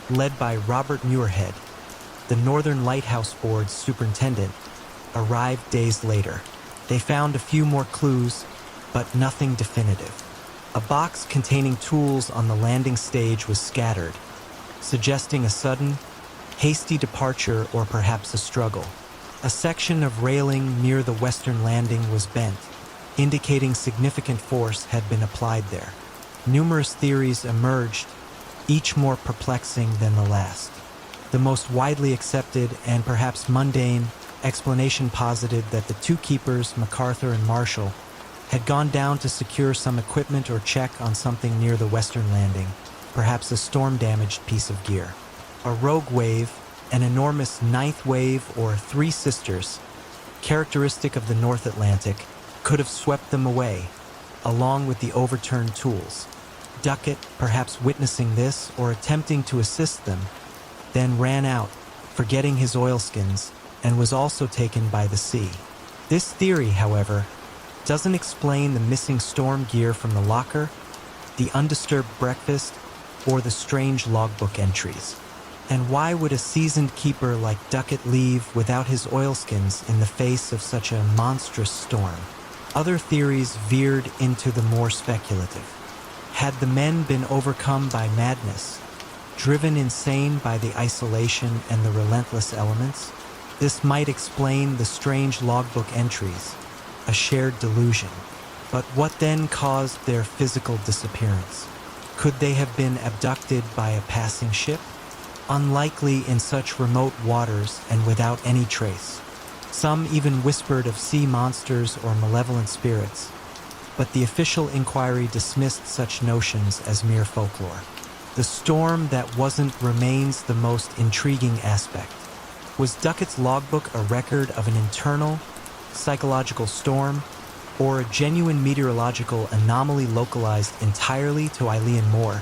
led by Robert Muirhead, the Northern Lighthouse Board's superintendent, arrived days later. They found a few more clues, but nothing definitive. A box containing tools on the landing stage was scattered, suggesting a sudden, hasty departure or perhaps a struggle. A section of railing near the western landing was bent, indicating significant force had been applied there. Numerous theories emerged, each more perplexing than the last. The most widely accepted and perhaps mundane explanation posited that the 2 keepers, MacArthur and Marshall, had gone down to secure some equipment or check on something near the western landing, perhaps a storm-damaged piece of gear. A rogue wave, an enormous ninth wave or three sisters, characteristic of the North Atlantic, could have swept them away, along with the overturned tools. Duckett, perhaps witnessing this or attempting to assist them, then ran out, forgetting his oilskins, and was also taken by the sea. This theory, however, doesn't explain the missing storm gear from the locker, the undisturbed breakfast, or the strange logbook entries. And why would a seasoned keeper like Duckett leave without his oilskins in the face of such a monstrous storm? Other theories veered into the more speculative. Had the men been overcome by madness, driven insane by the isolation and the relentless elements? This might explain the strange logbook entries, a shared delusion. But what then caused their physical disappearance? Could they have been abducted by a passing ship? Unlikely in such remote waters and without any trace. Some even whispered of sea monsters or malevolent spirits, but the official inquiry dismissed such notions as mere folklore. The storm that wasn't remains the most intriguing aspect. Was Duckett's logbook a record of an internal, psychological storm, or a genuine meteorological anomaly localized entirely to Eileen Moore,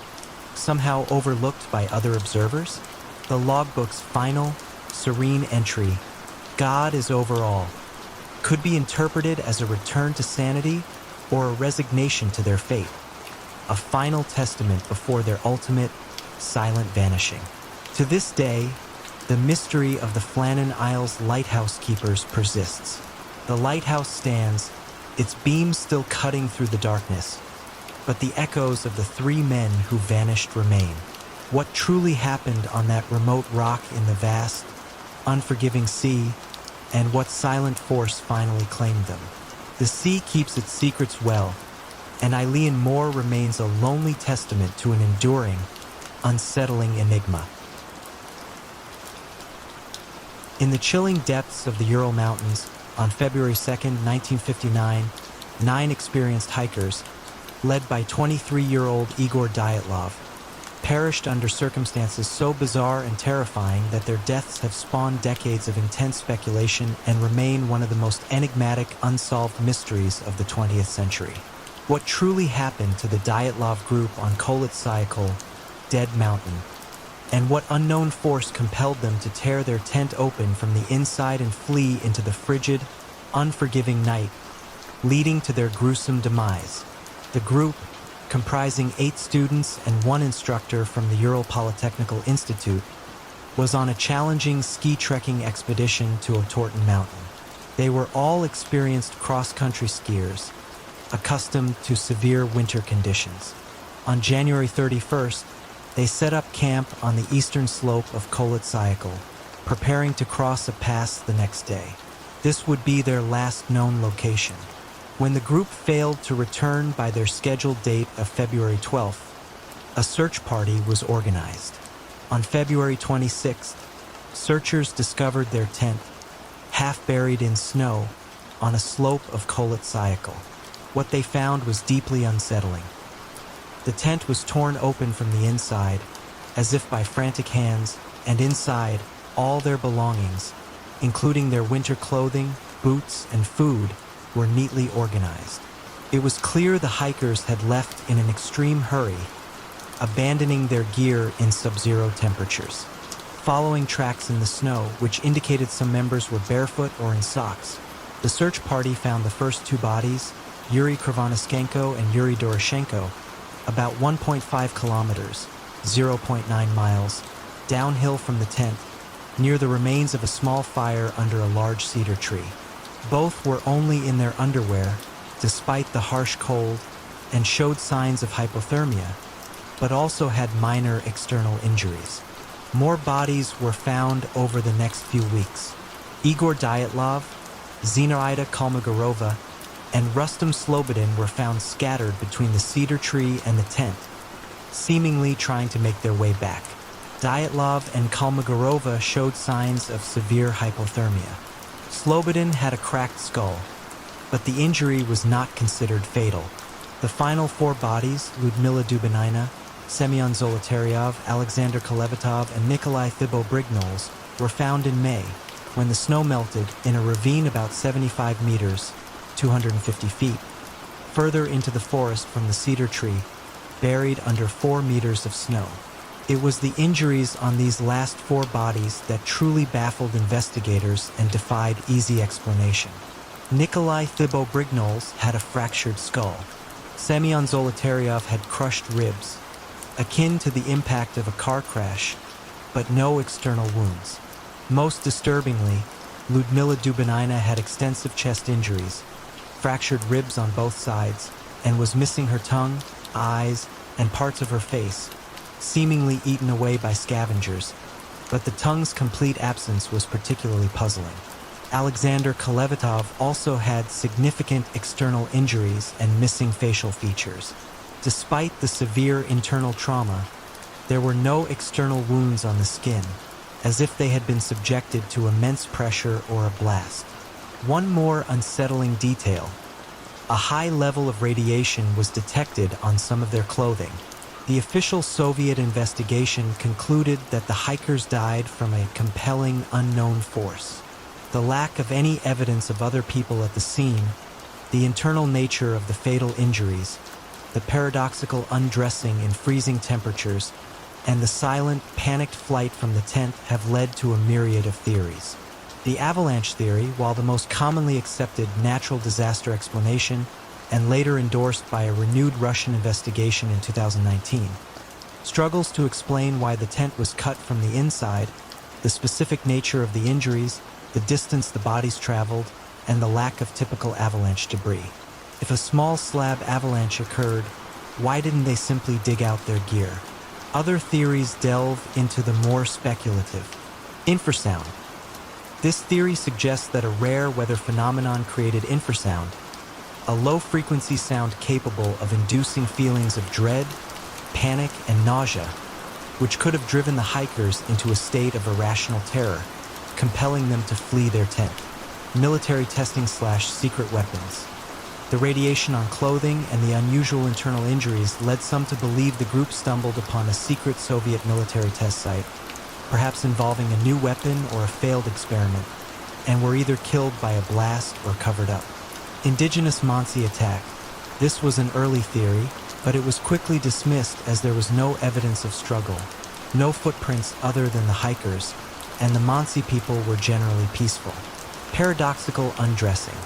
somehow overlooked by other observers? The logbook's final, serene entry, "God is over all," could be interpreted as a return to sanity or a resignation to their fate, a final testament before their ultimate, silent vanishing. To this day, the mystery of the Flannan Isles lighthouse keepers persists. The lighthouse stands, its beams still cutting through the darkness, but the echoes of the three men who vanished remain. What truly happened on that remote rock in the vast, unforgiving sea, and what silent force finally claimed them? The sea keeps its secrets well, and Eileen Moore remains a lonely testament to an enduring, unsettling enigma. In the chilling depths of the Ural Mountains, on February 2, 1959, 9 experienced hikers, led by 23-year-old Igor Dyatlov, perished under circumstances so bizarre and terrifying that their deaths have spawned decades of intense speculation and remain one of the most enigmatic, unsolved mysteries of the 20th century. What truly happened to the Dyatlov group on Kholat Syakhl, Dead Mountain, and what unknown force compelled them to tear their tent open from the inside and flee into the frigid, unforgiving night, leading to their gruesome demise? The group, comprising 8 students and 1 instructor from the Ural Polytechnical Institute, was on a challenging ski trekking expedition to Otorten Mountain. They were all experienced cross-country skiers, accustomed to severe winter conditions. On January 31st, they set up camp on the eastern slope of Kholat Syakhl, preparing to cross a pass the next day. This would be their last known location. When the group failed to return by their scheduled date of February 12th, a search party was organized. On February 26th, searchers discovered their tent, half buried in snow, on a slope of Kholat Syakhl. What they found was deeply unsettling. The tent was torn open from the inside, as if by frantic hands, and inside, all their belongings, including their winter clothing, boots, and food, were neatly organized. It was clear the hikers had left in an extreme hurry, abandoning their gear in sub-zero temperatures. Following tracks in the snow, which indicated some members were barefoot or in socks, the search party found the first 2 bodies, Yuri Krivonischenko and Yuri Doroshenko, about 1.5 kilometers, 0.9 miles, downhill from the tent, near the remains of a small fire under a large cedar tree. Both were only in their underwear, despite the harsh cold, and showed signs of hypothermia, but also had minor external injuries. More bodies were found over the next few weeks. Igor Dyatlov, Zinaida Kalmogorova, and Rustam Slobodin were found scattered between the cedar tree and the tent, seemingly trying to make their way back. Dyatlov and Kalmogorova showed signs of severe hypothermia. Slobodin had a cracked skull, but the injury was not considered fatal. The final 4 bodies, Lyudmila Dubinina, Semyon Zolotaryov, Alexander Kolevatov, and Nikolai Thibault-Brignoles, were found in May, when the snow melted in a ravine about 75 meters, 250 feet, further into the forest from the cedar tree, buried under 4 meters of snow. It was the injuries on these last 4 bodies that truly baffled investigators and defied easy explanation. Nikolai Thibault-Brignoles had a fractured skull. Semyon Zolotaryov had crushed ribs, akin to the impact of a car crash, but no external wounds. Most disturbingly, Lyudmila Dubinina had extensive chest injuries, fractured ribs on both sides, and was missing her tongue, eyes, and parts of her face, seemingly eaten away by scavengers, but the tongue's complete absence was particularly puzzling. Alexander Kolevatov also had significant external injuries and missing facial features. Despite the severe internal trauma, there were no external wounds on the skin, as if they had been subjected to immense pressure or a blast. One more unsettling detail: a high level of radiation was detected on some of their clothing. The official Soviet investigation concluded that the hikers died from a compelling unknown force. The lack of any evidence of other people at the scene, the internal nature of the fatal injuries, the paradoxical undressing in freezing temperatures, and the silent, panicked flight from the tent have led to a myriad of theories. The avalanche theory, while the most commonly accepted natural disaster explanation, and later endorsed by a renewed Russian investigation in 2019, struggles to explain why the tent was cut from the inside, the specific nature of the injuries, the distance the bodies traveled, and the lack of typical avalanche debris. If a small slab avalanche occurred, why didn't they simply dig out their gear? Other theories delve into the more speculative. Infrasound. This theory suggests that a rare weather phenomenon created infrasound, a low-frequency sound capable of inducing feelings of dread, panic, and nausea, which could have driven the hikers into a state of irrational terror, compelling them to flee their tent. Military testing/secret weapons. The radiation on clothing and the unusual internal injuries led some to believe the group stumbled upon a secret Soviet military test site, perhaps involving a new weapon or a failed experiment, and were either killed by a blast or covered up. Indigenous Mansi attack. This was an early theory, but it was quickly dismissed as there was no evidence of struggle, no footprints other than the hikers, and the Mansi people were generally peaceful. Paradoxical undressing.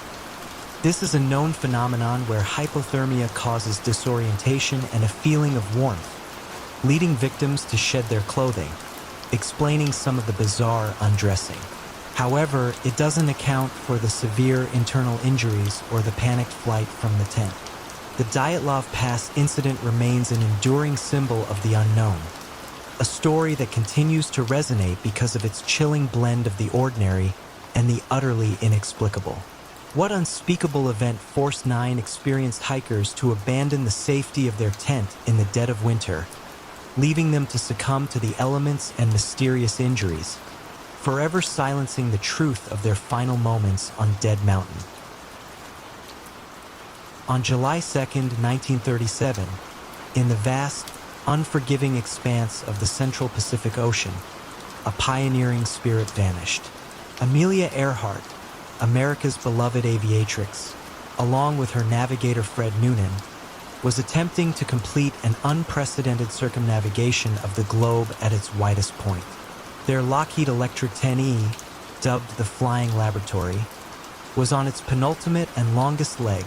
This is a known phenomenon where hypothermia causes disorientation and a feeling of warmth, leading victims to shed their clothing, explaining some of the bizarre undressing. However, it doesn't account for the severe internal injuries or the panicked flight from the tent. The Dyatlov Pass incident remains an enduring symbol of the unknown, a story that continues to resonate because of its chilling blend of the ordinary and the utterly inexplicable. What unspeakable event forced 9 experienced hikers to abandon the safety of their tent in the dead of winter, leaving them to succumb to the elements and mysterious injuries, forever silencing the truth of their final moments on Dead Mountain? On July 2nd, 1937, in the vast, unforgiving expanse of the Central Pacific Ocean, a pioneering spirit vanished. Amelia Earhart, America's beloved aviatrix, along with her navigator Fred Noonan, was attempting to complete an unprecedented circumnavigation of the globe at its widest point. Their Lockheed Electric 10E, dubbed the Flying Laboratory, was on its penultimate and longest leg,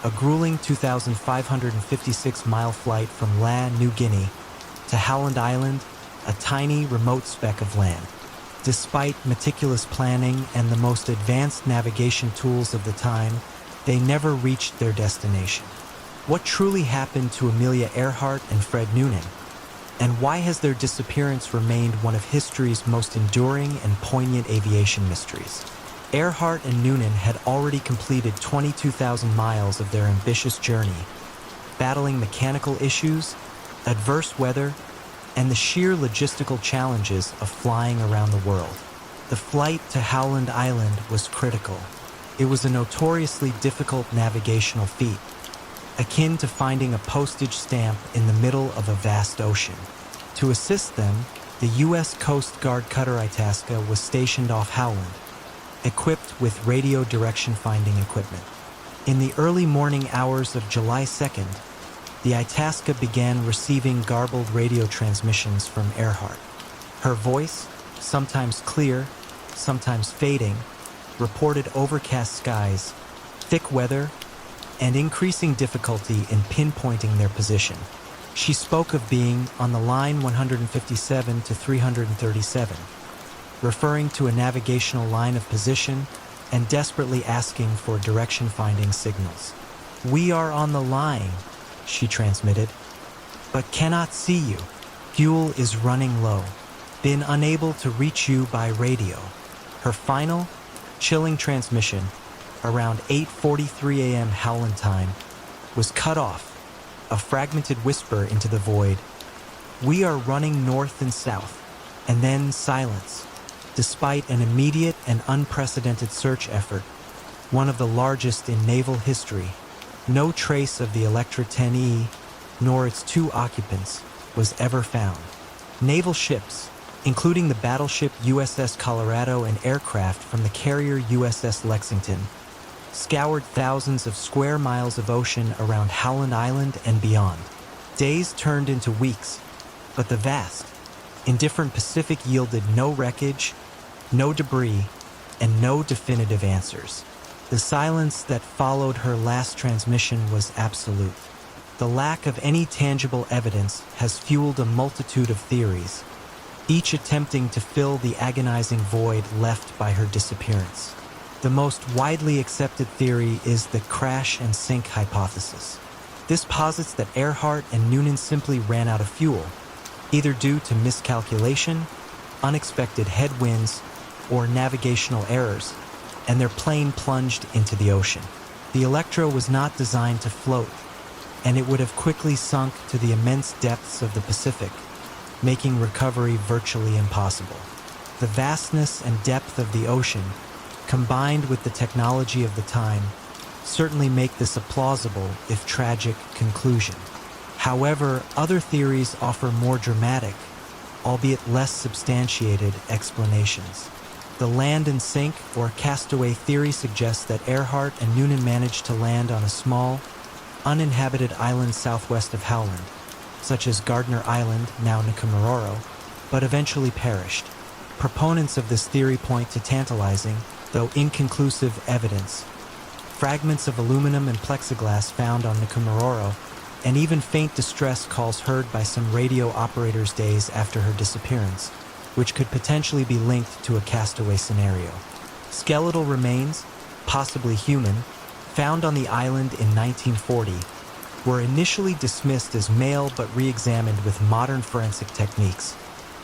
a grueling 2,556-mile flight from La, New Guinea, to Howland Island, a tiny, remote speck of land. Despite meticulous planning and the most advanced navigation tools of the time, they never reached their destination. What truly happened to Amelia Earhart and Fred Noonan? And why has their disappearance remained one of history's most enduring and poignant aviation mysteries? Earhart and Noonan had already completed 22,000 miles of their ambitious journey, battling mechanical issues, adverse weather, and the sheer logistical challenges of flying around the world. The flight to Howland Island was critical. It was a notoriously difficult navigational feat, akin to finding a postage stamp in the middle of a vast ocean. To assist them, the U.S. Coast Guard cutter Itasca was stationed off Howland, equipped with radio direction finding equipment. In the early morning hours of July 2nd, the Itasca began receiving garbled radio transmissions from Earhart. Her voice, sometimes clear, sometimes fading, reported overcast skies, thick weather, and increasing difficulty in pinpointing their position. She spoke of being on the line 157 to 337, referring to a navigational line of position and desperately asking for direction-finding signals. "We are on the line," she transmitted, "but cannot see you. Fuel is running low. Been unable to reach you by radio." Her final, chilling transmission, around 8:43 a.m. Howland time, was cut off, a fragmented whisper into the void. "We are running north and south," and then silence. Despite an immediate and unprecedented search effort, one of the largest in naval history, no trace of the Electra 10E, nor its two occupants, was ever found. Naval ships, including the battleship USS Colorado and aircraft from the carrier USS Lexington, scoured thousands of square miles of ocean around Howland Island and beyond. Days turned into weeks, but the vast, indifferent Pacific yielded no wreckage, no debris, and no definitive answers. The silence that followed her last transmission was absolute. The lack of any tangible evidence has fueled a multitude of theories, each attempting to fill the agonizing void left by her disappearance. The most widely accepted theory is the crash and sink hypothesis. This posits that Earhart and Noonan simply ran out of fuel, either due to miscalculation, unexpected headwinds, or navigational errors, and their plane plunged into the ocean. The Electra was not designed to float, and it would have quickly sunk to the immense depths of the Pacific, making recovery virtually impossible. The vastness and depth of the ocean, combined with the technology of the time, certainly make this a plausible, if tragic, conclusion. However, other theories offer more dramatic, albeit less substantiated, explanations. The land and sink or castaway theory suggests that Earhart and Noonan managed to land on a small, uninhabited island southwest of Howland, such as Gardner Island, now Nikumaroro, but eventually perished. Proponents of this theory point to tantalizing, though inconclusive, evidence. Fragments of aluminum and plexiglass found on Nikumaroro, and even faint distress calls heard by some radio operators days after her disappearance, which could potentially be linked to a castaway scenario. Skeletal remains, possibly human, found on the island in 1940, were initially dismissed as male but re-examined with modern forensic techniques,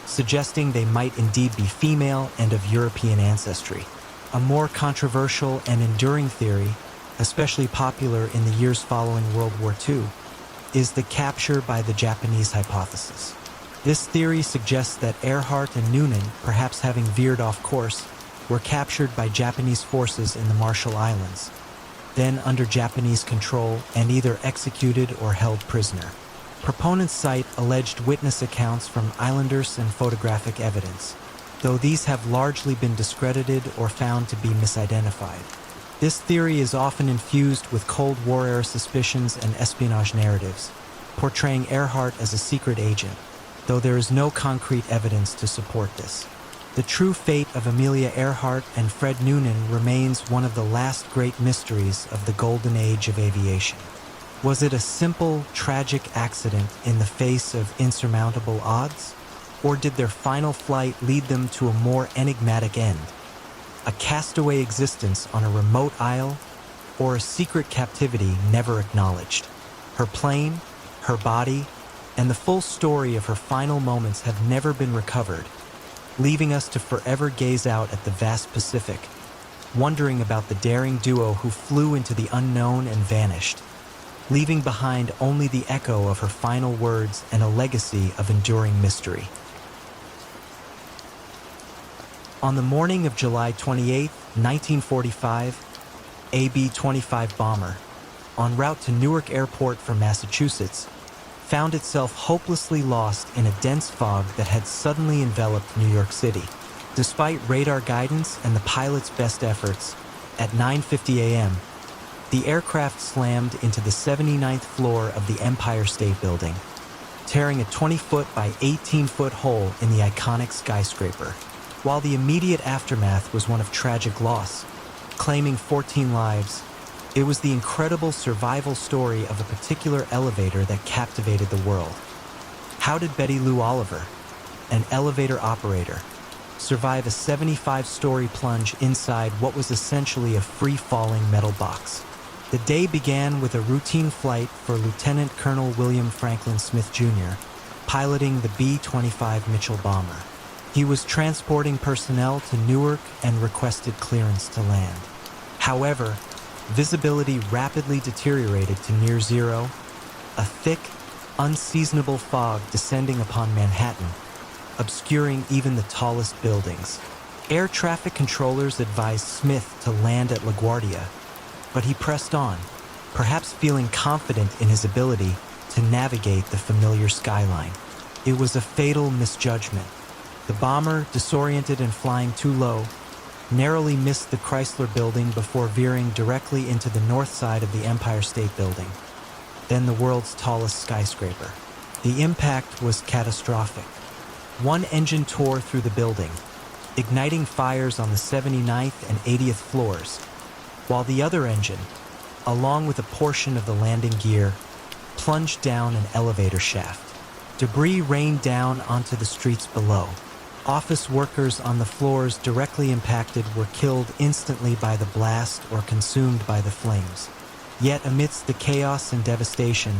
suggesting they might indeed be female and of European ancestry. A more controversial and enduring theory, especially popular in the years following World War II, is the capture by the Japanese hypothesis. This theory suggests that Earhart and Noonan, perhaps having veered off course, were captured by Japanese forces in the Marshall Islands, then under Japanese control and either executed or held prisoner. Proponents cite alleged witness accounts from islanders and photographic evidence, though these have largely been discredited or found to be misidentified. This theory is often infused with Cold War-era suspicions and espionage narratives, portraying Earhart as a secret agent, though there is no concrete evidence to support this. The true fate of Amelia Earhart and Fred Noonan remains one of the last great mysteries of the golden age of aviation. Was it a simple, tragic accident in the face of insurmountable odds? Or did their final flight lead them to a more enigmatic end? A castaway existence on a remote isle, or a secret captivity never acknowledged? Her plane, her body, and the full story of her final moments have never been recovered, leaving us to forever gaze out at the vast Pacific, wondering about the daring duo who flew into the unknown and vanished, leaving behind only the echo of her final words and a legacy of enduring mystery. On the morning of July 28, 1945, AB-25 bomber, en route to Newark Airport from Massachusetts, found itself hopelessly lost in a dense fog that had suddenly enveloped New York City. Despite radar guidance and the pilot's best efforts, at 9:50 a.m., the aircraft slammed into the 79th floor of the Empire State Building, tearing a 20-foot by 18-foot hole in the iconic skyscraper. While the immediate aftermath was one of tragic loss, claiming 14 lives, it was the incredible survival story of a particular elevator that captivated the world. How did Betty Lou Oliver, an elevator operator, survive a 75-story plunge inside what was essentially a free-falling metal box? The day began with a routine flight for Lieutenant Colonel William Franklin Smith Jr., piloting the B-25 Mitchell bomber. He was transporting personnel to Newark and requested clearance to land. However, visibility rapidly deteriorated to near zero, a thick, unseasonable fog descending upon Manhattan, obscuring even the tallest buildings. Air traffic controllers advised Smith to land at LaGuardia, but he pressed on, perhaps feeling confident in his ability to navigate the familiar skyline. It was a fatal misjudgment. The bomber, disoriented and flying too low, narrowly missed the Chrysler Building before veering directly into the north side of the Empire State Building, then the world's tallest skyscraper. The impact was catastrophic. One engine tore through the building, igniting fires on the 79th and 80th floors, while the other engine, along with a portion of the landing gear, plunged down an elevator shaft. Debris rained down onto the streets below. Office workers on the floors directly impacted were killed instantly by the blast or consumed by the flames. Yet amidst the chaos and devastation,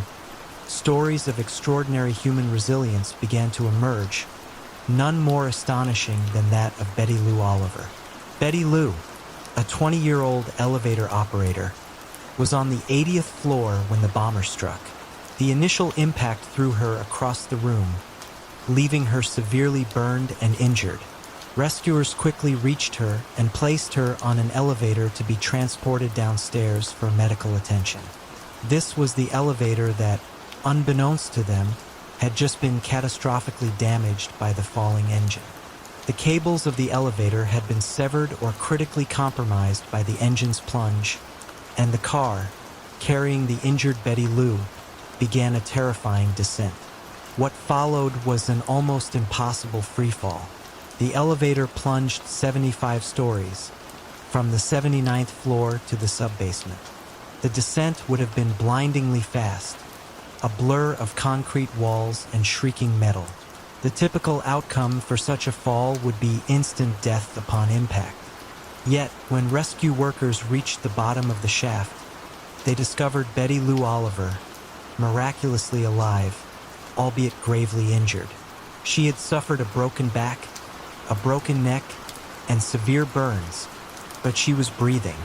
stories of extraordinary human resilience began to emerge, none more astonishing than that of Betty Lou Oliver. Betty Lou, a 20-year-old elevator operator, was on the 80th floor when the bomber struck. The initial impact threw her across the room, leaving her severely burned and injured. Rescuers quickly reached her and placed her on an elevator to be transported downstairs for medical attention. This was the elevator that, unbeknownst to them, had just been catastrophically damaged by the falling engine. The cables of the elevator had been severed or critically compromised by the engine's plunge, and the car, carrying the injured Betty Lou, began a terrifying descent. What followed was an almost impossible freefall. The elevator plunged 75 stories, from the 79th floor to the subbasement. The descent would have been blindingly fast, a blur of concrete walls and shrieking metal. The typical outcome for such a fall would be instant death upon impact. Yet, when rescue workers reached the bottom of the shaft, they discovered Betty Lou Oliver, miraculously alive, albeit gravely injured. She had suffered a broken back, a broken neck, and severe burns, but she was breathing.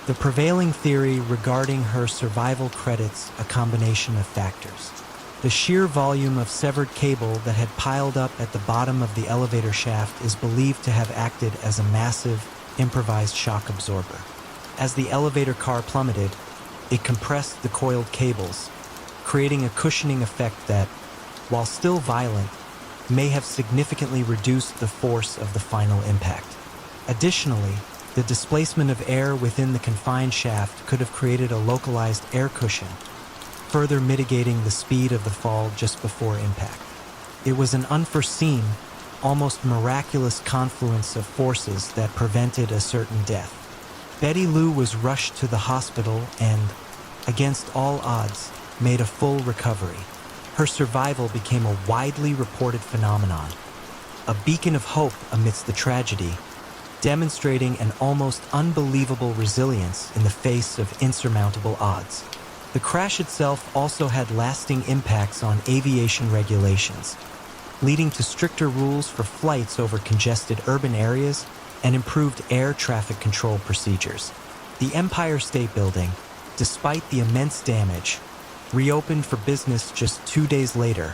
The prevailing theory regarding her survival credits a combination of factors. The sheer volume of severed cable that had piled up at the bottom of the elevator shaft is believed to have acted as a massive, improvised shock absorber. As the elevator car plummeted, it compressed the coiled cables, creating a cushioning effect that, while still violent, may have significantly reduced the force of the final impact. Additionally, the displacement of air within the confined shaft could have created a localized air cushion, further mitigating the speed of the fall just before impact. It was an unforeseen, almost miraculous confluence of forces that prevented a certain death. Betty Lou was rushed to the hospital and, against all odds, made a full recovery. Her survival became a widely reported phenomenon, a beacon of hope amidst the tragedy, demonstrating an almost unbelievable resilience in the face of insurmountable odds. The crash itself also had lasting impacts on aviation regulations, leading to stricter rules for flights over congested urban areas and improved air traffic control procedures. The Empire State Building, despite the immense damage, reopened for business just 2 days later,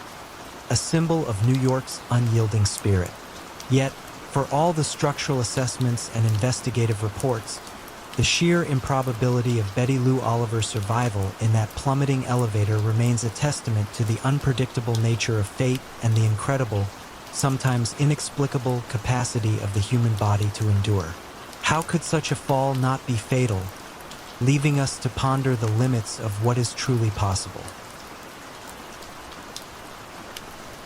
a symbol of New York's unyielding spirit. Yet, for all the structural assessments and investigative reports, The sheer improbability of Betty Lou Oliver's survival in that plummeting elevator remains a testament to the unpredictable nature of fate and the incredible, sometimes inexplicable capacity of the human body to endure. How could such a fall not be fatal, leaving us to ponder the limits of what is truly possible?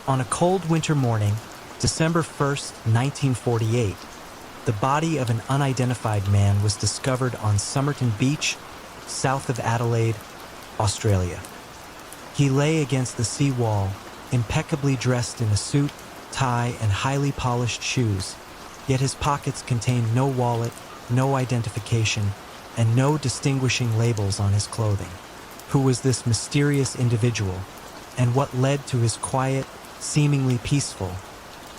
On a cold winter morning, December 1st, 1948, the body of an unidentified man was discovered on Somerton Beach, south of Adelaide, Australia. He lay against the sea wall, impeccably dressed in a suit, tie, and highly polished shoes, yet his pockets contained no wallet, no identification, and no distinguishing labels on his clothing. Who was this mysterious individual, and what led to his quiet, seemingly peaceful,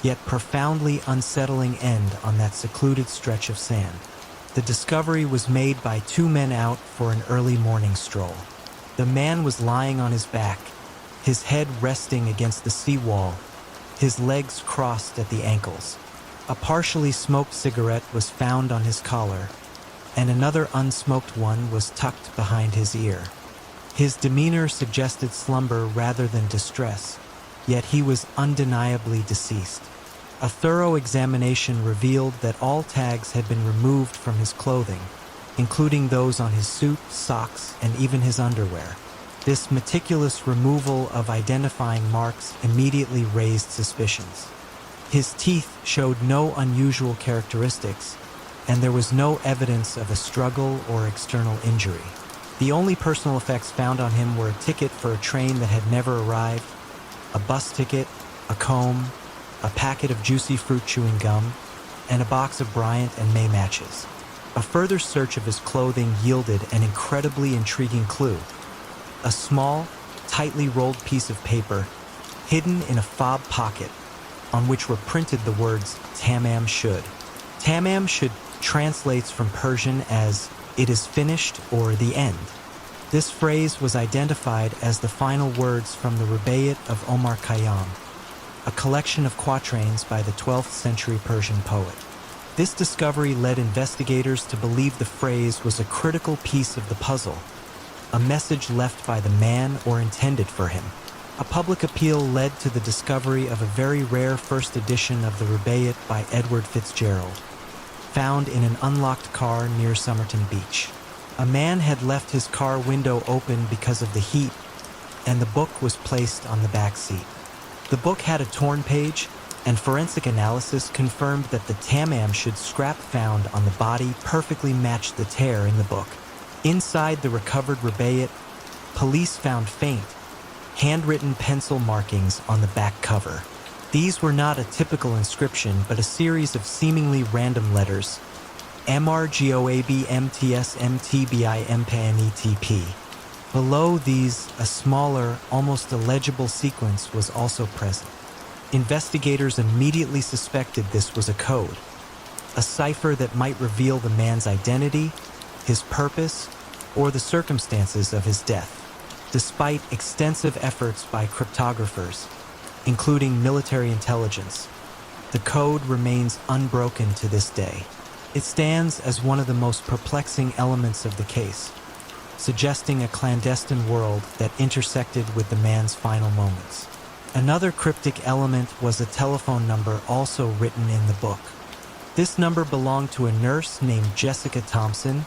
yet profoundly unsettling end on that secluded stretch of sand? The discovery was made by two men out for an early morning stroll. The man was lying on his back, his head resting against the seawall, his legs crossed at the ankles. A partially smoked cigarette was found on his collar, and another unsmoked one was tucked behind his ear. His demeanor suggested slumber rather than distress, yet he was undeniably deceased. A thorough examination revealed that all tags had been removed from his clothing, including those on his suit, socks, and even his underwear. This meticulous removal of identifying marks immediately raised suspicions. His teeth showed no unusual characteristics, and there was no evidence of a struggle or external injury. The only personal effects found on him were a ticket for a train that had never arrived, a bus ticket, a comb, a packet of juicy fruit chewing gum, and a box of Bryant and May matches. A further search of his clothing yielded an incredibly intriguing clue. A small, tightly rolled piece of paper, hidden in a fob pocket, on which were printed the words "Tamam Shud." Tamam Shud translates from Persian as "it is finished" or "the end." This phrase was identified as the final words from the Rubaiyat of Omar Khayyam, a collection of quatrains by the 12th century Persian poet. This discovery led investigators to believe the phrase was a critical piece of the puzzle, a message left by the man or intended for him. A public appeal led to the discovery of a very rare first edition of the Rubaiyat by Edward Fitzgerald, found in an unlocked car near Somerton Beach. A man had left his car window open because of the heat, and the book was placed on the back seat. The book had a torn page, and forensic analysis confirmed that the Tamam Shud scrap found on the body perfectly matched the tear in the book. Inside the recovered Rubaiyat, police found faint, handwritten pencil markings on the back cover. These were not a typical inscription, but a series of seemingly random letters: MRGOABMTSMTBIMPNETP. Below these, a smaller, almost illegible sequence was also present. Investigators immediately suspected this was a code, a cipher that might reveal the man's identity, his purpose, or the circumstances of his death. Despite extensive efforts by cryptographers, including military intelligence, the code remains unbroken to this day. It stands as one of the most perplexing elements of the case, suggesting a clandestine world that intersected with the man's final moments. Another cryptic element was a telephone number also written in the book. This number belonged to a nurse named Jessica Thompson,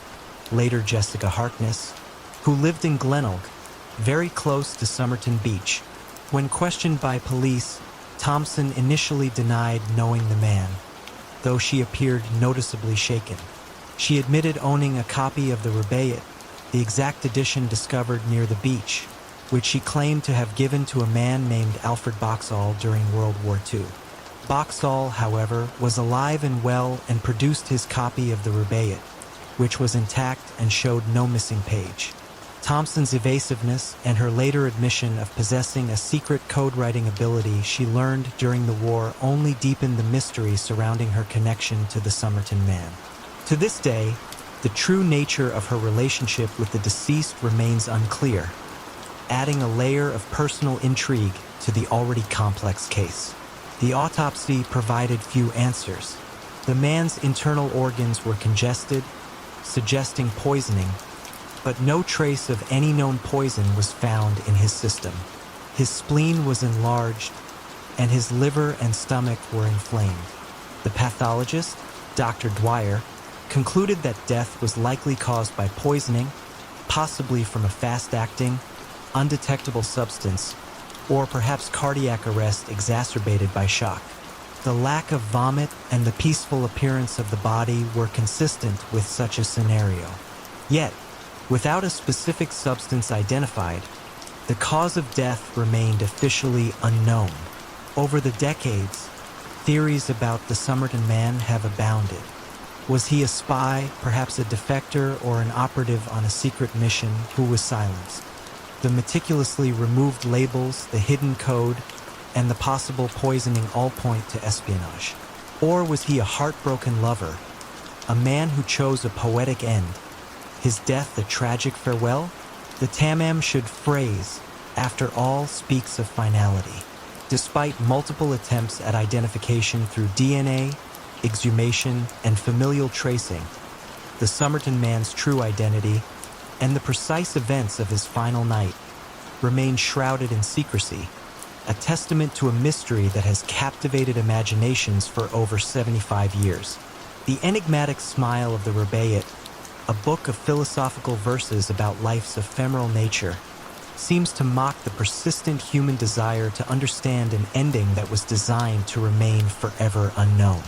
later Jessica Harkness, who lived in Glenelg, very close to Somerton Beach. When questioned by police, Thompson initially denied knowing the man, though she appeared noticeably shaken. She admitted owning a copy of the Rubaiyat, the exact edition discovered near the beach, which she claimed to have given to a man named Alfred Boxall during World War II. Boxall, however, was alive and well and produced his copy of the Rubaiyat, which was intact and showed no missing page. Thompson's evasiveness and her later admission of possessing a secret code-writing ability she learned during the war only deepened the mystery surrounding her connection to the Somerton man. To this day, the true nature of her relationship with the deceased remains unclear, adding a layer of personal intrigue to the already complex case. The autopsy provided few answers. The man's internal organs were congested, suggesting poisoning, but no trace of any known poison was found in his system. His spleen was enlarged, and his liver and stomach were inflamed. The pathologist, Dr. Dwyer, concluded that death was likely caused by poisoning, possibly from a fast-acting, undetectable substance, or perhaps cardiac arrest exacerbated by shock. The lack of vomit and the peaceful appearance of the body were consistent with such a scenario. Yet, without a specific substance identified, the cause of death remained officially unknown. Over the decades, theories about the Somerton Man have abounded. Was he a spy, perhaps a defector, or an operative on a secret mission who was silenced? The meticulously removed labels, the hidden code, and the possible poisoning all point to espionage. Or was he a heartbroken lover, a man who chose a poetic end, his death a tragic farewell? The Tamam should phrase, after all, speaks of finality. Despite multiple attempts at identification through DNA, exhumation, and familial tracing, the Somerton Man's true identity and the precise events of his final night remain shrouded in secrecy, a testament to a mystery that has captivated imaginations for over 75 years. The enigmatic smile of the Rubaiyat, a book of philosophical verses about life's ephemeral nature, seems to mock the persistent human desire to understand an ending that was designed to remain forever unknown.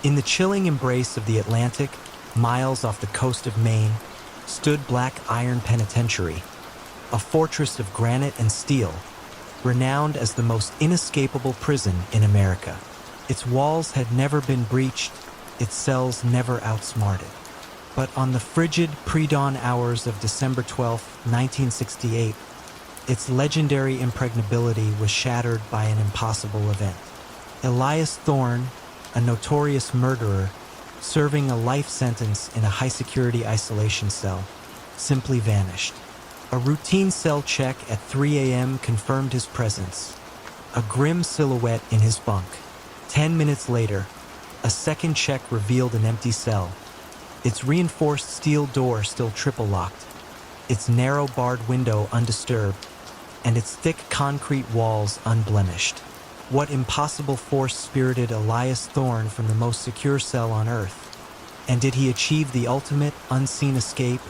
In the chilling embrace of the Atlantic, miles off the coast of Maine, stood Black Iron Penitentiary, a fortress of granite and steel, renowned as the most inescapable prison in America. Its walls had never been breached, its cells never outsmarted. But on the frigid pre-dawn hours of December 12, 1968, its legendary impregnability was shattered by an impossible event. Elias Thorne, a notorious murderer, serving a life sentence in a high-security isolation cell, simply vanished. A routine cell check at 3 a.m. confirmed his presence, a grim silhouette in his bunk. 10 minutes later, a second check revealed an empty cell, its reinforced steel door still triple-locked, its narrow barred window undisturbed, and its thick concrete walls unblemished. What impossible force spirited Elias Thorne from the most secure cell on Earth? And did he achieve the ultimate, unseen escape,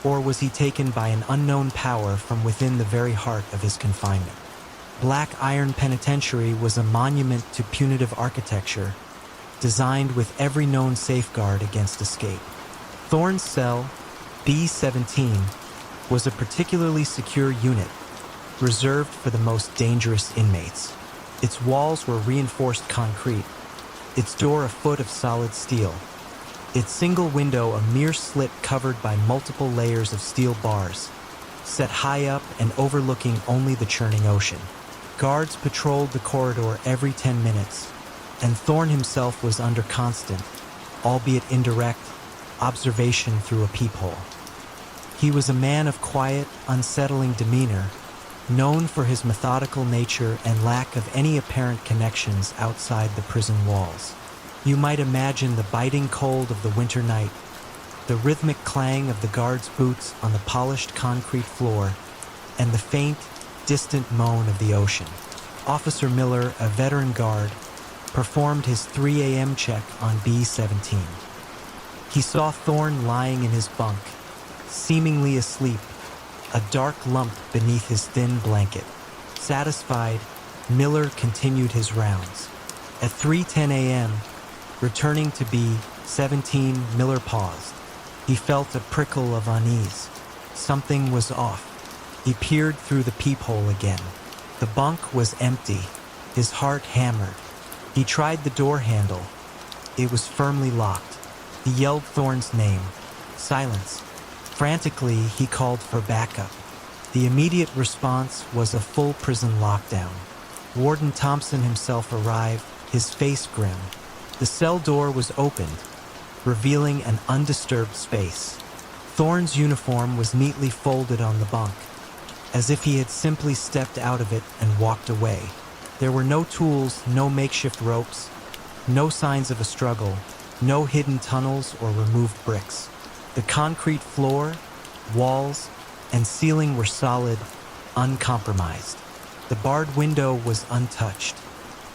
or was he taken by an unknown power from within the very heart of his confinement? Black Iron Penitentiary was a monument to punitive architecture, designed with every known safeguard against escape. Thorne's cell, B-17, was a particularly secure unit, reserved for the most dangerous inmates. Its walls were reinforced concrete, its door a foot of solid steel, its single window a mere slit covered by multiple layers of steel bars, set high up and overlooking only the churning ocean. Guards patrolled the corridor every 10 minutes, and Thorne himself was under constant, albeit indirect, observation through a peephole. He was a man of quiet, unsettling demeanor, known for his methodical nature and lack of any apparent connections outside the prison walls. You might imagine the biting cold of the winter night, the rhythmic clang of the guards' boots on the polished concrete floor, and the faint, distant moan of the ocean. Officer Miller, a veteran guard, performed his 3 a.m. check on B-17. He saw Thorne lying in his bunk, seemingly asleep, a dark lump beneath his thin blanket. Satisfied, Miller continued his rounds. At 3:10 a.m., returning to B-17, Miller paused. He felt a prickle of unease. Something was off. He peered through the peephole again. The bunk was empty, his heart hammered. He tried the door handle. It was firmly locked. He yelled Thorne's name. Silence. Frantically, he called for backup. The immediate response was a full prison lockdown. Warden Thompson himself arrived, his face grim. The cell door was opened, revealing an undisturbed space. Thorne's uniform was neatly folded on the bunk, as if he had simply stepped out of it and walked away. There were no tools, no makeshift ropes, no signs of a struggle, No hidden tunnels or removed bricks. The concrete floor, walls, and ceiling were solid, uncompromised. The barred window was untouched.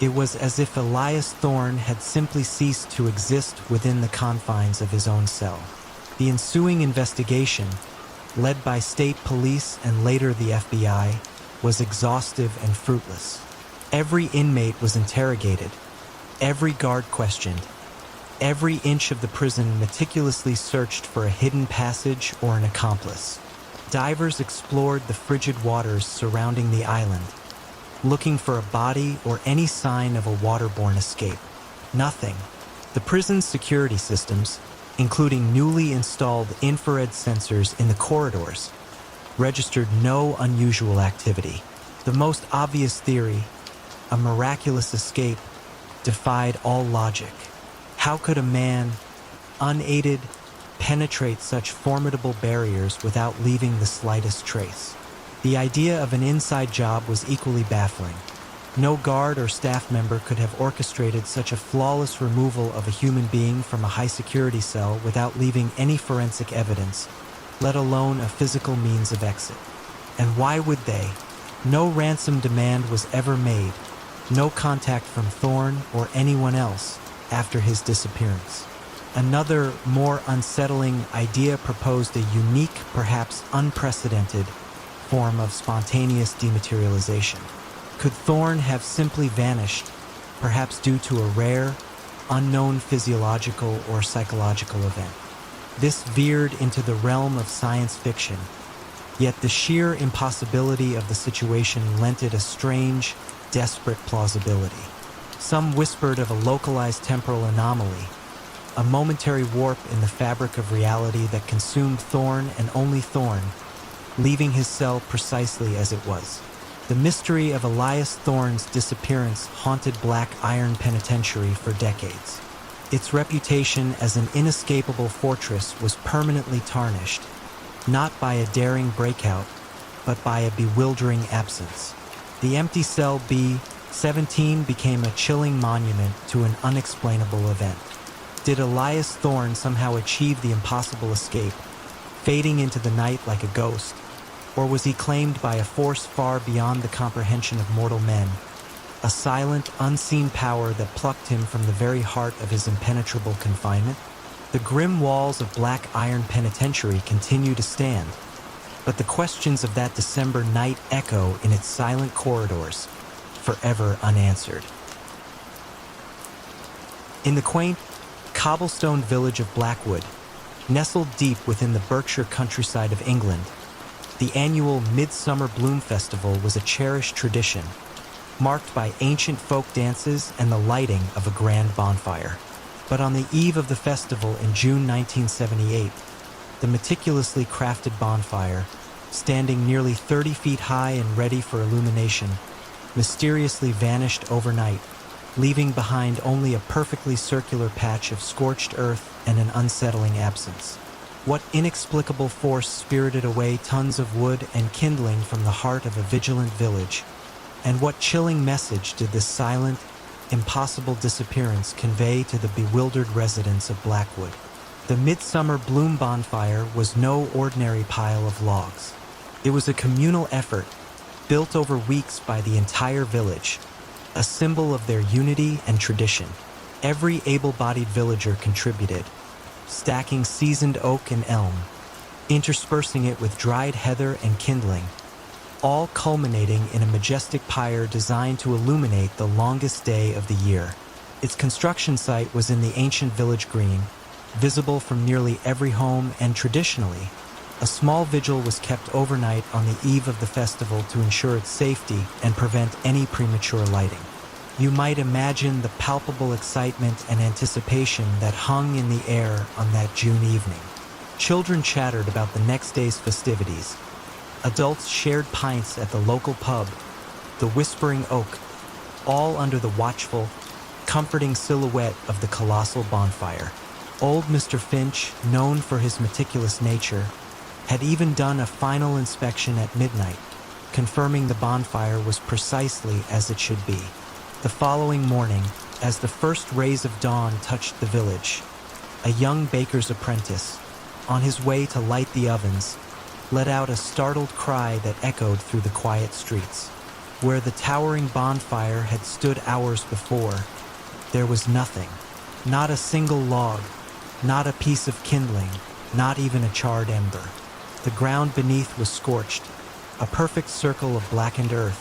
It was as if Elias Thorne had simply ceased to exist within the confines of his own cell. The ensuing investigation, led by state police and later the FBI, was exhaustive and fruitless. Every inmate was interrogated, every guard questioned, every inch of the prison meticulously searched for a hidden passage or an accomplice. Divers explored the frigid waters surrounding the island, looking for a body or any sign of a waterborne escape. Nothing. The prison's security systems, including newly installed infrared sensors in the corridors, registered no unusual activity. The most obvious theory, a miraculous escape, defied all logic. How could a man, unaided, penetrate such formidable barriers without leaving the slightest trace? The idea of an inside job was equally baffling. No guard or staff member could have orchestrated such a flawless removal of a human being from a high-security cell without leaving any forensic evidence, let alone a physical means of exit. And why would they? No ransom demand was ever made, no contact from Thorne or anyone else after his disappearance. Another, more unsettling idea proposed a unique, perhaps unprecedented, form of spontaneous dematerialization. Could Thorne have simply vanished, perhaps due to a rare, unknown physiological or psychological event? This veered into the realm of science fiction, yet the sheer impossibility of the situation lent it a strange, desperate plausibility. Some whispered of a localized temporal anomaly, a momentary warp in the fabric of reality that consumed Thorne and only Thorne, leaving his cell precisely as it was. The mystery of Elias Thorne's disappearance haunted Black Iron Penitentiary for decades. Its reputation as an inescapable fortress was permanently tarnished, not by a daring breakout, but by a bewildering absence. The empty cell B-17 became a chilling monument to an unexplainable event. Did Elias Thorne somehow achieve the impossible escape, fading into the night like a ghost? Or was he claimed by a force far beyond the comprehension of mortal men, a silent, unseen power that plucked him from the very heart of his impenetrable confinement? The grim walls of Black Iron Penitentiary continue to stand, but the questions of that December night echo in its silent corridors, forever unanswered. In the quaint, cobblestone village of Blackwood, nestled deep within the Berkshire countryside of England, the annual Midsummer Bloom Festival was a cherished tradition, marked by ancient folk dances and the lighting of a grand bonfire. But on the eve of the festival in June 1978, the meticulously crafted bonfire, standing nearly 30 feet high and ready for illumination, mysteriously vanished overnight, leaving behind only a perfectly circular patch of scorched earth and an unsettling absence. What inexplicable force spirited away tons of wood and kindling from the heart of a vigilant village? And what chilling message did this silent, impossible disappearance convey to the bewildered residents of Blackwood? The Midsummer Bloom bonfire was no ordinary pile of logs. It was a communal effort, built over weeks by the entire village, a symbol of their unity and tradition. Every able-bodied villager contributed, stacking seasoned oak and elm, interspersing it with dried heather and kindling, all culminating in a majestic pyre designed to illuminate the longest day of the year. Its construction site was in the ancient village green, visible from nearly every home, and traditionally, a small vigil was kept overnight on the eve of the festival to ensure its safety and prevent any premature lighting. You might imagine the palpable excitement and anticipation that hung in the air on that June evening. Children chattered about the next day's festivities. Adults shared pints at the local pub, the Whispering Oak, all under the watchful, comforting silhouette of the colossal bonfire. Old Mr. Finch, known for his meticulous nature, had even done a final inspection at midnight, confirming the bonfire was precisely as it should be. The following morning, as the first rays of dawn touched the village, a young baker's apprentice, on his way to light the ovens, let out a startled cry that echoed through the quiet streets. Where the towering bonfire had stood hours before, there was nothing. Not a single log, not a piece of kindling, not even a charred ember. The ground beneath was scorched, a perfect circle of blackened earth,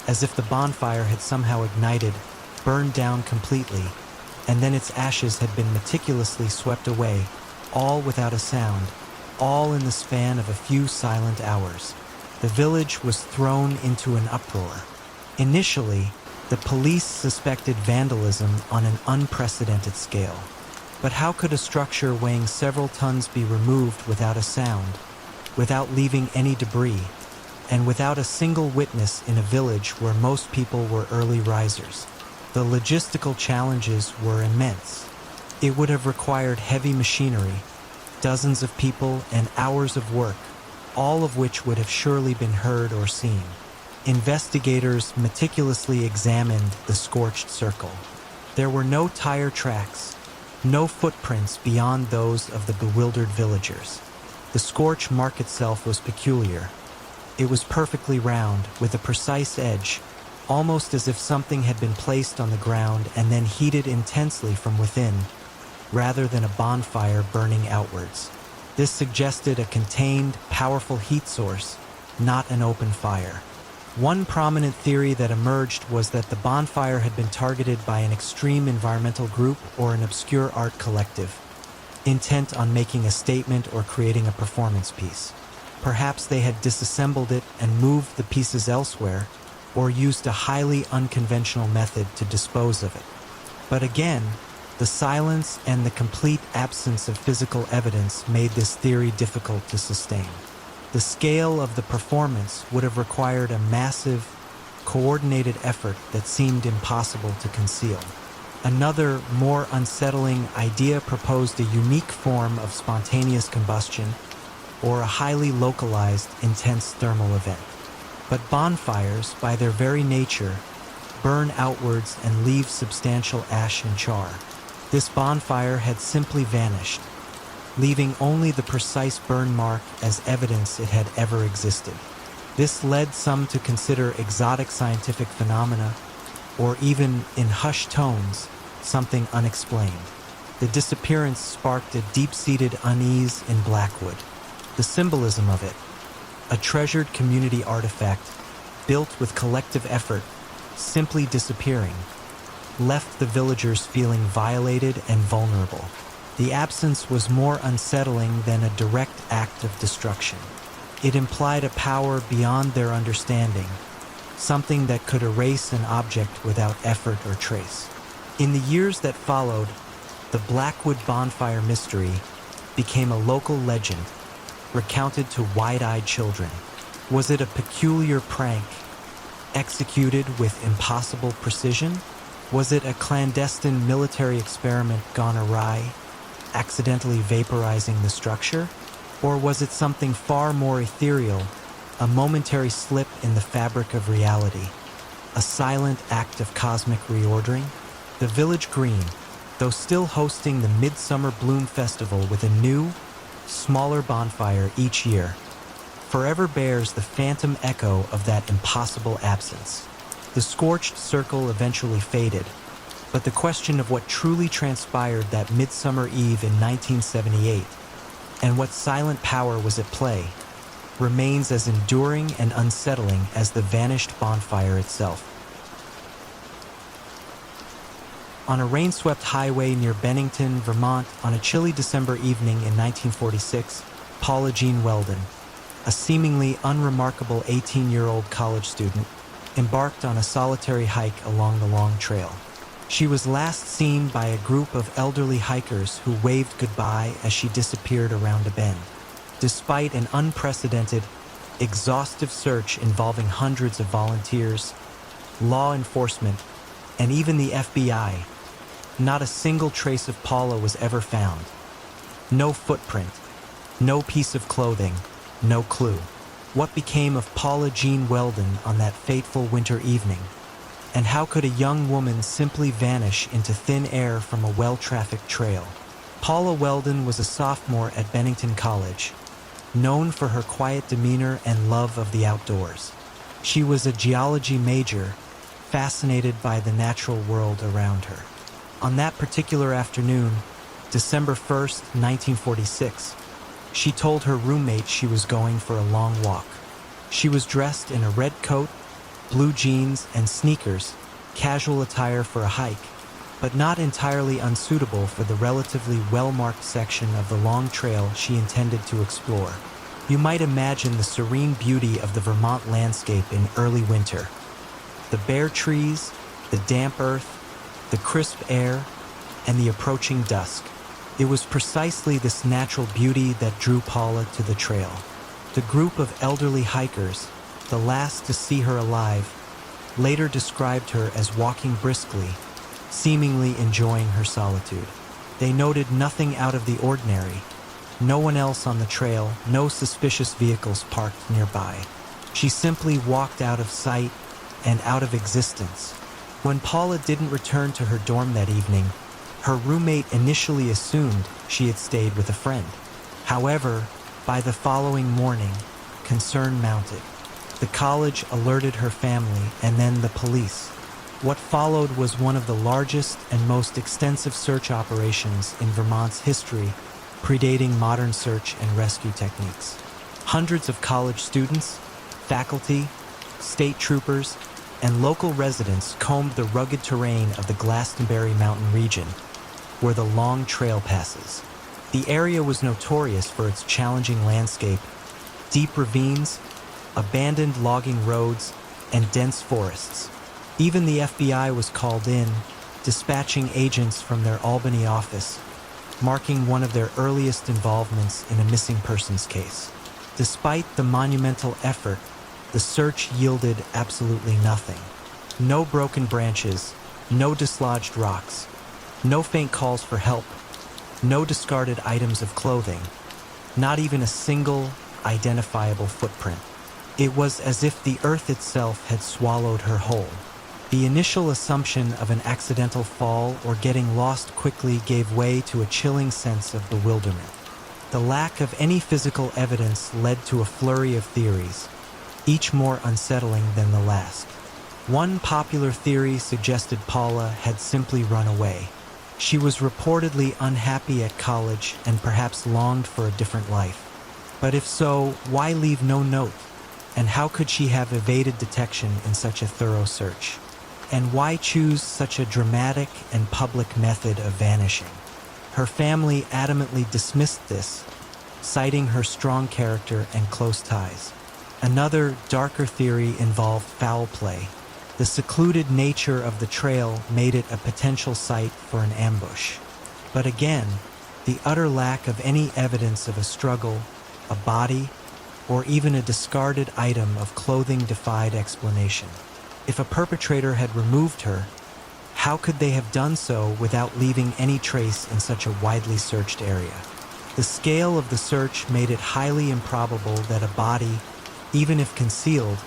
as if the bonfire had somehow ignited, burned down completely, and then its ashes had been meticulously swept away, all without a sound, all in the span of a few silent hours. The village was thrown into an uproar. Initially, the police suspected vandalism on an unprecedented scale. But how could a structure weighing several tons be removed without a sound, without leaving any debris, and without a single witness in a village where most people were early risers? The logistical challenges were immense. It would have required heavy machinery, dozens of people, and hours of work, all of which would have surely been heard or seen. Investigators meticulously examined the scorched circle. There were no tire tracks, no footprints beyond those of the bewildered villagers. The scorch mark itself was peculiar. It was perfectly round, with a precise edge, almost as if something had been placed on the ground and then heated intensely from within, rather than a bonfire burning outwards. This suggested a contained, powerful heat source, not an open fire. One prominent theory that emerged was that the bonfire had been targeted by an extreme environmental group or an obscure art collective, intent on making a statement or creating a performance piece. Perhaps they had disassembled it and moved the pieces elsewhere, or used a highly unconventional method to dispose of it. But again, the silence and the complete absence of physical evidence made this theory difficult to sustain. The scale of the performance would have required a massive, coordinated effort that seemed impossible to conceal. Another, more unsettling idea proposed a unique form of spontaneous combustion or a highly localized, intense thermal event. But bonfires, by their very nature, burn outwards and leave substantial ash and char. This bonfire had simply vanished, leaving only the precise burn mark as evidence it had ever existed. This led some to consider exotic scientific phenomena, or even, in hushed tones, something unexplained. The disappearance sparked a deep-seated unease in Blackwood. The symbolism of it, a treasured community artifact built with collective effort, simply disappearing, left the villagers feeling violated and vulnerable. The absence was more unsettling than a direct act of destruction. It implied a power beyond their understanding, something that could erase an object without effort or trace. In the years that followed, the Blackwood bonfire mystery became a local legend, recounted to wide-eyed children. Was it a peculiar prank, executed with impossible precision? Was it a clandestine military experiment gone awry, accidentally vaporizing the structure? Or was it something far more ethereal, a momentary slip in the fabric of reality, a silent act of cosmic reordering? The village green, though still hosting the Midsummer Bloom Festival with a new, smaller bonfire each year, forever bears the phantom echo of that impossible absence. The scorched circle eventually faded, but the question of what truly transpired that Midsummer Eve in 1978, and what silent power was at play, remains as enduring and unsettling as the vanished bonfire itself. On a rain-swept highway near Bennington, Vermont, on a chilly December evening in 1946, Paula Jean Weldon, a seemingly unremarkable 18-year-old college student, embarked on a solitary hike along the long trail. She was last seen by a group of elderly hikers who waved goodbye as she disappeared around a bend. Despite an unprecedented, exhaustive search involving hundreds of volunteers, law enforcement, and even the FBI, not a single trace of Paula was ever found. No footprint, no piece of clothing, no clue. What became of Paula Jean Weldon on that fateful winter evening? And how could a young woman simply vanish into thin air from a well-trafficked trail? Paula Weldon was a sophomore at Bennington College, known for her quiet demeanor and love of the outdoors. She was a geology major, fascinated by the natural world around her. On that particular afternoon, December 1st, 1946, she told her roommate she was going for a long walk. She was dressed in a red coat, blue jeans, and sneakers, casual attire for a hike, but not entirely unsuitable for the relatively well-marked section of the long trail she intended to explore. You might imagine the serene beauty of the Vermont landscape in early winter. The bare trees, the damp earth, the crisp air, and the approaching dusk. It was precisely this natural beauty that drew Paula to the trail. The group of elderly hikers, the last to see her alive, later described her as walking briskly, seemingly enjoying her solitude. They noted nothing out of the ordinary. No one else on the trail, no suspicious vehicles parked nearby. She simply walked out of sight and out of existence. When Paula didn't return to her dorm that evening, her roommate initially assumed she had stayed with a friend. However, by the following morning, concern mounted. The college alerted her family and then the police. What followed was one of the largest and most extensive search operations in Vermont's history, predating modern search and rescue techniques. Hundreds of college students, faculty, state troopers, and local residents combed the rugged terrain of the Glastonbury Mountain region, where the long trail passes. The area was notorious for its challenging landscape, deep ravines, abandoned logging roads, and dense forests. Even the FBI was called in, dispatching agents from their Albany office, marking one of their earliest involvements in a missing persons case. Despite the monumental effort, the search yielded absolutely nothing. No broken branches, no dislodged rocks, no faint calls for help, no discarded items of clothing, not even a single identifiable footprint. It was as if the earth itself had swallowed her whole. The initial assumption of an accidental fall or getting lost quickly gave way to a chilling sense of bewilderment. The lack of any physical evidence led to a flurry of theories, each more unsettling than the last. One popular theory suggested Paula had simply run away. She was reportedly unhappy at college and perhaps longed for a different life. But if so, why leave no note? And how could she have evaded detection in such a thorough search? And why choose such a dramatic and public method of vanishing? Her family adamantly dismissed this, citing her strong character and close ties. Another, darker theory involved foul play. The secluded nature of the trail made it a potential site for an ambush. But again, the utter lack of any evidence of a struggle, a body, or even a discarded item of clothing defied explanation. If a perpetrator had removed her, how could they have done so without leaving any trace in such a widely searched area? The scale of the search made it highly improbable that a body, even if concealed,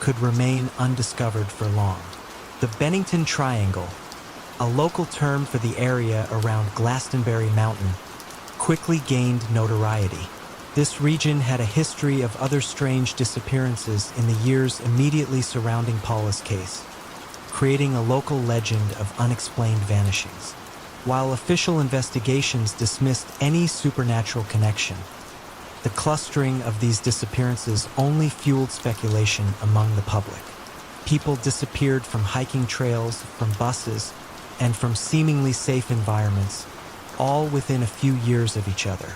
could remain undiscovered for long. The Bennington Triangle, a local term for the area around Glastonbury Mountain, quickly gained notoriety. This region had a history of other strange disappearances in the years immediately surrounding Paula's case, creating a local legend of unexplained vanishings. While official investigations dismissed any supernatural connection, the clustering of these disappearances only fueled speculation among the public. People disappeared from hiking trails, from buses, and from seemingly safe environments, all within a few years of each other.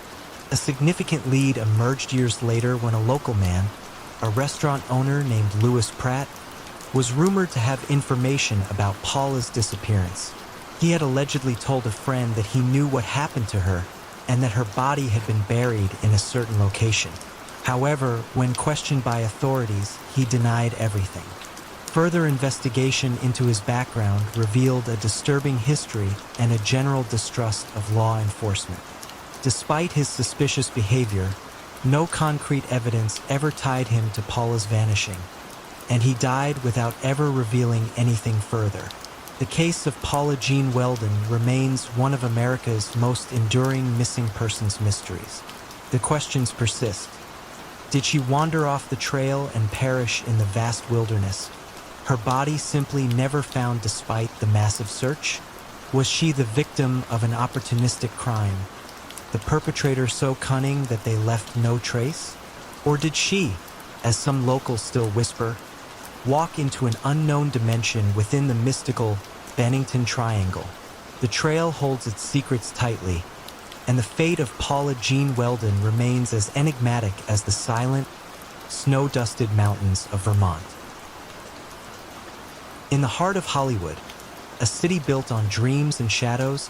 A significant lead emerged years later when a local man, a restaurant owner named Lewis Pratt, was rumored to have information about Paula's disappearance. He had allegedly told a friend that he knew what happened to her and that her body had been buried in a certain location. However, when questioned by authorities, he denied everything. Further investigation into his background revealed a disturbing history and a general distrust of law enforcement. Despite his suspicious behavior, no concrete evidence ever tied him to Paula's vanishing, and he died without ever revealing anything further. The case of Paula Jean Weldon remains one of America's most enduring missing persons mysteries. The questions persist. Did she wander off the trail and perish in the vast wilderness? Her body simply never found despite the massive search? Was she the victim of an opportunistic crime, the perpetrator so cunning that they left no trace? Or did she, as some locals still whisper, walk into an unknown dimension within the mystical Bennington Triangle? The trail holds its secrets tightly, and the fate of Paula Jean Weldon remains as enigmatic as the silent, snow-dusted mountains of Vermont. In the heart of Hollywood, a city built on dreams and shadows,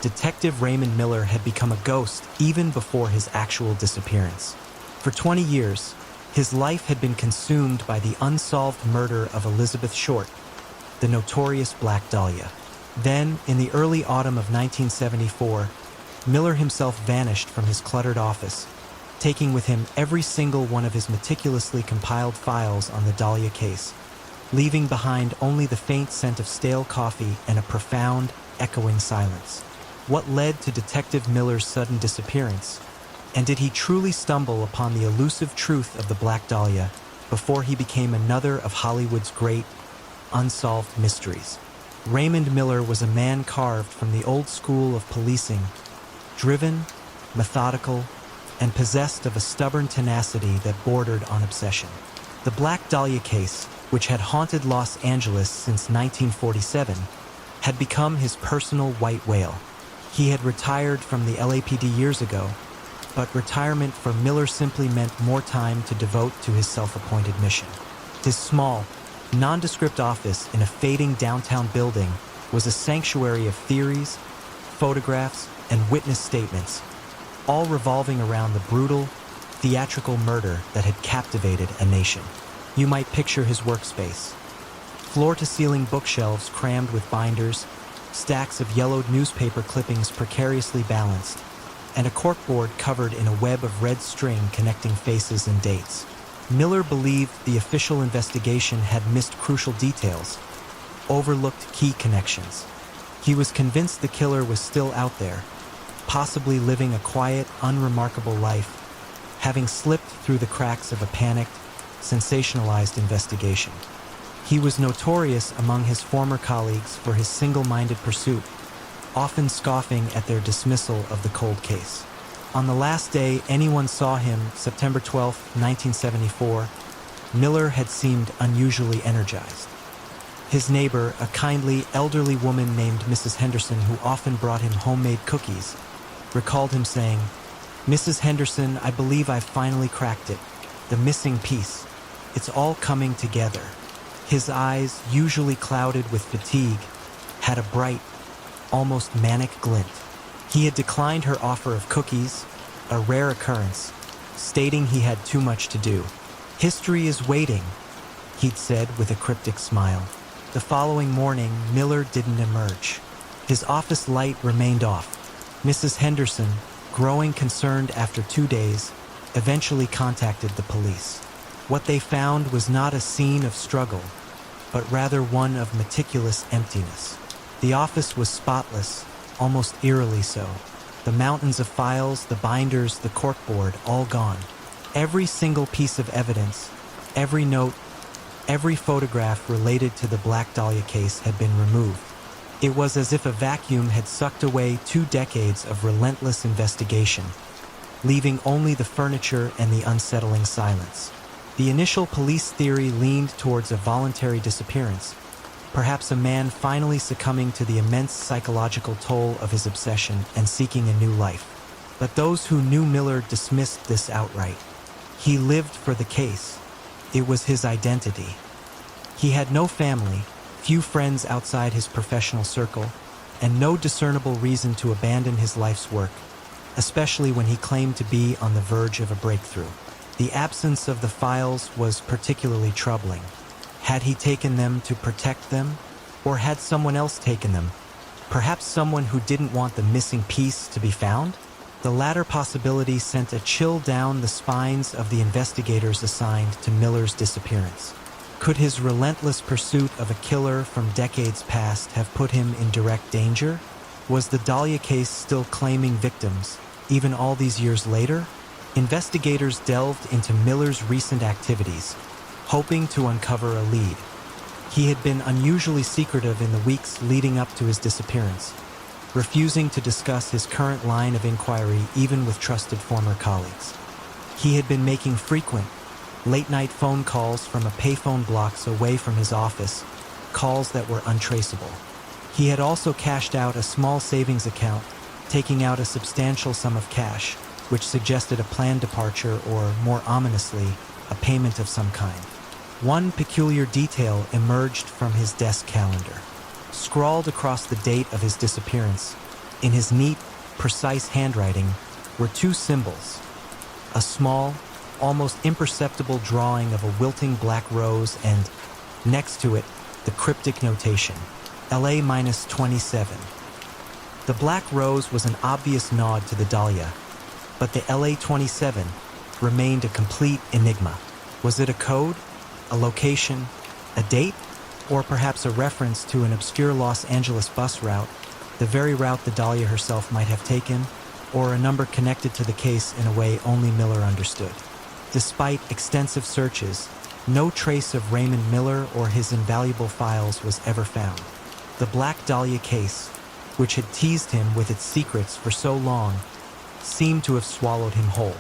Detective Raymond Miller had become a ghost even before his actual disappearance. For 20 years, his life had been consumed by the unsolved murder of Elizabeth Short, the notorious Black Dahlia. Then, in the early autumn of 1974, Miller himself vanished from his cluttered office, taking with him every single one of his meticulously compiled files on the Dahlia case, leaving behind only the faint scent of stale coffee and a profound, echoing silence. What led to Detective Miller's sudden disappearance? And did he truly stumble upon the elusive truth of the Black Dahlia before he became another of Hollywood's great, unsolved mysteries? Raymond Miller was a man carved from the old school of policing, driven, methodical, and possessed of a stubborn tenacity that bordered on obsession. The Black Dahlia case, which had haunted Los Angeles since 1947, had become his personal white whale. He had retired from the LAPD years ago, but retirement for Miller simply meant more time to devote to his self-appointed mission. His small, nondescript office in a fading downtown building was a sanctuary of theories, photographs, and witness statements, all revolving around the brutal, theatrical murder that had captivated a nation. You might picture his workspace. Floor-to-ceiling bookshelves crammed with binders, stacks of yellowed newspaper clippings precariously balanced, and a corkboard covered in a web of red string connecting faces and dates. Miller believed the official investigation had missed crucial details, overlooked key connections. He was convinced the killer was still out there, possibly living a quiet, unremarkable life, having slipped through the cracks of a panicked, sensationalized investigation. He was notorious among his former colleagues for his single-minded pursuit, often scoffing at their dismissal of the cold case. On the last day anyone saw him, September 12, 1974, Miller had seemed unusually energized. His neighbor, a kindly, elderly woman named Mrs. Henderson who often brought him homemade cookies, recalled him saying, "Mrs. Henderson, I believe I've finally cracked it. The missing piece. It's all coming together." His eyes, usually clouded with fatigue, had a bright, almost manic glint. He had declined her offer of cookies, a rare occurrence, stating he had too much to do. "History is waiting," he'd said with a cryptic smile. The following morning, Miller didn't emerge. His office light remained off. Mrs. Henderson, growing concerned after 2 days, eventually contacted the police. What they found was not a scene of struggle, but rather one of meticulous emptiness. The office was spotless, almost eerily so. The mountains of files, the binders, the corkboard, all gone. Every single piece of evidence, every note, every photograph related to the Black Dahlia case had been removed. It was as if a vacuum had sucked away 2 decades of relentless investigation, leaving only the furniture and the unsettling silence. The initial police theory leaned towards a voluntary disappearance, perhaps a man finally succumbing to the immense psychological toll of his obsession and seeking a new life. But those who knew Miller dismissed this outright. He lived for the case. It was his identity. He had no family, few friends outside his professional circle, and no discernible reason to abandon his life's work, especially when he claimed to be on the verge of a breakthrough. The absence of the files was particularly troubling. Had he taken them to protect them, or had someone else taken them? Perhaps someone who didn't want the missing piece to be found? The latter possibility sent a chill down the spines of the investigators assigned to Miller's disappearance. Could his relentless pursuit of a killer from decades past have put him in direct danger? Was the Dahlia case still claiming victims, even all these years later? Investigators delved into Miller's recent activities, hoping to uncover a lead. He had been unusually secretive in the weeks leading up to his disappearance, refusing to discuss his current line of inquiry even with trusted former colleagues. He had been making frequent, late-night phone calls from a payphone blocks away from his office, calls that were untraceable. He had also cashed out a small savings account, taking out a substantial sum of cash, which suggested a planned departure or, more ominously, a payment of some kind. One peculiar detail emerged from his desk calendar. Scrawled across the date of his disappearance, in his neat, precise handwriting, were two symbols: a small, almost imperceptible drawing of a wilting black rose and, next to it, the cryptic notation, LA-27. The black rose was an obvious nod to the Dahlia, but the LA-27 remained a complete enigma. Was it a code, a location, a date, or perhaps a reference to an obscure Los Angeles bus route, the very route the Dahlia herself might have taken, or a number connected to the case in a way only Miller understood? Despite extensive searches, no trace of Raymond Miller or his invaluable files was ever found. The Black Dahlia case, which had teased him with its secrets for so long, seemed to have swallowed him whole.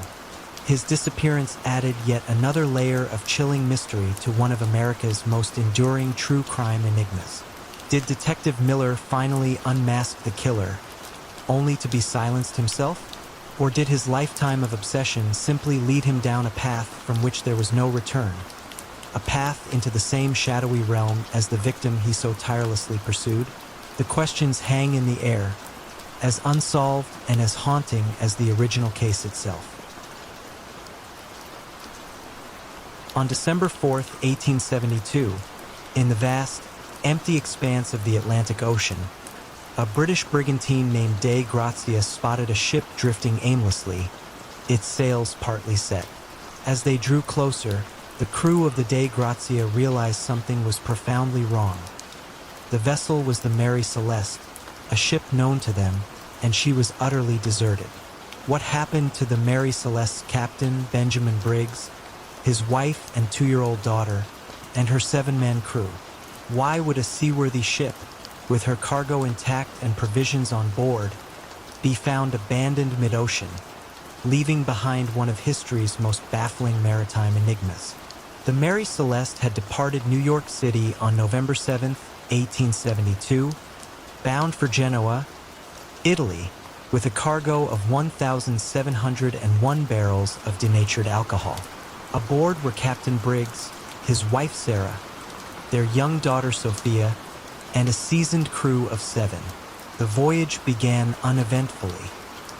His disappearance added yet another layer of chilling mystery to one of America's most enduring true crime enigmas. Did Detective Miller finally unmask the killer, only to be silenced himself? Or did his lifetime of obsession simply lead him down a path from which there was no return? A path into the same shadowy realm as the victim he so tirelessly pursued? The questions hang in the air, as unsolved and as haunting as the original case itself. On December 4, 1872, in the vast, empty expanse of the Atlantic Ocean, a British brigantine named Dei Grazia spotted a ship drifting aimlessly, its sails partly set. As they drew closer, the crew of the Dei Grazia realized something was profoundly wrong. The vessel was the Mary Celeste, a ship known to them, and she was utterly deserted. What happened to the Mary Celeste's captain, Benjamin Briggs, his wife and 2-year-old daughter, and her 7-man crew? Why would a seaworthy ship, with her cargo intact and provisions on board, be found abandoned mid-ocean, leaving behind one of history's most baffling maritime enigmas? The Mary Celeste had departed New York City on November 7, 1872, bound for Genoa, Italy, with a cargo of 1,701 barrels of denatured alcohol. Aboard were Captain Briggs, his wife Sarah, their young daughter Sophia, and a seasoned crew of 7. The voyage began uneventfully.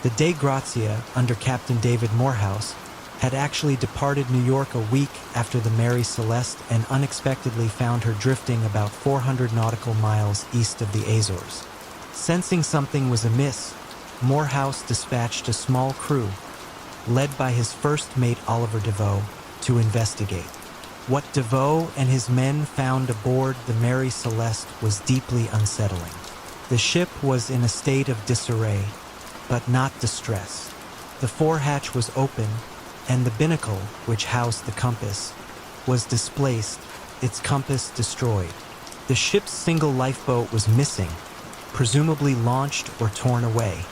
The Dei Grazia, under Captain David Morehouse, had actually departed New York a week after the Mary Celeste and unexpectedly found her drifting about 400 nautical miles east of the Azores. Sensing something was amiss, Morehouse dispatched a small crew, led by his first mate Oliver DeVoe, to investigate. What DeVoe and his men found aboard the Mary Celeste was deeply unsettling. The ship was in a state of disarray, but not distress. The forehatch was open, and the binnacle, which housed the compass, was displaced, its compass destroyed. The ship's single lifeboat was missing, presumably launched or torn away.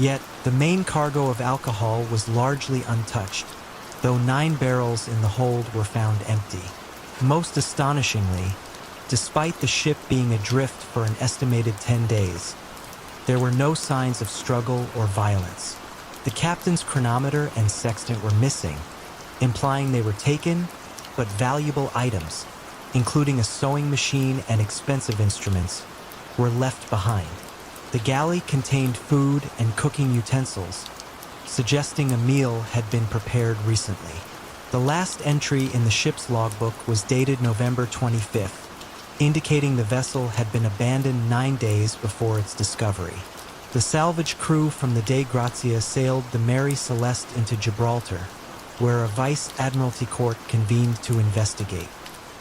Yet, the main cargo of alcohol was largely untouched, though 9 barrels in the hold were found empty. Most astonishingly, despite the ship being adrift for an estimated 10 days, there were no signs of struggle or violence. The captain's chronometer and sextant were missing, implying they were taken, but valuable items, including a sewing machine and expensive instruments, were left behind. The galley contained food and cooking utensils, suggesting a meal had been prepared recently. The last entry in the ship's logbook was dated November 25th, indicating the vessel had been abandoned 9 days before its discovery. The salvage crew from the Dei Grazia sailed the Mary Celeste into Gibraltar, where a Vice Admiralty court convened to investigate.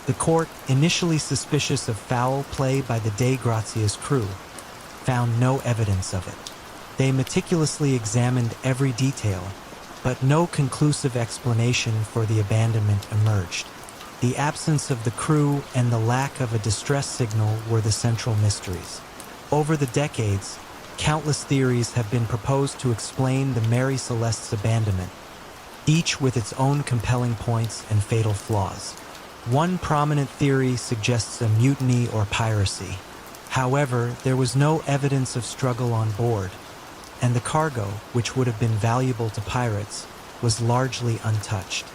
The court, initially suspicious of foul play by the De Grazia's crew, found no evidence of it. They meticulously examined every detail, but no conclusive explanation for the abandonment emerged. The absence of the crew and the lack of a distress signal were the central mysteries. Over the decades, countless theories have been proposed to explain the Mary Celeste's abandonment, each with its own compelling points and fatal flaws. One prominent theory suggests a mutiny or piracy. However, there was no evidence of struggle on board, and the cargo, which would have been valuable to pirates, was largely untouched.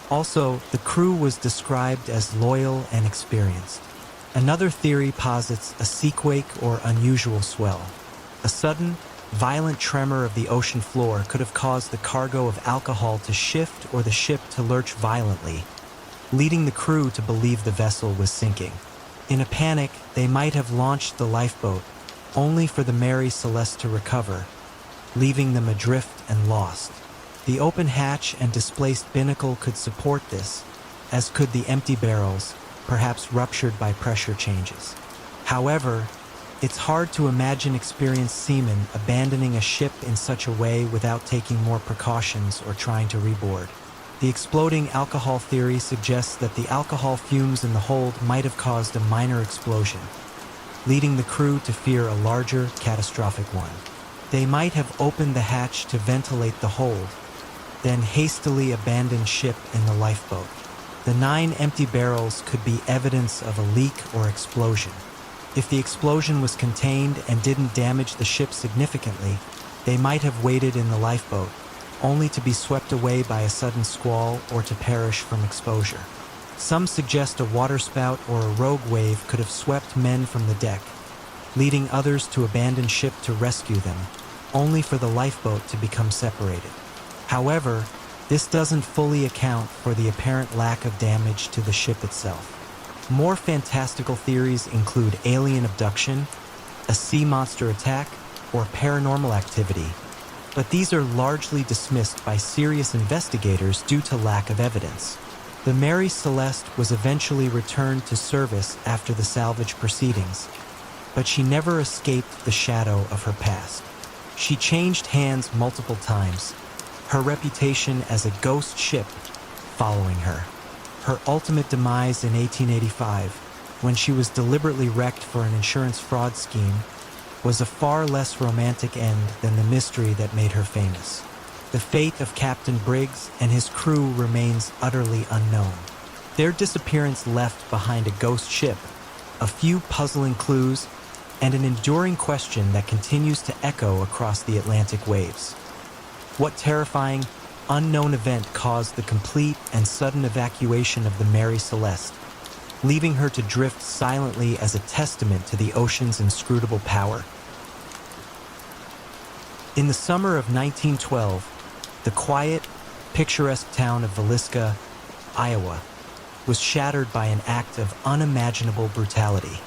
Also, the crew was described as loyal and experienced. Another theory posits a seaquake or unusual swell. A sudden, violent tremor of the ocean floor could have caused the cargo of alcohol to shift or the ship to lurch violently, leading the crew to believe the vessel was sinking. In a panic, they might have launched the lifeboat, only for the Mary Celeste to recover, leaving them adrift and lost. The open hatch and displaced binnacle could support this, as could the empty barrels, perhaps ruptured by pressure changes. However, it's hard to imagine experienced seamen abandoning a ship in such a way without taking more precautions or trying to reboard. The exploding alcohol theory suggests that the alcohol fumes in the hold might have caused a minor explosion, leading the crew to fear a larger, catastrophic one. They might have opened the hatch to ventilate the hold, then hastily abandoned ship in the lifeboat. The 9 empty barrels could be evidence of a leak or explosion. If the explosion was contained and didn't damage the ship significantly, they might have waited in the lifeboat, only to be swept away by a sudden squall or to perish from exposure. Some suggest a waterspout or a rogue wave could have swept men from the deck, leading others to abandon ship to rescue them, only for the lifeboat to become separated. However, this doesn't fully account for the apparent lack of damage to the ship itself. More fantastical theories include alien abduction, a sea monster attack, or paranormal activity, but these are largely dismissed by serious investigators due to lack of evidence. The Mary Celeste was eventually returned to service after the salvage proceedings, but she never escaped the shadow of her past. She changed hands multiple times, her reputation as a ghost ship following her. Her ultimate demise in 1885, when she was deliberately wrecked for an insurance fraud scheme, was a far less romantic end than the mystery that made her famous. The fate of Captain Briggs and his crew remains utterly unknown. Their disappearance left behind a ghost ship, a few puzzling clues, and an enduring question that continues to echo across the Atlantic waves. What terrifying, unknown event caused the complete and sudden evacuation of the Mary Celeste, leaving her to drift silently as a testament to the ocean's inscrutable power? In the summer of 1912, the quiet, picturesque town of Villisca, Iowa, was shattered by an act of unimaginable brutality.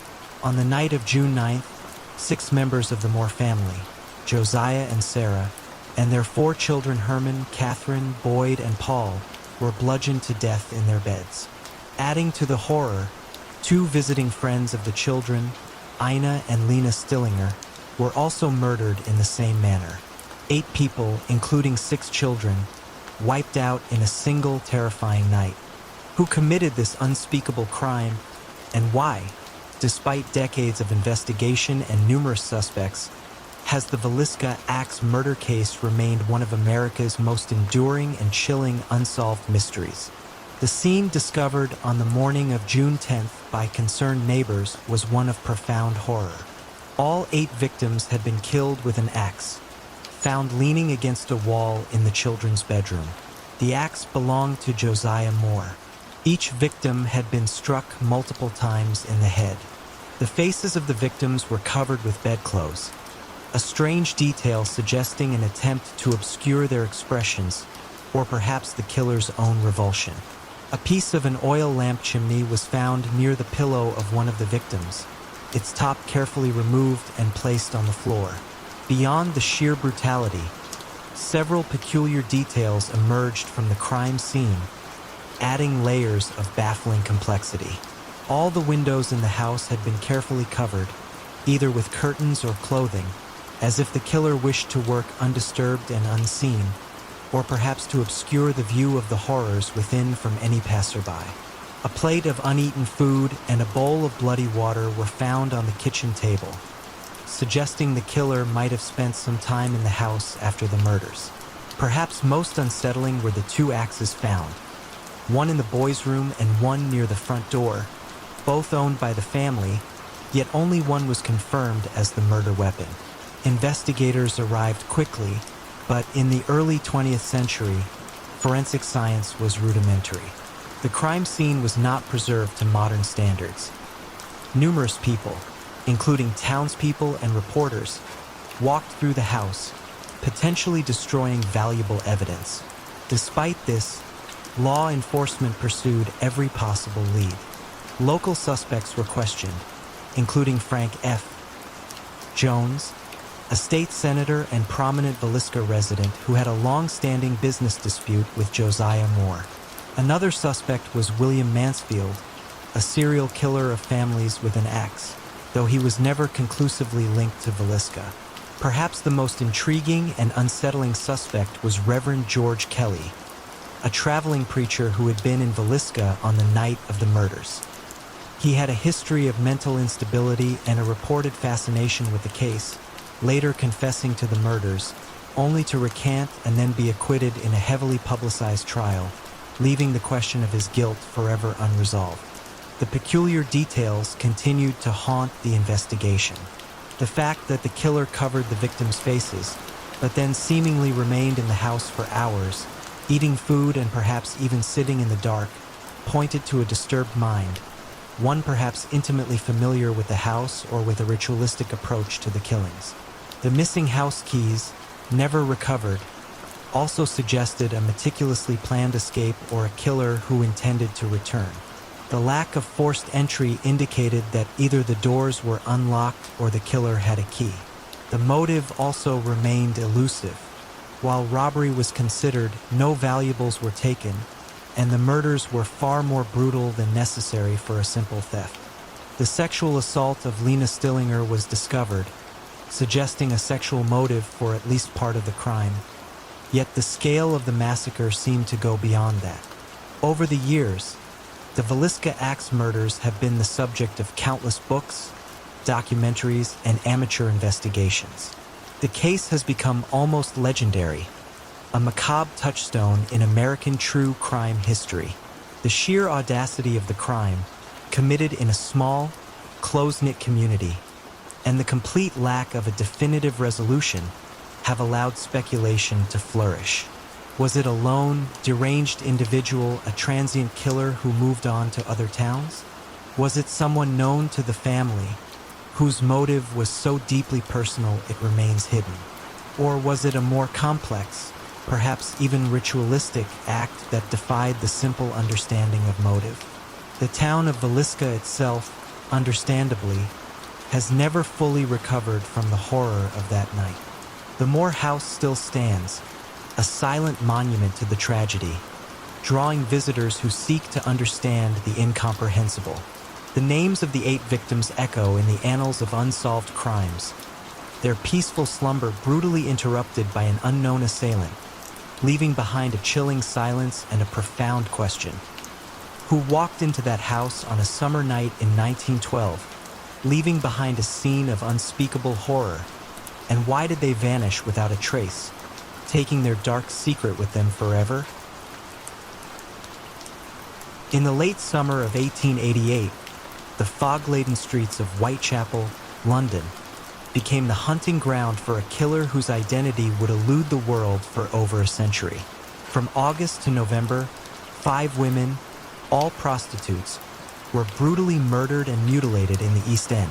On the night of June 9th, 6 members of the Moore family, Josiah and Sarah, and their 4 children Herman, Catherine, Boyd, and Paul, were bludgeoned to death in their beds. Adding to the horror, 2 visiting friends of the children, Ina and Lena Stillinger, were also murdered in the same manner. 8 people, including 6 children, wiped out in a single terrifying night. Who committed this unspeakable crime, and why? Despite decades of investigation and numerous suspects, has the Villisca Axe murder case remained one of America's most enduring and chilling unsolved mysteries. The scene discovered on the morning of June 10th by concerned neighbors was one of profound horror. All 8 victims had been killed with an axe, found leaning against a wall in the children's bedroom. The axe belonged to Josiah Moore. Each victim had been struck multiple times in the head. The faces of the victims were covered with bedclothes, a strange detail suggesting an attempt to obscure their expressions, or perhaps the killer's own revulsion. A piece of an oil lamp chimney was found near the pillow of one of the victims, its top carefully removed and placed on the floor. Beyond the sheer brutality, several peculiar details emerged from the crime scene, adding layers of baffling complexity. All the windows in the house had been carefully covered, either with curtains or clothing, as if the killer wished to work undisturbed and unseen, or perhaps to obscure the view of the horrors within from any passerby. A plate of uneaten food and a bowl of bloody water were found on the kitchen table, suggesting the killer might have spent some time in the house after the murders. Perhaps most unsettling were the two axes found, one in the boys' room and one near the front door, both owned by the family, yet only one was confirmed as the murder weapon. Investigators arrived quickly, but in the early 20th century, forensic science was rudimentary. The crime scene was not preserved to modern standards. Numerous people, including townspeople and reporters, walked through the house, potentially destroying valuable evidence. Despite this, law enforcement pursued every possible lead. Local suspects were questioned, including Frank F. Jones, a state senator and prominent Villisca resident who had a long-standing business dispute with Josiah Moore. Another suspect was William Mansfield, a serial killer of families with an axe, though he was never conclusively linked to Villisca. Perhaps the most intriguing and unsettling suspect was Reverend George Kelly, a traveling preacher who had been in Villisca on the night of the murders. He had a history of mental instability and a reported fascination with the case, later confessing to the murders, only to recant and then be acquitted in a heavily publicized trial, leaving the question of his guilt forever unresolved. The peculiar details continued to haunt the investigation. The fact that the killer covered the victims' faces, but then seemingly remained in the house for hours, eating food and perhaps even sitting in the dark, pointed to a disturbed mind, one perhaps intimately familiar with the house or with a ritualistic approach to the killings. The missing house keys, never recovered, also suggested a meticulously planned escape or a killer who intended to return. The lack of forced entry indicated that either the doors were unlocked or the killer had a key. The motive also remained elusive. While robbery was considered, no valuables were taken, and the murders were far more brutal than necessary for a simple theft. The sexual assault of Lena Stillinger was discovered, suggesting a sexual motive for at least part of the crime. Yet the scale of the massacre seemed to go beyond that. Over the years, the Villisca Axe murders have been the subject of countless books, documentaries, and amateur investigations. The case has become almost legendary, a macabre touchstone in American true crime history. The sheer audacity of the crime, committed in a small, close-knit community, and the complete lack of a definitive resolution have allowed speculation to flourish. Was it a lone, deranged individual, a transient killer who moved on to other towns? Was it someone known to the family, whose motive was so deeply personal it remains hidden? Or was it a more complex, perhaps even ritualistic act that defied the simple understanding of motive? The town of Villisca itself, understandably, has never fully recovered from the horror of that night. The Moore House still stands, a silent monument to the tragedy, drawing visitors who seek to understand the incomprehensible. The names of the 8 victims echo in the annals of unsolved crimes, their peaceful slumber brutally interrupted by an unknown assailant, leaving behind a chilling silence and a profound question. Who walked into that house on a summer night in 1912, leaving behind a scene of unspeakable horror? And why did they vanish without a trace, taking their dark secret with them forever? In the late summer of 1888, the fog-laden streets of Whitechapel, London, became the hunting ground for a killer whose identity would elude the world for over a century. From August to November, 5 women, all prostitutes, were brutally murdered and mutilated in the East End,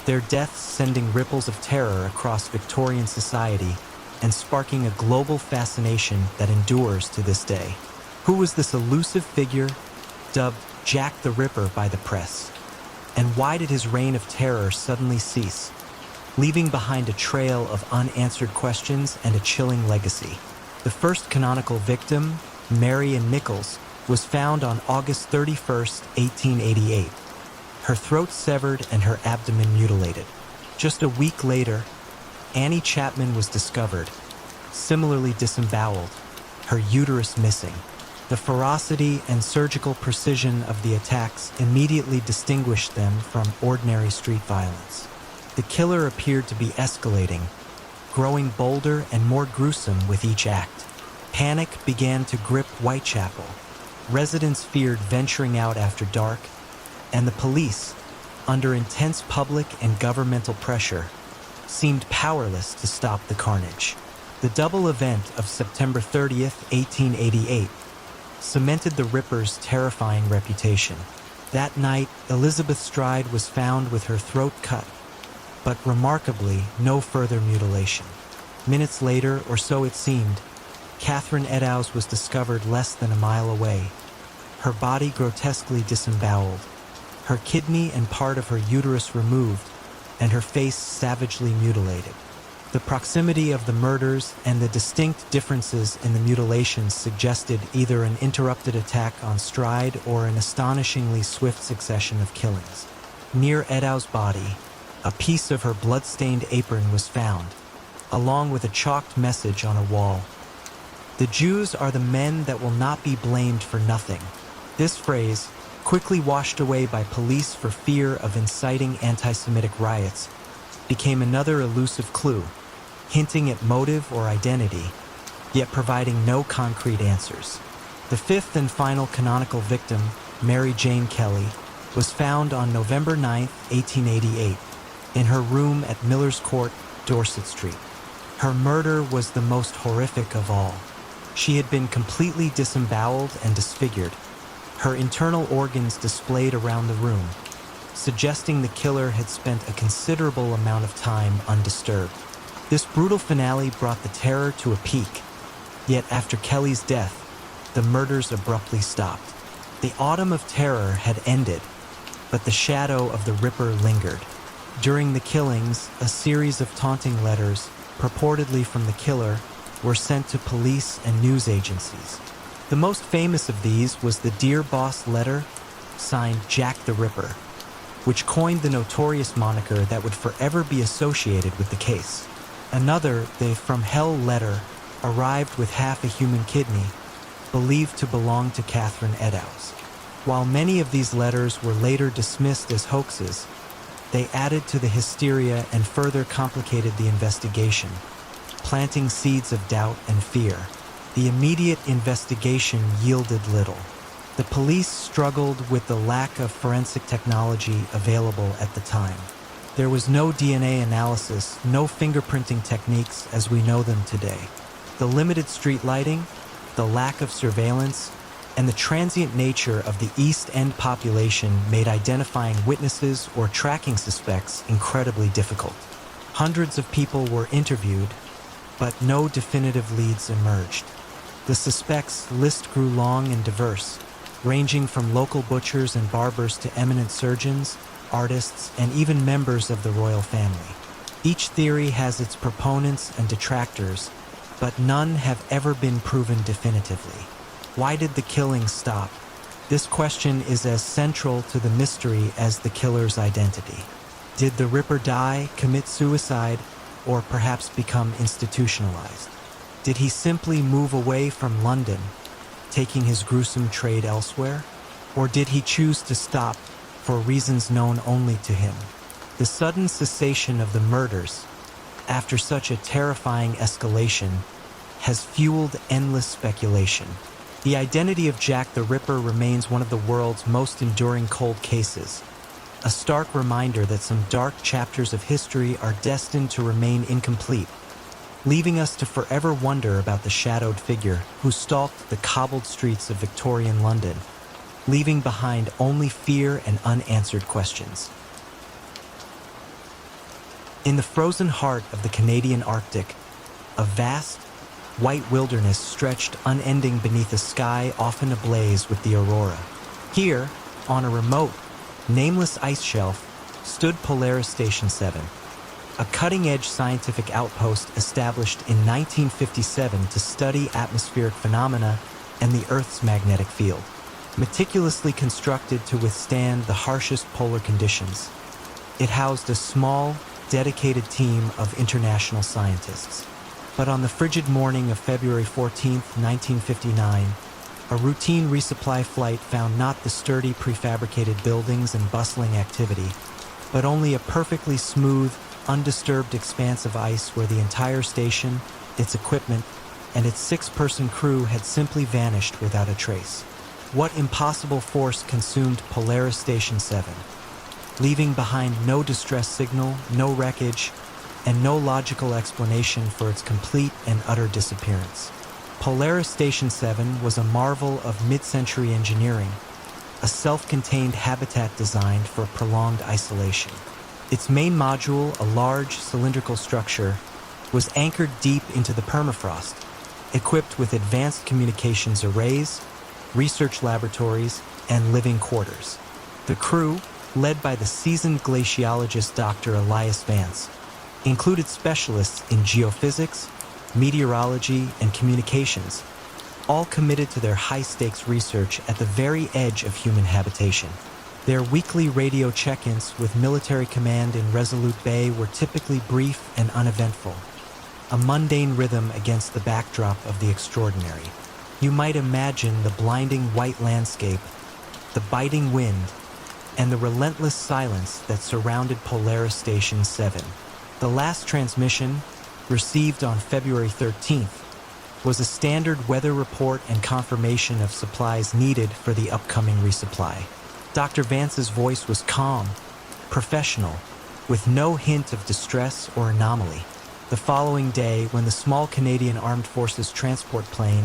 their deaths sending ripples of terror across Victorian society and sparking a global fascination that endures to this day. Who was this elusive figure, dubbed Jack the Ripper by the press? And why did his reign of terror suddenly cease, leaving behind a trail of unanswered questions and a chilling legacy? The first canonical victim, Marion Nichols, was found on August 31st, 1888. Her throat severed and her abdomen mutilated. Just a week later, Annie Chapman was discovered, similarly disemboweled, her uterus missing. The ferocity and surgical precision of the attacks immediately distinguished them from ordinary street violence. The killer appeared to be escalating, growing bolder and more gruesome with each act. Panic began to grip Whitechapel. Residents feared venturing out after dark, and the police, under intense public and governmental pressure, seemed powerless to stop the carnage. The double event of September 30th, 1888, cemented the Ripper's terrifying reputation. That night, Elizabeth Stride was found with her throat cut, but remarkably, no further mutilation. Minutes later, or so it seemed, Catherine Eddowes was discovered less than a mile away, her body grotesquely disemboweled, her kidney and part of her uterus removed, and her face savagely mutilated. The proximity of the murders and the distinct differences in the mutilations suggested either an interrupted attack on Stride or an astonishingly swift succession of killings. Near Eddowes' body, a piece of her blood-stained apron was found, along with a chalked message on a wall. "The Jews are the men that will not be blamed for nothing." This phrase, quickly washed away by police for fear of inciting anti-Semitic riots, became another elusive clue, hinting at motive or identity, yet providing no concrete answers. The fifth and final canonical victim, Mary Jane Kelly, was found on November 9, 1888, in her room at Miller's Court, Dorset Street. Her murder was the most horrific of all. She had been completely disemboweled and disfigured, her internal organs displayed around the room, suggesting the killer had spent a considerable amount of time undisturbed. This brutal finale brought the terror to a peak, yet after Kelly's death, the murders abruptly stopped. The autumn of terror had ended, but the shadow of the Ripper lingered. During the killings, a series of taunting letters, purportedly from the killer, were sent to police and news agencies. The most famous of these was the Dear Boss letter, signed Jack the Ripper, which coined the notorious moniker that would forever be associated with the case. Another, the From Hell letter, arrived with half a human kidney, believed to belong to Catherine Eddowes. While many of these letters were later dismissed as hoaxes, they added to the hysteria and further complicated the investigation, planting seeds of doubt and fear. The immediate investigation yielded little. The police struggled with the lack of forensic technology available at the time. There was no DNA analysis, no fingerprinting techniques as we know them today. The limited street lighting, the lack of surveillance, and the transient nature of the East End population made identifying witnesses or tracking suspects incredibly difficult. Hundreds of people were interviewed, but no definitive leads emerged. The suspects' list grew long and diverse, ranging from local butchers and barbers to eminent surgeons, artists, and even members of the royal family. Each theory has its proponents and detractors, but none have ever been proven definitively. Why did the killings stop? This question is as central to the mystery as the killer's identity. Did the Ripper die, commit suicide, or perhaps become institutionalized? Did he simply move away from London, taking his gruesome trade elsewhere? Or did he choose to stop for reasons known only to him? The sudden cessation of the murders, after such a terrifying escalation, has fueled endless speculation. The identity of Jack the Ripper remains one of the world's most enduring cold cases, a stark reminder that some dark chapters of history are destined to remain incomplete, leaving us to forever wonder about the shadowed figure who stalked the cobbled streets of Victorian London, leaving behind only fear and unanswered questions. In the frozen heart of the Canadian Arctic, a vast, white wilderness stretched unending beneath a sky often ablaze with the aurora. Here, on a remote, nameless ice shelf, stood Polaris Station 7, a cutting-edge scientific outpost established in 1957 to study atmospheric phenomena and the Earth's magnetic field. meticulously constructed to withstand the harshest polar conditions. It housed a small, dedicated team of international scientists. But on the frigid morning of February 14, 1959, a routine resupply flight found not the sturdy prefabricated buildings and bustling activity, but only a perfectly smooth, undisturbed expanse of ice where the entire station, its equipment, and its six-person crew had simply vanished without a trace. What impossible force consumed Polaris Station 7, leaving behind no distress signal, no wreckage, and no logical explanation for its complete and utter disappearance? Polaris Station 7 was a marvel of mid-century engineering, a self-contained habitat designed for prolonged isolation. Its main module, a large cylindrical structure, was anchored deep into the permafrost, equipped with advanced communications arrays, research laboratories, and living quarters. The crew, led by the seasoned glaciologist Dr. Elias Vance, included specialists in geophysics, meteorology, and communications, all committed to their high-stakes research at the very edge of human habitation. Their weekly radio check-ins with military command in Resolute Bay were typically brief and uneventful, a mundane rhythm against the backdrop of the extraordinary. You might imagine the blinding white landscape, the biting wind, and the relentless silence that surrounded Polaris Station 7. The last transmission, received on February 13th, was a standard weather report and confirmation of supplies needed for the upcoming resupply. Dr. Vance's voice was calm, professional, with no hint of distress or anomaly. The following day, when the small Canadian Armed Forces transport plane,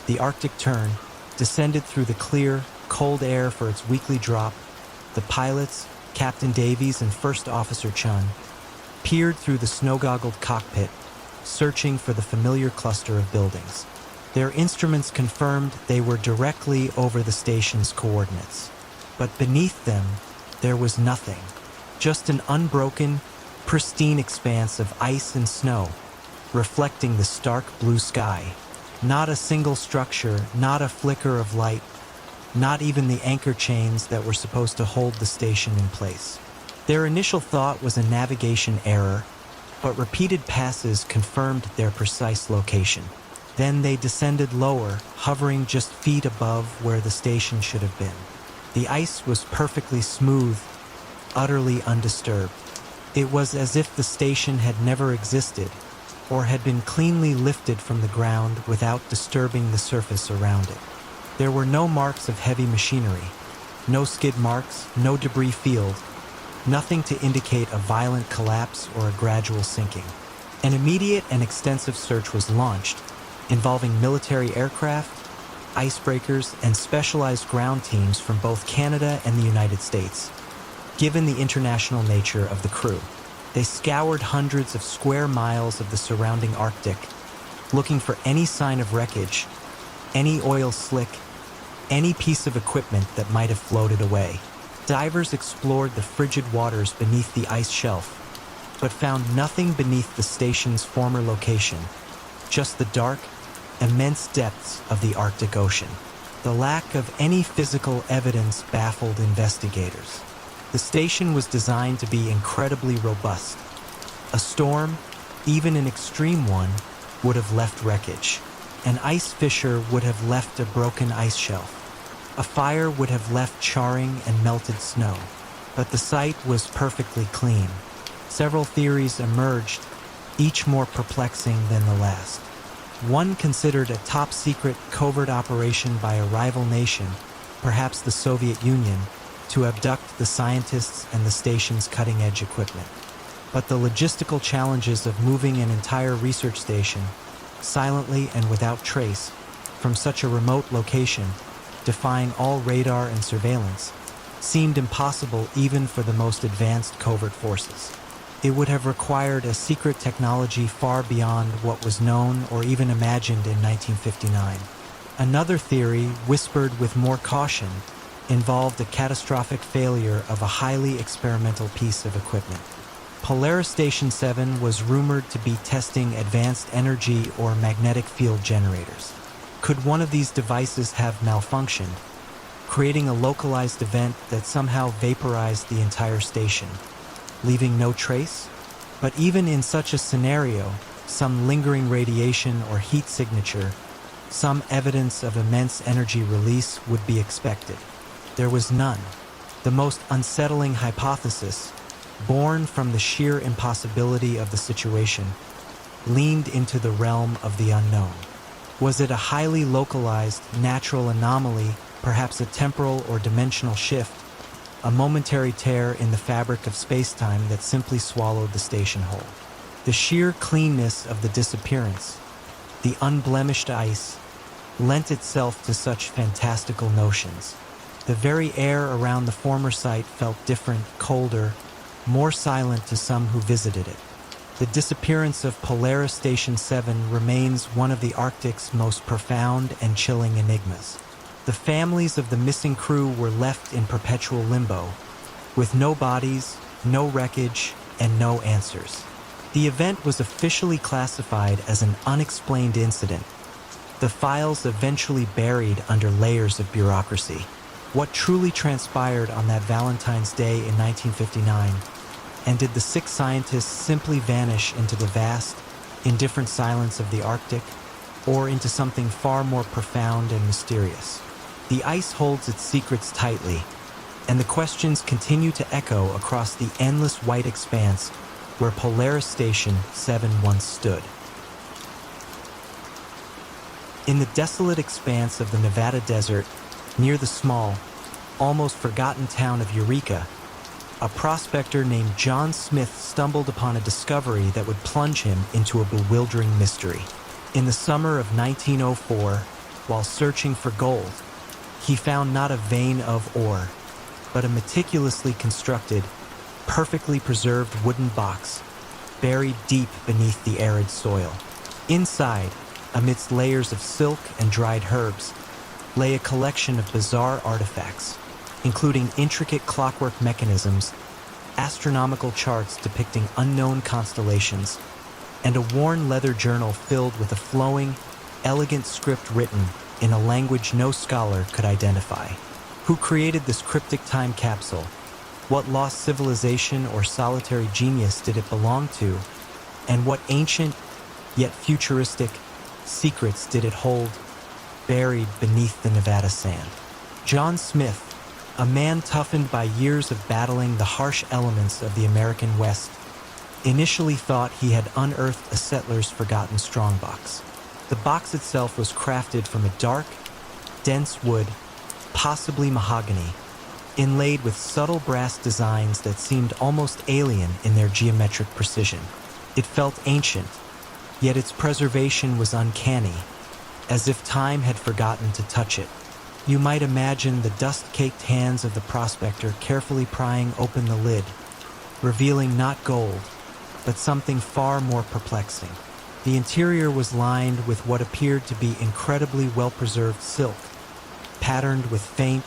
the Arctic Tern, descended through the clear, cold air for its weekly drop, the pilots, Captain Davies and First Officer Chun, peered through the snow-goggled cockpit, searching for the familiar cluster of buildings. Their instruments confirmed they were directly over the station's coordinates. But beneath them, there was nothing. Just an unbroken, pristine expanse of ice and snow, reflecting the stark blue sky. Not a single structure, not a flicker of light, not even the anchor chains that were supposed to hold the station in place. Their initial thought was a navigation error, but repeated passes confirmed their precise location. Then they descended lower, hovering just feet above where the station should have been. The ice was perfectly smooth, utterly undisturbed. It was as if the station had never existed, or had been cleanly lifted from the ground without disturbing the surface around it. There were no marks of heavy machinery, no skid marks, no debris field, nothing to indicate a violent collapse or a gradual sinking. An immediate and extensive search was launched, involving military aircraft, icebreakers, and specialized ground teams from both Canada and the United States. Given the international nature of the crew, they scoured hundreds of square miles of the surrounding Arctic, looking for any sign of wreckage, any oil slick, any piece of equipment that might have floated away. Divers explored the frigid waters beneath the ice shelf, but found nothing beneath the station's former location, just the dark, immense depths of the Arctic Ocean. The lack of any physical evidence baffled investigators. The station was designed to be incredibly robust. A storm, even an extreme one, would have left wreckage. An ice fissure would have left a broken ice shelf. A fire would have left charring and melted snow. But the site was perfectly clean. Several theories emerged, each more perplexing than the last. One considered a top-secret covert operation by a rival nation, perhaps the Soviet Union, to abduct the scientists and the station's cutting-edge equipment. But the logistical challenges of moving an entire research station, silently and without trace, from such a remote location, defying all radar and surveillance, seemed impossible even for the most advanced covert forces. It would have required a secret technology far beyond what was known or even imagined in 1959. Another theory, whispered with more caution, involved a catastrophic failure of a highly experimental piece of equipment. Polaris Station 7 was rumored to be testing advanced energy or magnetic field generators. Could one of these devices have malfunctioned, creating a localized event that somehow vaporized the entire station, leaving no trace. But even in such a scenario, some lingering radiation or heat signature, some evidence of immense energy release would be expected. There was none. The most unsettling hypothesis, born from the sheer impossibility of the situation, leaned into the realm of the unknown. Was it a highly localized, natural anomaly, perhaps a temporal or dimensional shift, a momentary tear in the fabric of space-time that simply swallowed the station whole? The sheer cleanness of the disappearance, the unblemished ice, lent itself to such fantastical notions. The very air around the former site felt different, colder, more silent to some who visited it. The disappearance of Polaris Station 7 remains one of the Arctic's most profound and chilling enigmas. The families of the missing crew were left in perpetual limbo, with no bodies, no wreckage, and no answers. The event was officially classified as an unexplained incident, the files eventually buried under layers of bureaucracy. What truly transpired on that Valentine's Day in 1959, and did the 6 scientists simply vanish into the vast, indifferent silence of the Arctic, or into something far more profound and mysterious? The ice holds its secrets tightly, and the questions continue to echo across the endless white expanse where Polaris Station 7 once stood. In the desolate expanse of the Nevada desert, near the small, almost forgotten town of Eureka, a prospector named John Smith stumbled upon a discovery that would plunge him into a bewildering mystery. In the summer of 1904, while searching for gold, he found not a vein of ore, but a meticulously constructed, perfectly preserved wooden box buried deep beneath the arid soil. Inside, amidst layers of silk and dried herbs, lay a collection of bizarre artifacts, including intricate clockwork mechanisms, astronomical charts depicting unknown constellations, and a worn leather journal filled with a flowing, elegant script written in a language no scholar could identify. Who created this cryptic time capsule? What lost civilization or solitary genius did it belong to? And what ancient, yet futuristic, secrets did it hold, buried beneath the Nevada sand? John Smith, a man toughened by years of battling the harsh elements of the American West, initially thought he had unearthed a settler's forgotten strongbox. The box itself was crafted from a dark, dense wood, possibly mahogany, inlaid with subtle brass designs that seemed almost alien in their geometric precision. It felt ancient, yet its preservation was uncanny, as if time had forgotten to touch it. You might imagine the dust-caked hands of the prospector carefully prying open the lid, revealing not gold, but something far more perplexing. The interior was lined with what appeared to be incredibly well-preserved silk, patterned with faint,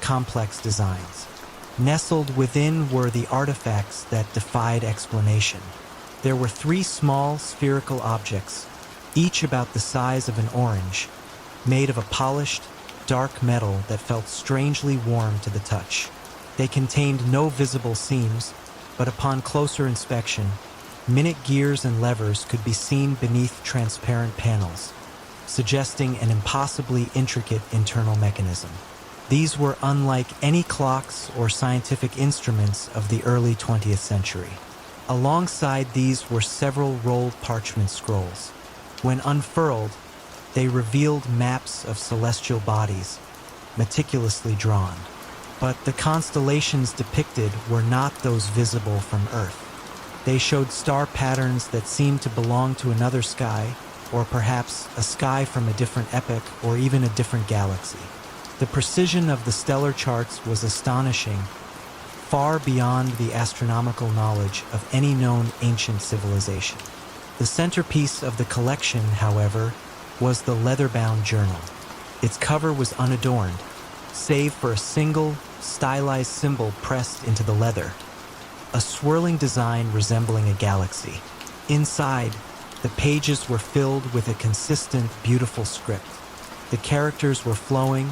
complex designs. Nestled within were the artifacts that defied explanation. There were 3 small, spherical objects, each about the size of an orange, made of a polished, dark metal that felt strangely warm to the touch. They contained no visible seams, but upon closer inspection, minute gears and levers could be seen beneath transparent panels, suggesting an impossibly intricate internal mechanism. These were unlike any clocks or scientific instruments of the early 20th century. Alongside these were several rolled parchment scrolls. When unfurled, they revealed maps of celestial bodies, meticulously drawn. But the constellations depicted were not those visible from Earth. They showed star patterns that seemed to belong to another sky, or perhaps a sky from a different epoch or even a different galaxy. The precision of the stellar charts was astonishing, far beyond the astronomical knowledge of any known ancient civilization. The centerpiece of the collection, however, was the leather-bound journal. Its cover was unadorned, save for a single, stylized symbol pressed into the leather, a swirling design resembling a galaxy. Inside, the pages were filled with a consistent, beautiful script. The characters were flowing,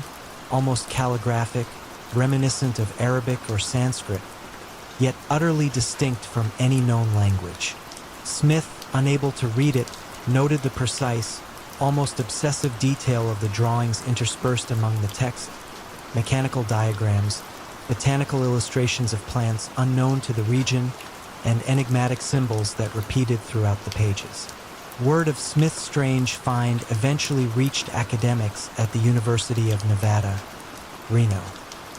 almost calligraphic, reminiscent of Arabic or Sanskrit, yet utterly distinct from any known language. Smith, unable to read it, noted the precise, almost obsessive detail of the drawings interspersed among the text, mechanical diagrams, botanical illustrations of plants unknown to the region, and enigmatic symbols that repeated throughout the pages. Word of Smith's strange find eventually reached academics at the University of Nevada, Reno.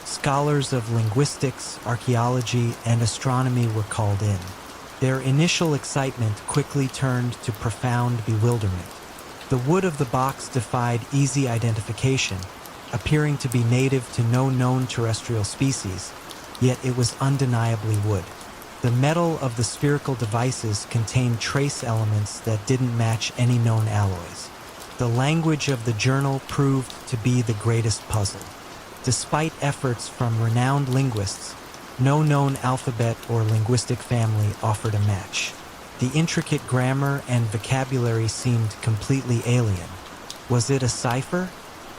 Scholars of linguistics, archaeology, and astronomy were called in. Their initial excitement quickly turned to profound bewilderment. The wood of the box defied easy identification, appearing to be native to no known terrestrial species, yet it was undeniably wood. The metal of the spherical devices contained trace elements that didn't match any known alloys. The language of the journal proved to be the greatest puzzle. Despite efforts from renowned linguists, no known alphabet or linguistic family offered a match. The intricate grammar and vocabulary seemed completely alien. Was it a cipher?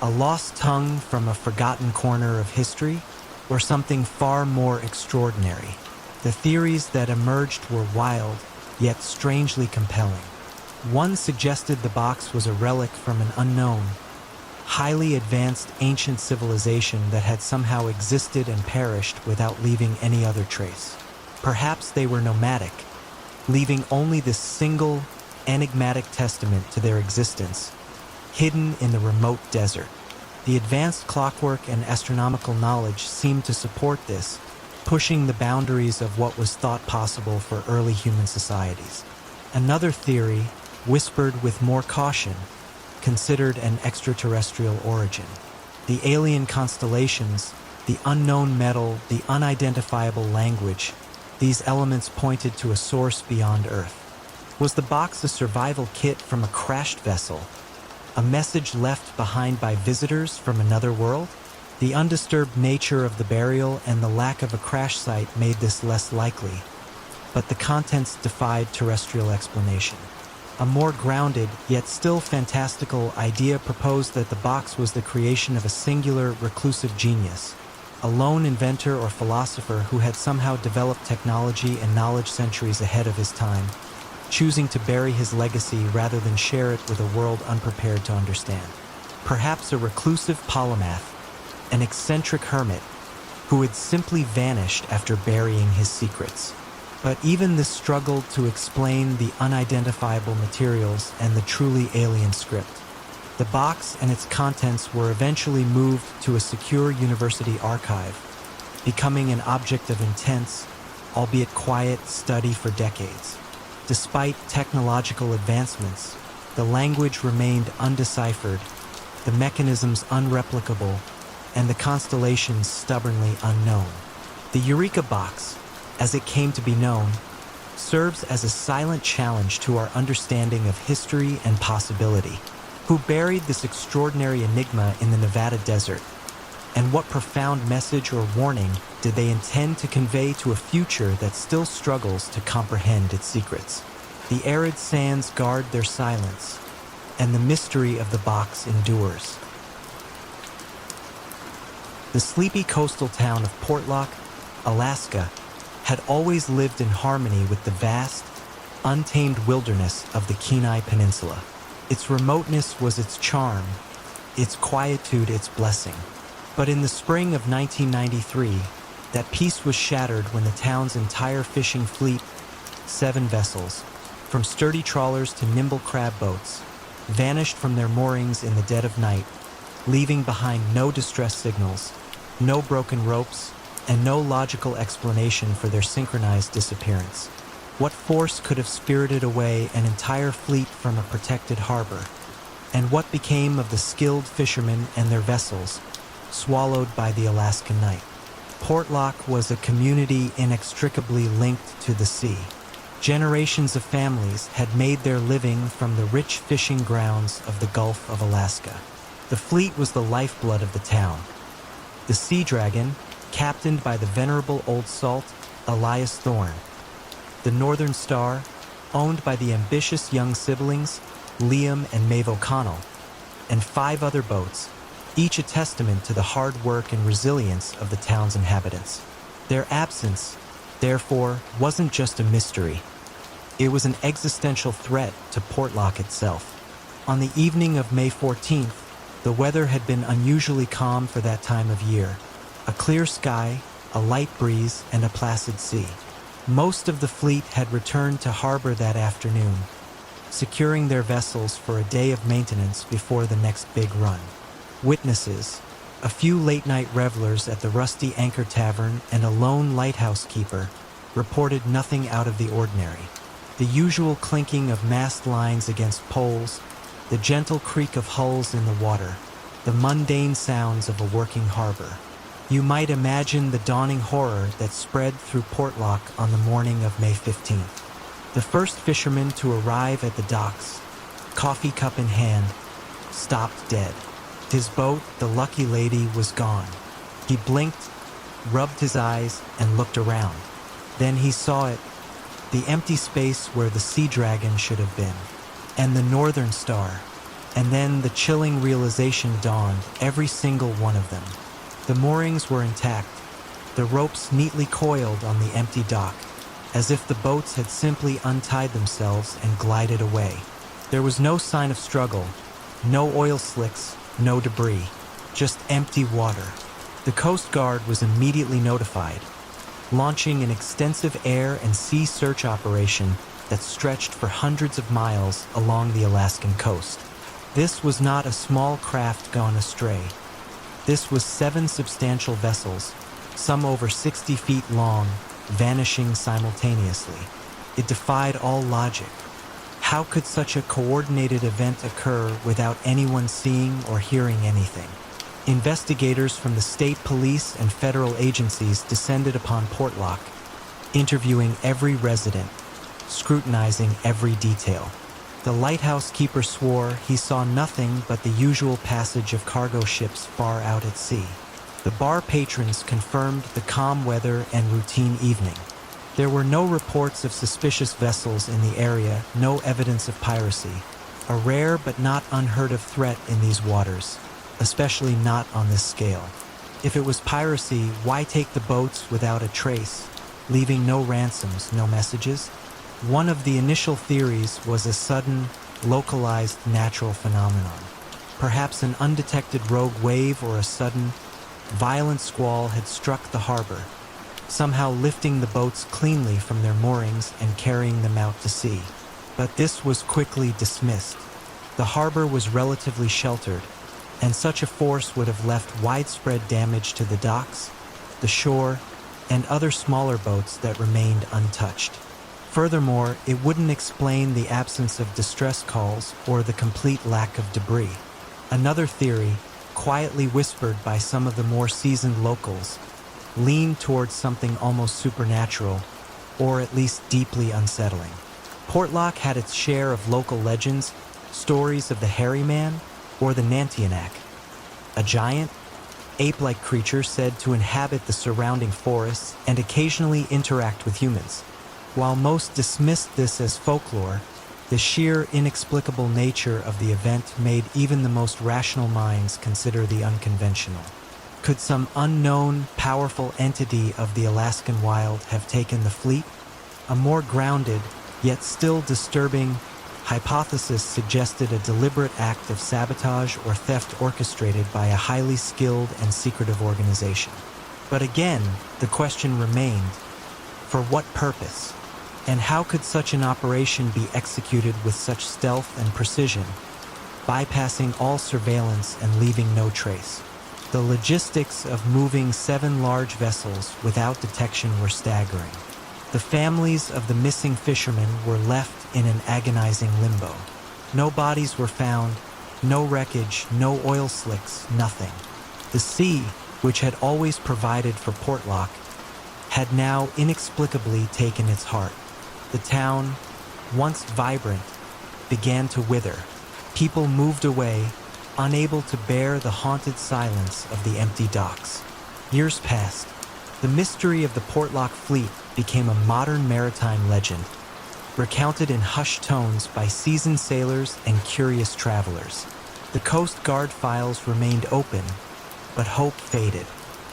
A lost tongue from a forgotten corner of history? Or something far more extraordinary? The theories that emerged were wild, yet strangely compelling. One suggested the box was a relic from an unknown, highly advanced ancient civilization that had somehow existed and perished without leaving any other trace. Perhaps they were nomadic, leaving only this single, enigmatic testament to their existence, hidden in the remote desert. The advanced clockwork and astronomical knowledge seemed to support this, pushing the boundaries of what was thought possible for early human societies. Another theory, whispered with more caution, considered an extraterrestrial origin. The alien constellations, the unknown metal, the unidentifiable language, these elements pointed to a source beyond Earth. Was the box a survival kit from a crashed vessel? A message left behind by visitors from another world? The undisturbed nature of the burial and the lack of a crash site made this less likely, but the contents defied terrestrial explanation. A more grounded, yet still fantastical idea proposed that the box was the creation of a singular, reclusive genius, a lone inventor or philosopher who had somehow developed technology and knowledge centuries ahead of his time, choosing to bury his legacy rather than share it with a world unprepared to understand. Perhaps a reclusive polymath, an eccentric hermit, who had simply vanished after burying his secrets. But even this struggled to explain the unidentifiable materials and the truly alien script. The box and its contents were eventually moved to a secure university archive, becoming an object of intense, albeit quiet, study for decades. Despite technological advancements, the language remained undeciphered, the mechanisms unreplicable, and the constellations stubbornly unknown. The Eureka box, as it came to be known, serves as a silent challenge to our understanding of history and possibility. Who buried this extraordinary enigma in the Nevada desert? And what profound message or warning did they intend to convey to a future that still struggles to comprehend its secrets? The arid sands guard their silence, and the mystery of the box endures. The sleepy coastal town of Portlock, Alaska, had always lived in harmony with the vast, untamed wilderness of the Kenai Peninsula. Its remoteness was its charm, its quietude its blessing. But in the spring of 1993, that peace was shattered when the town's entire fishing fleet, 7 vessels, from sturdy trawlers to nimble crab boats, vanished from their moorings in the dead of night, leaving behind no distress signals, no broken ropes, and no logical explanation for their synchronized disappearance. What force could have spirited away an entire fleet from a protected harbor? And what became of the skilled fishermen and their vessels, swallowed by the Alaskan night? Portlock was a community inextricably linked to the sea. Generations of families had made their living from the rich fishing grounds of the Gulf of Alaska. The fleet was the lifeblood of the town. The Sea Dragon, captained by the venerable old salt Elias Thorne. The Northern Star, owned by the ambitious young siblings Liam and Maeve O'Connell, and 5 other boats, each a testament to the hard work and resilience of the town's inhabitants. Their absence, therefore, wasn't just a mystery. It was an existential threat to Portlock itself. On the evening of May 14th, the weather had been unusually calm for that time of year. A clear sky, a light breeze, and a placid sea. Most of the fleet had returned to harbor that afternoon, securing their vessels for a day of maintenance before the next big run. Witnesses, a few late-night revelers at the Rusty Anchor Tavern and a lone lighthouse keeper, reported nothing out of the ordinary. The usual clinking of mast lines against poles, the gentle creak of hulls in the water, the mundane sounds of a working harbor. You might imagine the dawning horror that spread through Portlock on the morning of May 15th. The first fisherman to arrive at the docks, coffee cup in hand, stopped dead. His boat, the Lucky Lady, was gone. He blinked, rubbed his eyes, and looked around. Then he saw it, the empty space where the Sea Dragon should have been, and the Northern Star. And then the chilling realization dawned, every single one of them. The moorings were intact, the ropes neatly coiled on the empty dock, as if the boats had simply untied themselves and glided away. There was no sign of struggle, no oil slicks, no debris, just empty water. The Coast Guard was immediately notified, launching an extensive air and sea search operation that stretched for hundreds of miles along the Alaskan coast. This was not a small craft gone astray. This was 7 substantial vessels, some over 60 feet long, vanishing simultaneously. It defied all logic. How could such a coordinated event occur without anyone seeing or hearing anything? Investigators from the state police and federal agencies descended upon Portlock, interviewing every resident, scrutinizing every detail. The lighthouse keeper swore he saw nothing but the usual passage of cargo ships far out at sea. The bar patrons confirmed the calm weather and routine evening. There were no reports of suspicious vessels in the area, no evidence of piracy, a rare but not unheard of threat in these waters, especially not on this scale. If it was piracy, why take the boats without a trace, leaving no ransoms, no messages? One of the initial theories was a sudden, localized natural phenomenon. Perhaps an undetected rogue wave or a sudden, violent squall had struck the harbor, somehow lifting the boats cleanly from their moorings and carrying them out to sea. But this was quickly dismissed. The harbor was relatively sheltered, and such a force would have left widespread damage to the docks, the shore, and other smaller boats that remained untouched. Furthermore, it wouldn't explain the absence of distress calls or the complete lack of debris. Another theory, quietly whispered by some of the more seasoned locals, leaned towards something almost supernatural, or at least deeply unsettling. Portlock had its share of local legends, stories of the Hairy Man or the Nantianak, a giant, ape-like creature said to inhabit the surrounding forests and occasionally interact with humans. While most dismissed this as folklore, the sheer inexplicable nature of the event made even the most rational minds consider the unconventional. Could some unknown, powerful entity of the Alaskan wild have taken the fleet? A more grounded, yet still disturbing, hypothesis suggested a deliberate act of sabotage or theft orchestrated by a highly skilled and secretive organization. But again, the question remained, for what purpose? And how could such an operation be executed with such stealth and precision, bypassing all surveillance and leaving no trace? The logistics of moving 7 large vessels without detection were staggering. The families of the missing fishermen were left in an agonizing limbo. No bodies were found, no wreckage, no oil slicks, nothing. The sea, which had always provided for Portlock, had now inexplicably taken its heart. The town, once vibrant, began to wither. People moved away, unable to bear the haunted silence of the empty docks. Years passed. The mystery of the Portlock fleet became a modern maritime legend, recounted in hushed tones by seasoned sailors and curious travelers. The Coast Guard files remained open, but hope faded.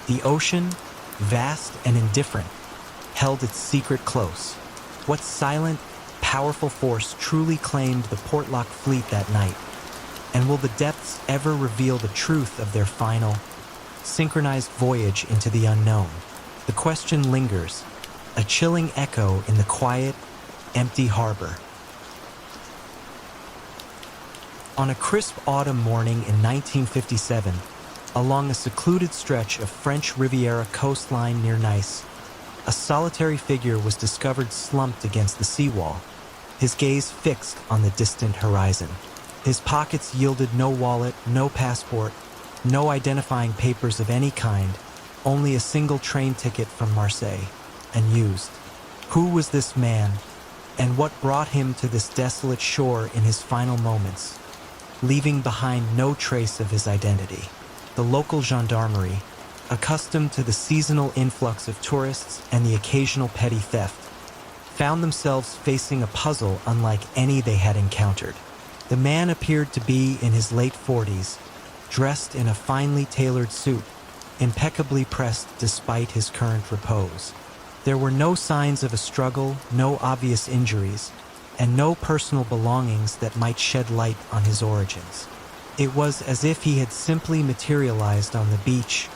The ocean, vast and indifferent, held its secret close. What silent, powerful force truly claimed the Portlock fleet that night? And will the depths ever reveal the truth of their final, synchronized voyage into the unknown? The question lingers, a chilling echo in the quiet, empty harbor. On a crisp autumn morning in 1957, along a secluded stretch of French Riviera coastline near Nice, a solitary figure was discovered slumped against the seawall, his gaze fixed on the distant horizon. His pockets yielded no wallet, no passport, no identifying papers of any kind, only a single train ticket from Marseille, unused. Who was this man, and what brought him to this desolate shore in his final moments, leaving behind no trace of his identity? The local gendarmerie, accustomed to the seasonal influx of tourists and the occasional petty theft, found themselves facing a puzzle unlike any they had encountered. The man appeared to be in his late 40s, dressed in a finely tailored suit, impeccably pressed despite his current repose. There were no signs of a struggle, no obvious injuries, and no personal belongings that might shed light on his origins. It was as if he had simply materialized on the beach,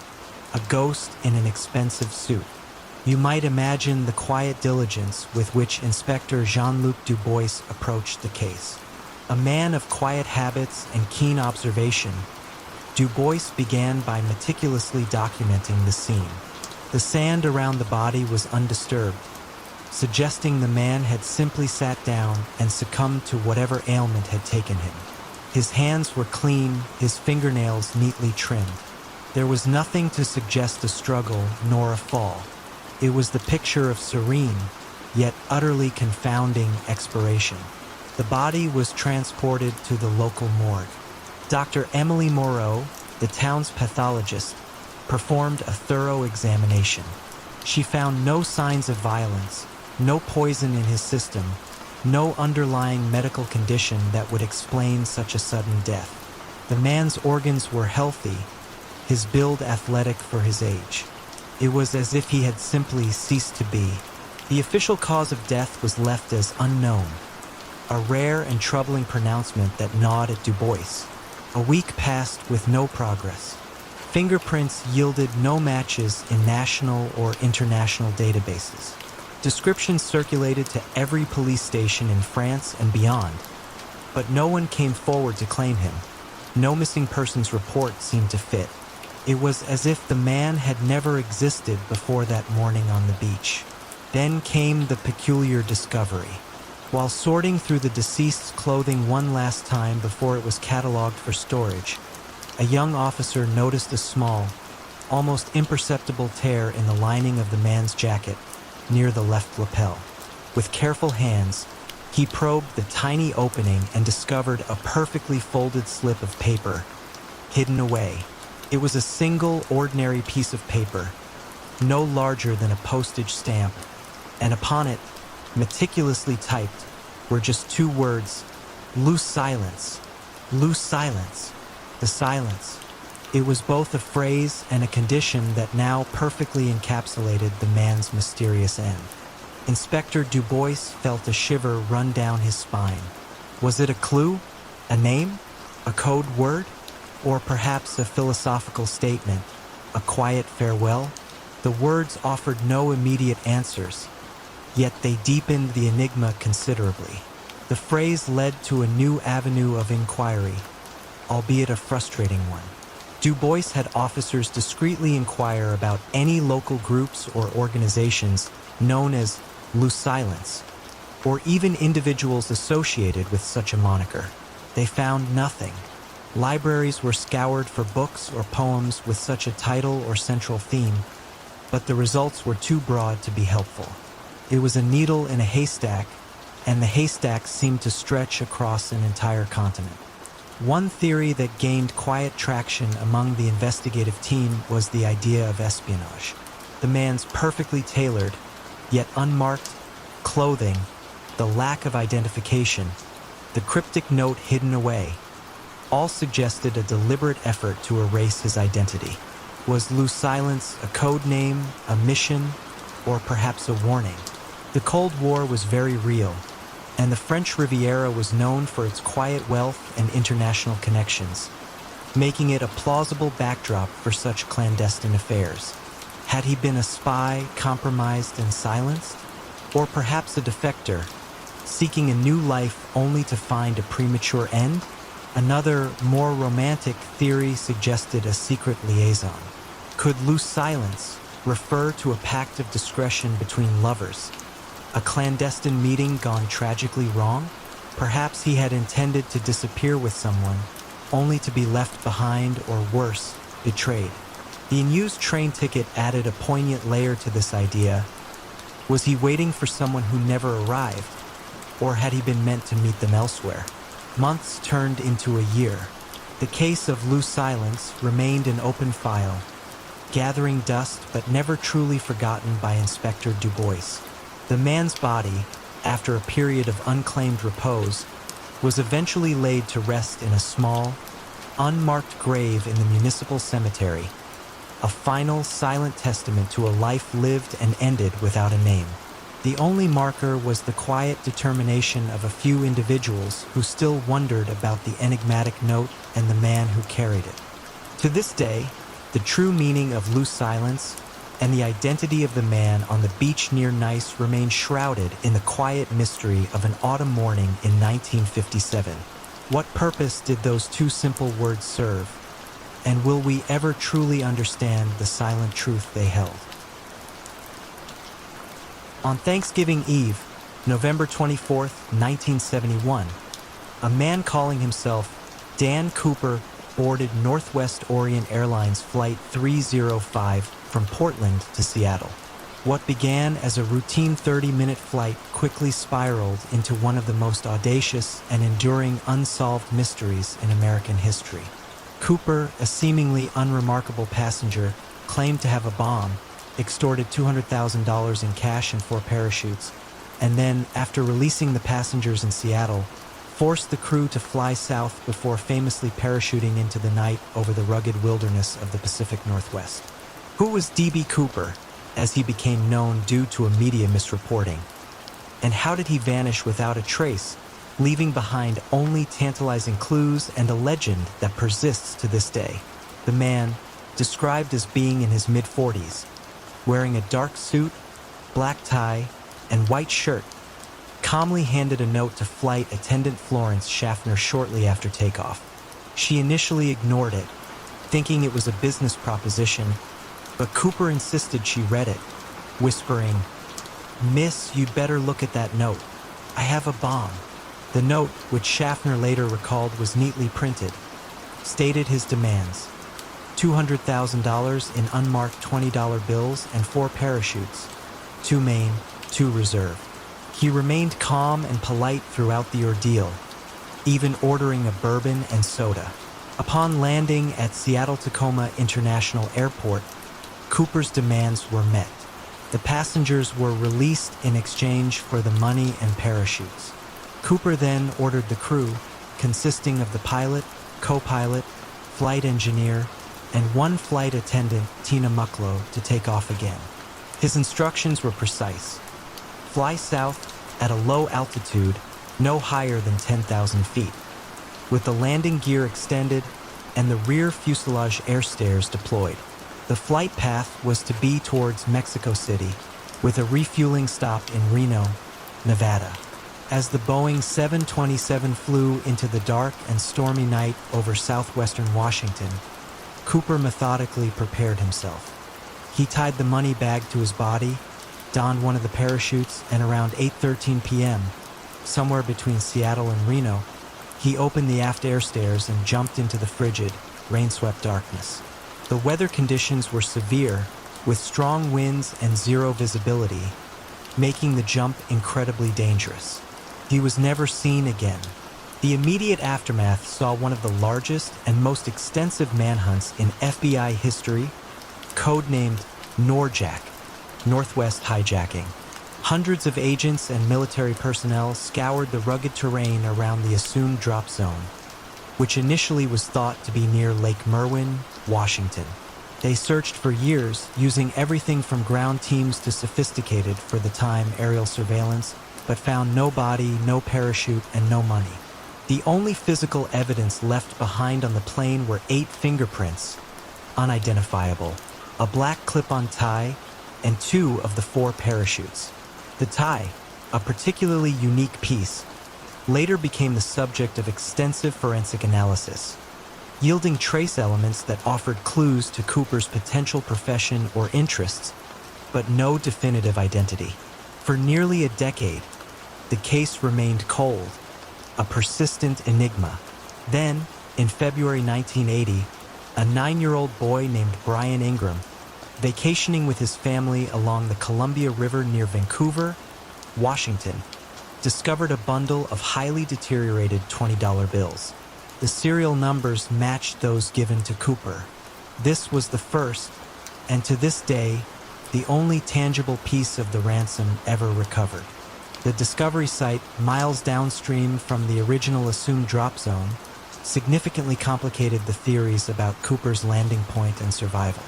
a ghost in an expensive suit. You might imagine the quiet diligence with which Inspector Jean-Luc Dubois approached the case. A man of quiet habits and keen observation, Dubois began by meticulously documenting the scene. The sand around the body was undisturbed, suggesting the man had simply sat down and succumbed to whatever ailment had taken him. His hands were clean, his fingernails neatly trimmed. There was nothing to suggest a struggle nor a fall. It was the picture of serene, yet utterly confounding expiration. The body was transported to the local morgue. Dr. Emily Moreau, the town's pathologist, performed a thorough examination. She found no signs of violence, no poison in his system, no underlying medical condition that would explain such a sudden death. The man's organs were healthy, his build athletic for his age. It was as if he had simply ceased to be. The official cause of death was left as unknown, a rare and troubling pronouncement that gnawed at Dubois. A week passed with no progress. Fingerprints yielded no matches in national or international databases. Descriptions circulated to every police station in France and beyond, but no one came forward to claim him. No missing persons report seemed to fit. It was as if the man had never existed before that morning on the beach. Then came the peculiar discovery. While sorting through the deceased's clothing one last time before it was cataloged for storage, a young officer noticed a small, almost imperceptible tear in the lining of the man's jacket near the left lapel. With careful hands, he probed the tiny opening and discovered a perfectly folded slip of paper, hidden away. It was a single, ordinary piece of paper, no larger than a postage stamp, and upon it, meticulously typed, were just two words: loose silence. Loose silence. The silence. It was both a phrase and a condition that now perfectly encapsulated the man's mysterious end. Inspector Dubois felt a shiver run down his spine. Was it a clue? A name? A code word? Or perhaps a philosophical statement? A quiet farewell? The words offered no immediate answers, yet they deepened the enigma considerably. The phrase led to a new avenue of inquiry, albeit a frustrating one. Dubois had officers discreetly inquire about any local groups or organizations known as Loose Silence, or even individuals associated with such a moniker. They found nothing. Libraries were scoured for books or poems with such a title or central theme, but the results were too broad to be helpful. It was a needle in a haystack, and the haystack seemed to stretch across an entire continent. One theory that gained quiet traction among the investigative team was the idea of espionage. The man's perfectly tailored, yet unmarked, clothing, the lack of identification, the cryptic note hidden away, all suggested a deliberate effort to erase his identity. Was Lou's silence a code name, a mission, or perhaps a warning? The Cold War was very real, and the French Riviera was known for its quiet wealth and international connections, making it a plausible backdrop for such clandestine affairs. Had he been a spy, compromised and silenced? Or perhaps a defector, seeking a new life only to find a premature end? Another, more romantic theory suggested a secret liaison. Could Lou's silence refer to a pact of discretion between lovers? A clandestine meeting gone tragically wrong? Perhaps he had intended to disappear with someone, only to be left behind or worse, betrayed. The unused train ticket added a poignant layer to this idea. Was he waiting for someone who never arrived? Or had he been meant to meet them elsewhere? Months turned into a year. The case of Lou's silence remained an open file, gathering dust but never truly forgotten by Inspector Du Bois. The man's body, after a period of unclaimed repose, was eventually laid to rest in a small, unmarked grave in the municipal cemetery, a final silent testament to a life lived and ended without a name. The only marker was the quiet determination of a few individuals who still wondered about the enigmatic note and the man who carried it. To this day, the true meaning of Lou's silence and the identity of the man on the beach near Nice remain shrouded in the quiet mystery of an autumn morning in 1957. What purpose did those two simple words serve? And will we ever truly understand the silent truth they held? On Thanksgiving Eve, November 24, 1971, a man calling himself Dan Cooper boarded Northwest Orient Airlines Flight 305 from Portland to Seattle. What began as a routine 30-minute flight quickly spiraled into one of the most audacious and enduring unsolved mysteries in American history. Cooper, a seemingly unremarkable passenger, claimed to have a bomb, extorted $200,000 in cash and 4 parachutes, and then, after releasing the passengers in Seattle, forced the crew to fly south before famously parachuting into the night over the rugged wilderness of the Pacific Northwest. Who was D.B. Cooper, as he became known due to a media misreporting? And how did he vanish without a trace, leaving behind only tantalizing clues and a legend that persists to this day? The man, described as being in his mid-40s, wearing a dark suit, black tie, and white shirt, calmly handed a note to flight attendant Florence Schaffner shortly after takeoff. She initially ignored it, thinking it was a business proposition, but Cooper insisted she read it, whispering, "Miss, you'd better look at that note. I have a bomb." The note, which Schaffner later recalled was neatly printed, stated his demands: $200,000 in unmarked $20 bills and 4 parachutes, 2 main, 2 reserve. He remained calm and polite throughout the ordeal, even ordering a bourbon and soda. Upon landing at Seattle-Tacoma International Airport, Cooper's demands were met. The passengers were released in exchange for the money and parachutes. Cooper then ordered the crew, consisting of the pilot, co-pilot, flight engineer, and 1 flight attendant, Tina Mucklow, to take off again. His instructions were precise. Fly south at a low altitude, no higher than 10,000 feet, with the landing gear extended and the rear fuselage air stairs deployed. The flight path was to be towards Mexico City, with a refueling stop in Reno, Nevada. As the Boeing 727 flew into the dark and stormy night over southwestern Washington, Cooper methodically prepared himself. He tied the money bag to his body, donned one of the parachutes, and around 8:13 p.m., somewhere between Seattle and Reno, he opened the aft air stairs and jumped into the frigid, rain-swept darkness. The weather conditions were severe, with strong winds and 0 visibility, making the jump incredibly dangerous. He was never seen again. The immediate aftermath saw one of the largest and most extensive manhunts in FBI history, codenamed Norjack, Northwest Hijacking. Hundreds of agents and military personnel scoured the rugged terrain around the assumed drop zone, which initially was thought to be near Lake Merwin, Washington. They searched for years, using everything from ground teams to sophisticated, for the time, aerial surveillance, but found no body, no parachute, and no money. The only physical evidence left behind on the plane were 8 fingerprints, unidentifiable, a black clip-on tie, and 2 of the 4 parachutes. The tie, a particularly unique piece, later became the subject of extensive forensic analysis, yielding trace elements that offered clues to Cooper's potential profession or interests, but no definitive identity. For nearly a decade, the case remained cold, a persistent enigma. Then, in February 1980, a 9-year-old boy named Brian Ingram, vacationing with his family along the Columbia River near Vancouver, Washington, discovered a bundle of highly deteriorated $20 bills. The serial numbers matched those given to Cooper. This was the first, and to this day, the only tangible piece of the ransom ever recovered. The discovery site, miles downstream from the original assumed drop zone, significantly complicated the theories about Cooper's landing point and survival.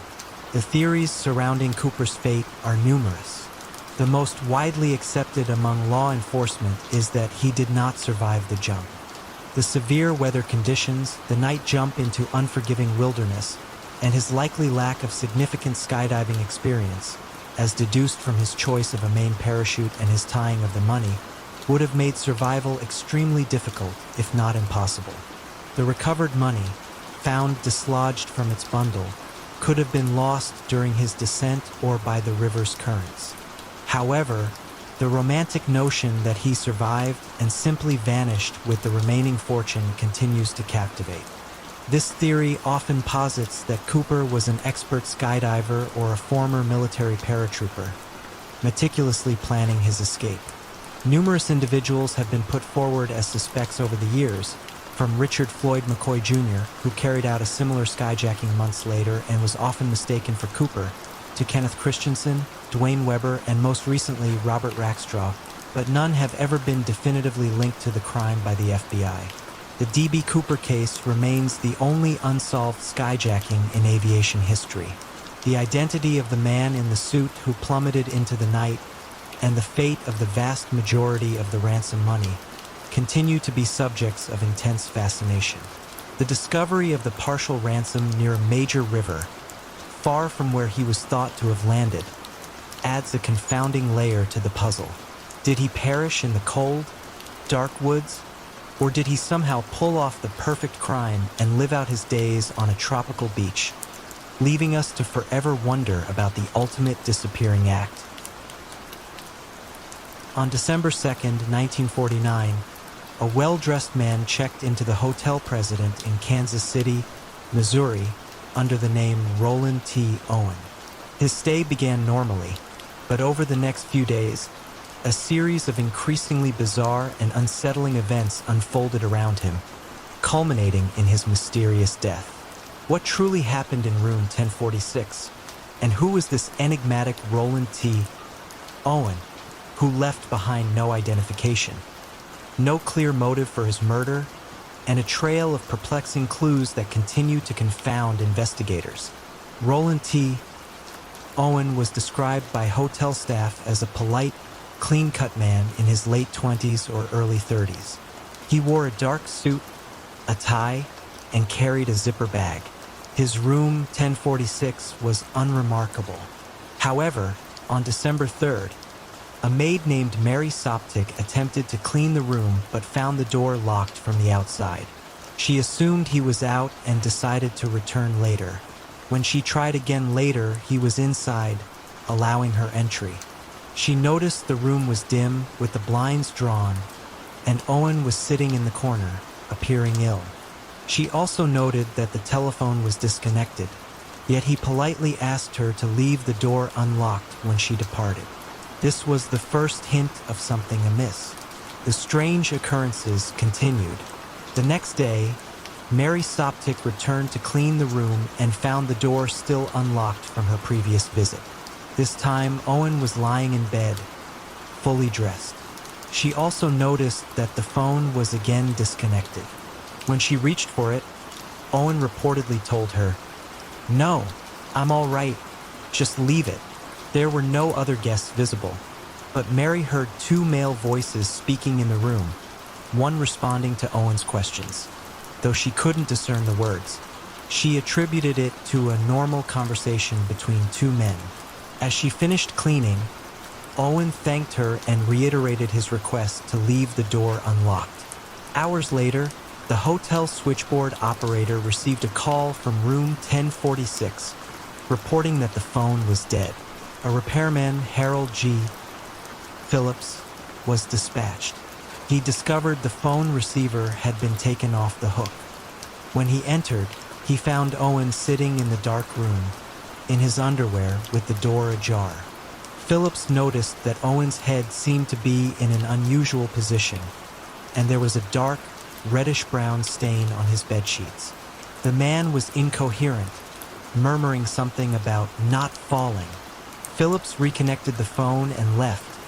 The theories surrounding Cooper's fate are numerous. The most widely accepted among law enforcement is that he did not survive the jump. The severe weather conditions, the night jump into unforgiving wilderness, and his likely lack of significant skydiving experience, as deduced from his choice of a main parachute and his tying of the money, would have made survival extremely difficult, if not impossible. The recovered money, found dislodged from its bundle, could have been lost during his descent or by the river's currents. However, the romantic notion that he survived and simply vanished with the remaining fortune continues to captivate. This theory often posits that Cooper was an expert skydiver or a former military paratrooper, meticulously planning his escape. Numerous individuals have been put forward as suspects over the years, from Richard Floyd McCoy Jr., who carried out a similar skyjacking months later and was often mistaken for Cooper, to Kenneth Christensen, Dwayne Weber, and most recently Robert Rackstraw, but none have ever been definitively linked to the crime by the FBI. The D.B. Cooper case remains the only unsolved skyjacking in aviation history. The identity of the man in the suit who plummeted into the night and the fate of the vast majority of the ransom money continue to be subjects of intense fascination. The discovery of the partial ransom near a major river, far from where he was thought to have landed, adds a confounding layer to the puzzle. Did he perish in the cold, dark woods, or did he somehow pull off the perfect crime and live out his days on a tropical beach, leaving us to forever wonder about the ultimate disappearing act? On December 2nd, 1949, a well-dressed man checked into the hotel president in Kansas City, Missouri, under the name Roland T. Owen. His stay began normally, but over the next few days, a series of increasingly bizarre and unsettling events unfolded around him, culminating in his mysterious death. What truly happened in room 1046? And who was this enigmatic Roland T. Owen, who left behind no identification, no clear motive for his murder, and a trail of perplexing clues that continue to confound investigators? Roland T. Owen was described by hotel staff as a polite, clean-cut man in his late 20s or early 30s. He wore a dark suit, a tie, and carried a zipper bag. His room 1046 was unremarkable. However, on December 3rd, a maid named Mary Soptic attempted to clean the room but found the door locked from the outside. She assumed he was out and decided to return later. When she tried again later, he was inside, allowing her entry. She noticed the room was dim, with the blinds drawn, and Owen was sitting in the corner, appearing ill. She also noted that the telephone was disconnected, yet he politely asked her to leave the door unlocked when she departed. This was the first hint of something amiss. The strange occurrences continued. The next day, Mary Soptic returned to clean the room and found the door still unlocked from her previous visit. This time, Owen was lying in bed, fully dressed. She also noticed that the phone was again disconnected. When she reached for it, Owen reportedly told her, "No, I'm all right. Just leave it." There were no other guests visible, but Mary heard two male voices speaking in the room, one responding to Owen's questions. Though she couldn't discern the words, she attributed it to a normal conversation between two men. As she finished cleaning, Owen thanked her and reiterated his request to leave the door unlocked. Hours later, the hotel switchboard operator received a call from room 1046, reporting that the phone was dead. A repairman, Harold G. Phillips, was dispatched. He discovered the phone receiver had been taken off the hook. When he entered, he found Owen sitting in the dark room, in his underwear with the door ajar. Phillips noticed that Owen's head seemed to be in an unusual position, and there was a dark, reddish-brown stain on his bedsheets. The man was incoherent, murmuring something about not falling. Phillips reconnected the phone and left,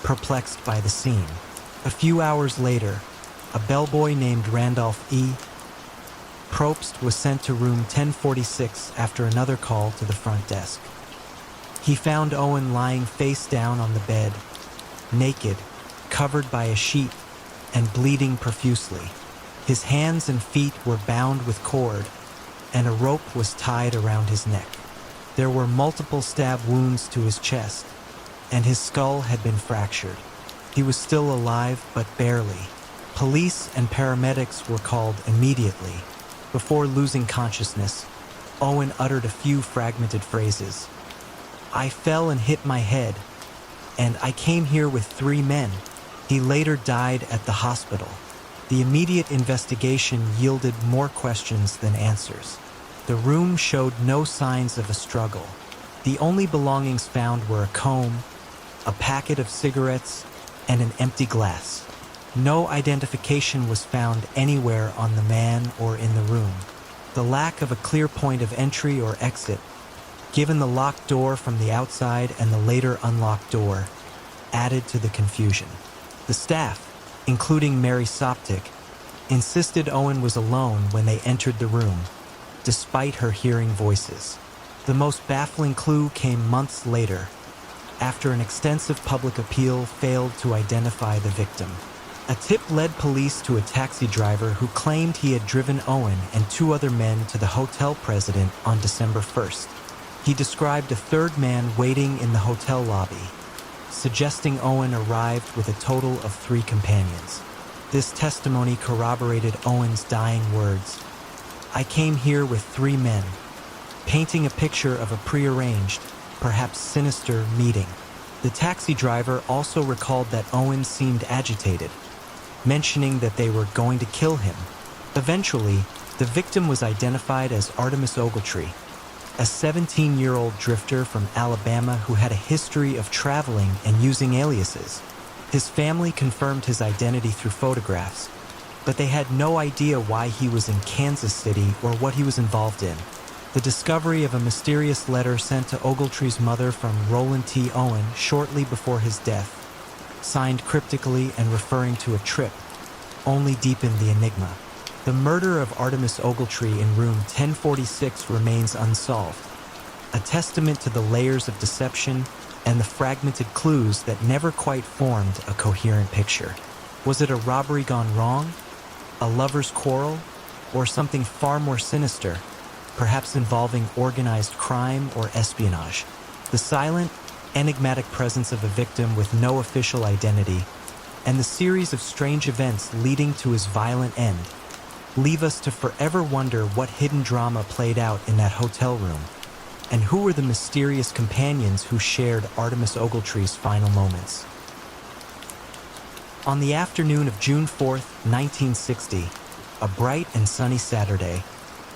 perplexed by the scene. A few hours later, a bellboy named Randolph E. Probst was sent to room 1046 after another call to the front desk. He found Owen lying face down on the bed, naked, covered by a sheet, and bleeding profusely. His hands and feet were bound with cord, and a rope was tied around his neck. There were multiple stab wounds to his chest, and his skull had been fractured. He was still alive, but barely. Police and paramedics were called immediately. Before losing consciousness, Owen uttered a few fragmented phrases. "I fell and hit my head, and I came here with 3 men. He later died at the hospital." The immediate investigation yielded more questions than answers. The room showed no signs of a struggle. The only belongings found were a comb, a packet of cigarettes, and an empty glass. No identification was found anywhere on the man or in the room. The lack of a clear point of entry or exit, given the locked door from the outside and the later unlocked door, added to the confusion. The staff, including Mary Soptic, insisted Owen was alone when they entered the room, despite her hearing voices. The most baffling clue came months later, after an extensive public appeal failed to identify the victim. A tip led police to a taxi driver who claimed he had driven Owen and 2 other men to the hotel president on December 1st. He described a third man waiting in the hotel lobby, suggesting Owen arrived with a total of 3 companions. This testimony corroborated Owen's dying words, "I came here with 3 men," painting a picture of a prearranged, perhaps sinister, meeting. The taxi driver also recalled that Owen seemed agitated, mentioning that they were going to kill him. Eventually, the victim was identified as Artemis Ogletree, a 17-year-old drifter from Alabama who had a history of traveling and using aliases. His family confirmed his identity through photographs, but they had no idea why he was in Kansas City or what he was involved in. The discovery of a mysterious letter sent to Ogletree's mother from Roland T. Owen shortly before his death, signed cryptically and referring to a trip, only deepened the enigma. The murder of Artemis Ogletree in room 1046 remains unsolved, a testament to the layers of deception and the fragmented clues that never quite formed a coherent picture. Was it a robbery gone wrong, a lover's quarrel, or something far more sinister, perhaps involving organized crime or espionage? The silent, enigmatic presence of a victim with no official identity, and the series of strange events leading to his violent end, leave us to forever wonder what hidden drama played out in that hotel room, and who were the mysterious companions who shared Artemis Ogletree's final moments. On the afternoon of June 4th, 1960, a bright and sunny Saturday,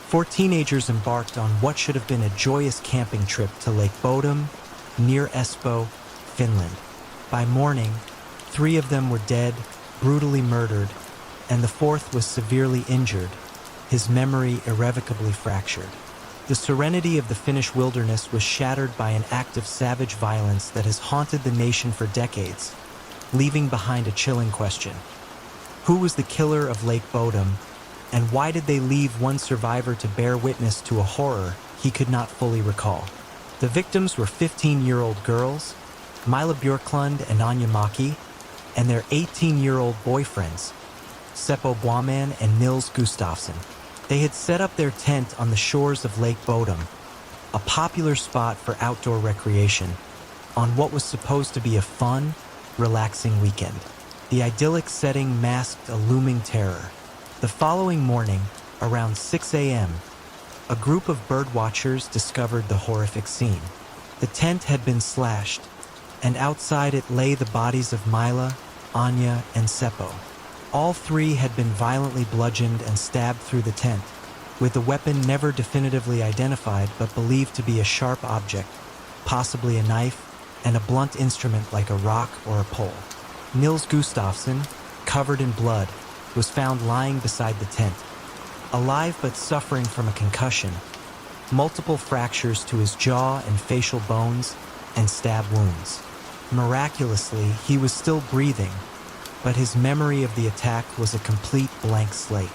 4 teenagers embarked on what should have been a joyous camping trip to Lake Bodom, near Espoo, Finland. By morning, 3 of them were dead, brutally murdered, and the 4th was severely injured, his memory irrevocably fractured. The serenity of the Finnish wilderness was shattered by an act of savage violence that has haunted the nation for decades, leaving behind a chilling question. Who was the killer of Lake Bodom, And why did they leave one survivor to bear witness to a horror he could not fully recall? The victims were 15-year-old girls, Mila Björklund and Anja Maki, and their 18-year-old boyfriends, Seppo Boiman and Nils Gustafsson. They had set up their tent on the shores of Lake Bodom, a popular spot for outdoor recreation, on what was supposed to be a fun, relaxing weekend. The idyllic setting masked a looming terror. The following morning, around 6 a.m., a group of birdwatchers discovered the horrific scene. The tent had been slashed, and outside it lay the bodies of Mila, Anya, and Seppo. All three had been violently bludgeoned and stabbed through the tent, with the weapon never definitively identified but believed to be a sharp object, possibly a knife, and a blunt instrument like a rock or a pole. Nils Gustafsson, covered in blood, was found lying beside the tent, alive but suffering from a concussion, multiple fractures to his jaw and facial bones, and stab wounds. Miraculously, he was still breathing, but his memory of the attack was a complete blank slate.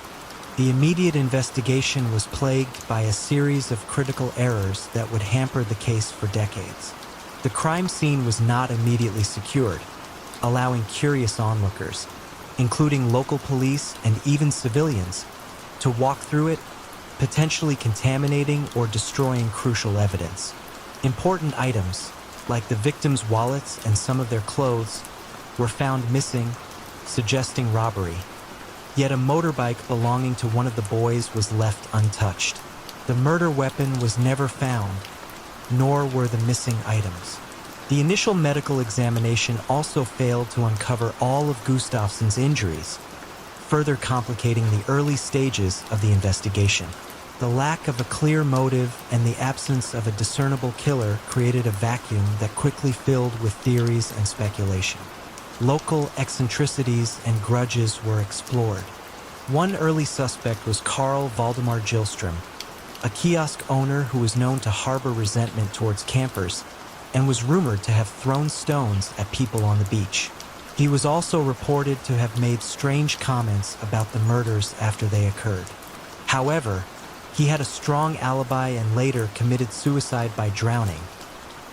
The immediate investigation was plagued by a series of critical errors that would hamper the case for decades. The crime scene was not immediately secured, allowing curious onlookers, including local police and even civilians, to walk through it, potentially contaminating or destroying crucial evidence. Important items, like the victims' wallets and some of their clothes, were found missing, suggesting robbery. Yet a motorbike belonging to one of the boys was left untouched. The murder weapon was never found, nor were the missing items. The initial medical examination also failed to uncover all of Gustafsson's injuries, further complicating the early stages of the investigation. The lack of a clear motive and the absence of a discernible killer created a vacuum that quickly filled with theories and speculation. Local eccentricities and grudges were explored. One early suspect was Carl Valdemar Gillström, a kiosk owner who was known to harbor resentment towards campers and was rumored to have thrown stones at people on the beach. He was also reported to have made strange comments about the murders after they occurred. However, he had a strong alibi and later committed suicide by drowning,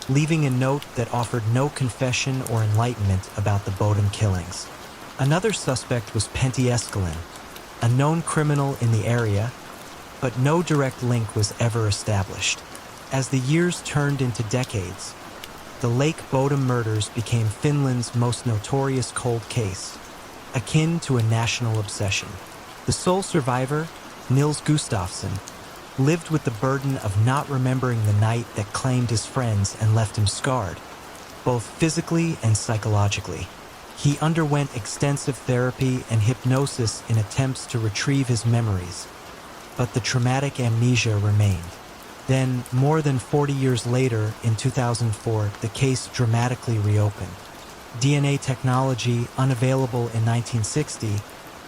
leaving a note that offered no confession or enlightenment about the Bodom killings. Another suspect was Pentti Eskelinen, a known criminal in the area, but no direct link was ever established. As the years turned into decades, the Lake Bodom murders became Finland's most notorious cold case, akin to a national obsession. The sole survivor, Nils Gustafsson, lived with the burden of not remembering the night that claimed his friends and left him scarred, both physically and psychologically. He underwent extensive therapy and hypnosis in attempts to retrieve his memories, but the traumatic amnesia remained. Then, more than 40 years later, in 2004, the case dramatically reopened. DNA technology, unavailable in 1960,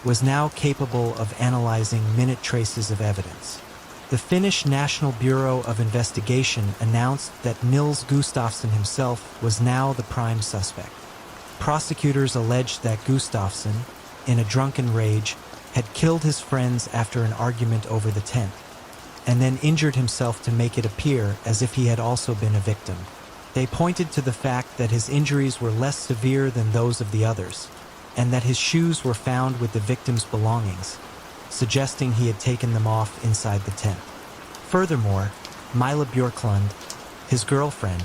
was now capable of analyzing minute traces of evidence. The Finnish National Bureau of Investigation announced that Nils Gustafsson himself was now the prime suspect. Prosecutors alleged that Gustafsson, in a drunken rage, had killed his friends after an argument over the tent, and then injured himself to make it appear as if he had also been a victim. They pointed to the fact that his injuries were less severe than those of the others, and that his shoes were found with the victim's belongings, suggesting he had taken them off inside the tent. Furthermore, Mila Björklund, his girlfriend,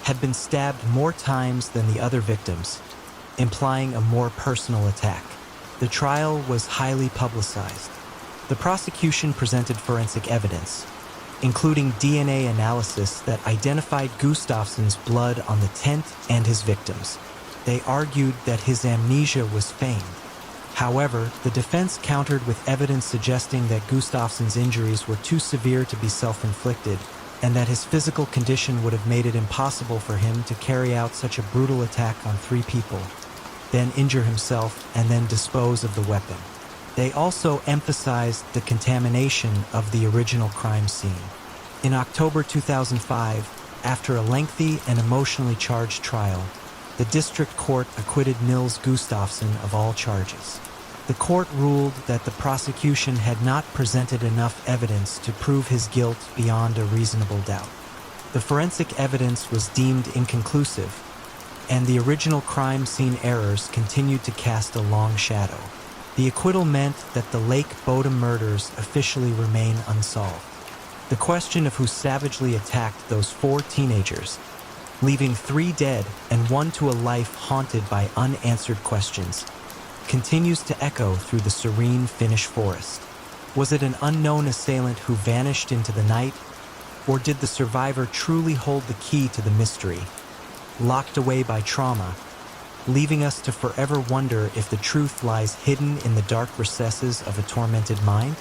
had been stabbed more times than the other victims, implying a more personal attack. The trial was highly publicized. The prosecution presented forensic evidence, including DNA analysis that identified Gustafsson's blood on the tent and his victims. They argued that his amnesia was feigned. However, the defense countered with evidence suggesting that Gustafsson's injuries were too severe to be self-inflicted, and that his physical condition would have made it impossible for him to carry out such a brutal attack on 3 people, then injure himself and then dispose of the weapon. They also emphasized the contamination of the original crime scene. In October 2005, after a lengthy and emotionally charged trial, the district court acquitted Nils Gustafsson of all charges. The court ruled that the prosecution had not presented enough evidence to prove his guilt beyond a reasonable doubt. The forensic evidence was deemed inconclusive, and the original crime scene errors continued to cast a long shadow. The acquittal meant that the Lake Bodom murders officially remain unsolved. The question of who savagely attacked those 4 teenagers, leaving 3 dead and 1 to a life haunted by unanswered questions, continues to echo through the serene Finnish forest. Was it an unknown assailant who vanished into the night, or did the survivor truly hold the key to the mystery, locked away by trauma, leaving us to forever wonder if the truth lies hidden in the dark recesses of a tormented mind?